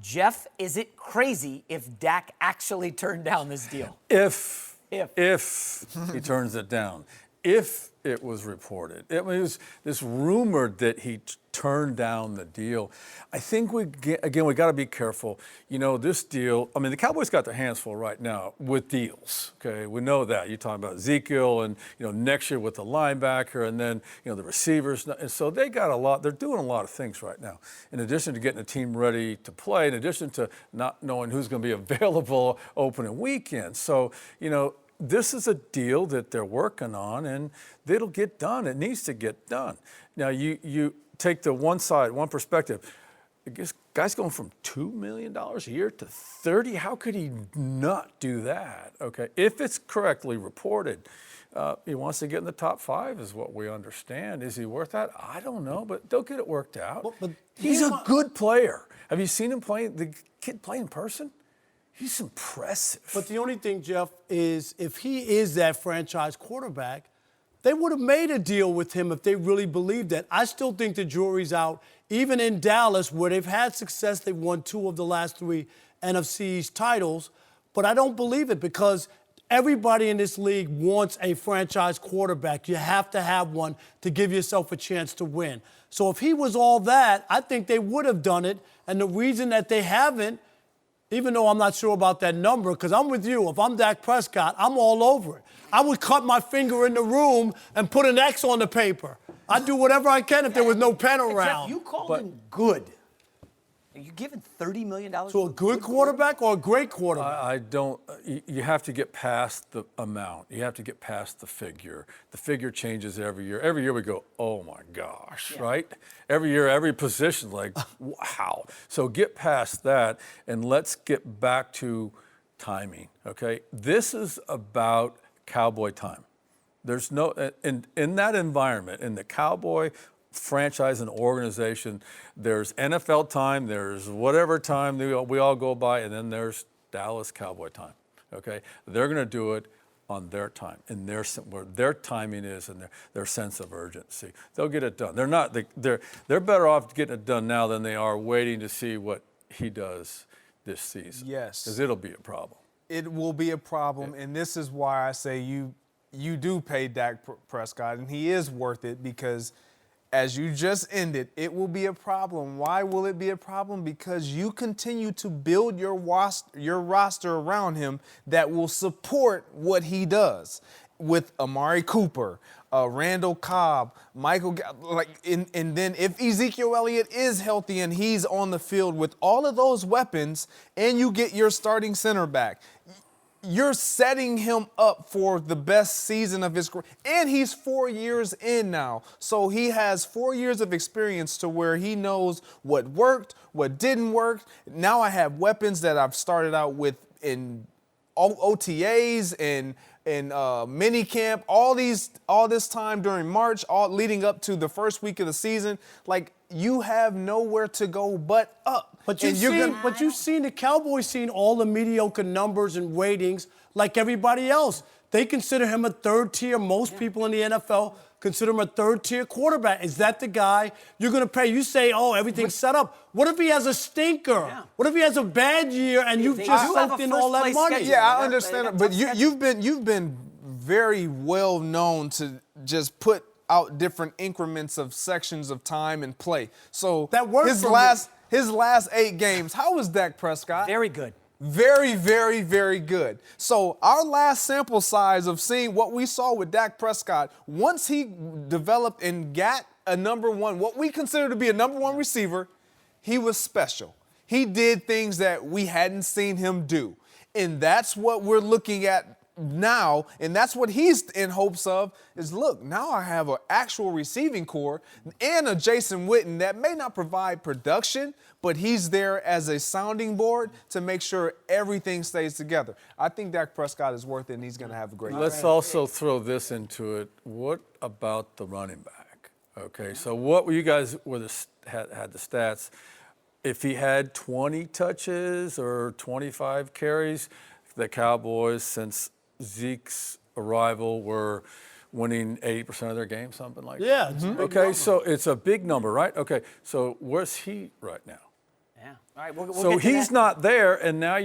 Jeff, is it crazy if Dak actually turned down this deal? If he turns it down, if it was reported, it was this rumored that he turned down the deal. I think we got to be careful. You know, this deal, I mean, the Cowboys got their hands full right now with deals, okay? We know that. You're talking about Ezekiel and, next year with the linebacker and then, the receivers. And so they got a lot. They're doing a lot of things right now. In addition to getting the team ready to play, in addition to not knowing who's going to be available opening weekend. So, this is a deal that they're working on, and it'll get done. It needs to get done. Now, you take the one perspective. this guy's going from $2 million a year to $30. How could he not do that? Okay, if it's correctly reported, he wants to get in the top 5, is what we understand. Is he worth that? I don't know, but they'll get it worked out. But he's a good player. Have you seen him play? The kid play in person? He's impressive. But the only thing, Jeff, is if he is that franchise quarterback, they would have made a deal with him if they really believed that. I still think the jury's out. Even in Dallas, where they've had success, they've won 2 of the last 3 NFC East titles. But I don't believe it because everybody in this league wants a franchise quarterback. You have to have one to give yourself a chance to win. So if he was all that, I think they would have done it. And the reason that they haven't, even though I'm not sure about that number, because I'm with you. If I'm Dak Prescott, I'm all over it. I would cut my finger in the room and put an X on the paper. I'd do whatever I can if there was no pen around. Jeff, you called him good. Are you giving $30 million to a good quarterback or a great quarterback? I don't. You have to get past the amount. You have to get past the figure. The figure changes every year. Every year we go, oh my gosh, right? Every year, every position, like, wow. So get past that and let's get back to timing, okay? This is about Cowboy time. There's no, in that environment, in the Cowboy franchise and organization, there's NFL time, there's whatever time we all go by, and then there's Dallas Cowboy time, okay? They're going to do it on their time, in where their timing is and their sense of urgency. They'll get it done. They're better off getting it done now than they are waiting to see what he does this season. Yes. Because it'll be a problem. It will be a problem, and this is why I say you do pay Dak Prescott, and he is worth it because as you just ended, it will be a problem. Why will it be a problem? Because you continue to build your roster around him that will support what he does with Amari Cooper, Randall Cobb, Michael, and then if Ezekiel Elliott is healthy and he's on the field with all of those weapons and you get your starting center back, you're setting him up for the best season of his career. And he's 4 years in now. So he has 4 years of experience to where he knows what worked, what didn't work. Now I have weapons that I've started out with in OTAs and mini camp, all this time during March, all leading up to the first week of the season. Like, you have nowhere to go but up. But you've seen the Cowboys seen all the mediocre numbers and ratings like everybody else. They consider him a third tier. Most people in the NFL consider him a third tier quarterback. Is that the guy you're going to pay? You say, oh, everything's set up. What if he has a stinker? Yeah. What if he has a bad year and you've just soaked in all that money? Schedule. Yeah, I understand it. But you've been very well known to just put out different increments of sections of time and play. So that worked his last 8 games, how was Dak Prescott? Very good. Very, very, very good. So our last sample size of seeing what we saw with Dak Prescott, once he developed and got a number one, what we consider to be a number one receiver, he was special. He did things that we hadn't seen him do. And that's what we're looking at now, and that's what he's in hopes of, is look, now I have an actual receiving core and a Jason Witten that may not provide production, but he's there as a sounding board to make sure everything stays together. I think Dak Prescott is worth it, and he's going to have a great year. Let's also throw this into it. What about the running back? Okay, so what were you guys had the stats? If he had 20 touches or 25 carries, the Cowboys, since Zeke's arrival, were winning 80% of their games, something like that. Yeah. It's a big number. So it's a big number, right? Okay, so where's he right now? Yeah. All right, we'll so get to he's that. not there, and now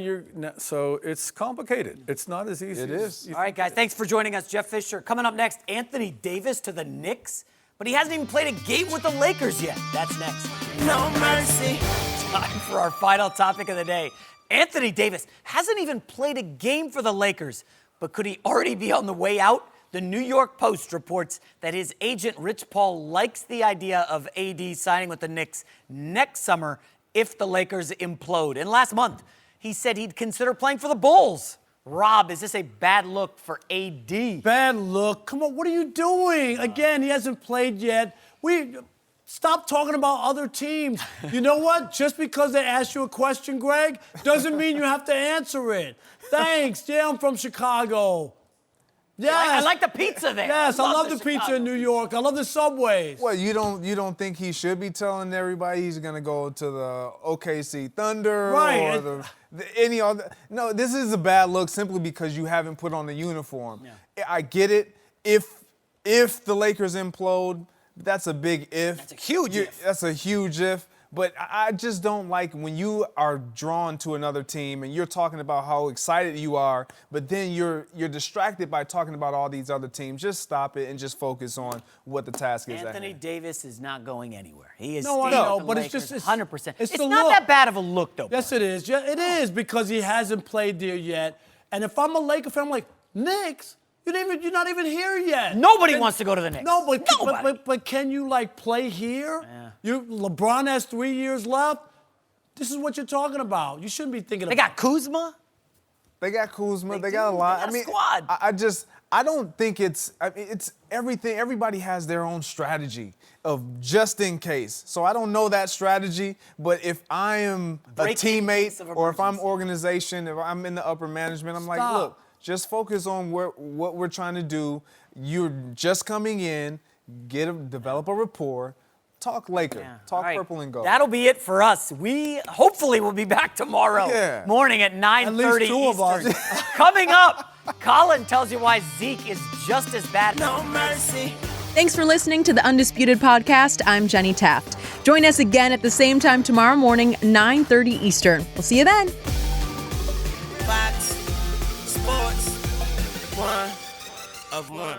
so it's complicated. It's not as easy. It is. All right, guys, thanks for joining us. Jeff Fisher. Coming up next, Anthony Davis to the Knicks, but he hasn't even played a game with the Lakers yet. That's next. No mercy. Time for our final topic of the day. Anthony Davis hasn't even played a game for the Lakers, but could he already be on the way out? The New York Post reports that his agent, Rich Paul, likes the idea of AD signing with the Knicks next summer if the Lakers implode. And last month, he said he'd consider playing for the Bulls. Rob, is this a bad look for AD? Bad look. Come on, what are you doing? Again, he hasn't played yet. Stop talking about other teams. You know what? Just because they ask you a question, Greg, doesn't mean you have to answer it. Thanks. Yeah, I'm from Chicago. Yes. I like the pizza there. Yes, I love the pizza in New York. I love the subways. Well, you don't think he should be telling everybody he's going to go to the OKC Thunder or any other? No, this is a bad look simply because you haven't put on the uniform. Yeah. I get it. If the Lakers implode, that's a big if. That's a huge if. That's a huge if. But I just don't like when you are drawn to another team and you're talking about how excited you are, but then you're distracted by talking about all these other teams. Just stop it and just focus on what the task is. Anthony Davis is not going anywhere. He is no, I know, but it's just 100%. It's not not that bad of a look, though. Yes, it is. Yeah, it is because he hasn't played there yet. And if I'm a Laker fan, I'm like, Knicks? You're not even here yet. Nobody wants to go to the Knicks. No, but can you play here? Yeah. LeBron has 3 years left. This is what you're talking about. You shouldn't be thinking. They got Kuzma. They got Kuzma. They got a lot. They got a squad. I don't think it's everything. Everybody has their own strategy of just in case. So I don't know that strategy, but if I am a teammate or if I'm organization, if I'm in the upper management, I'm like, look. Just focus on what we're trying to do. You're just coming in, develop a rapport, talk Laker, talk purple and gold. That'll be it for us. We hopefully will be back tomorrow morning at 9:30 Eastern. Of us. Coming up, Colin tells you why Zeke is just as bad. No mercy. Thanks for listening to the Undisputed Podcast. I'm Jenny Taft. Join us again at the same time tomorrow morning, 9:30 Eastern. We'll see you then. Fox Sports 1 of 1.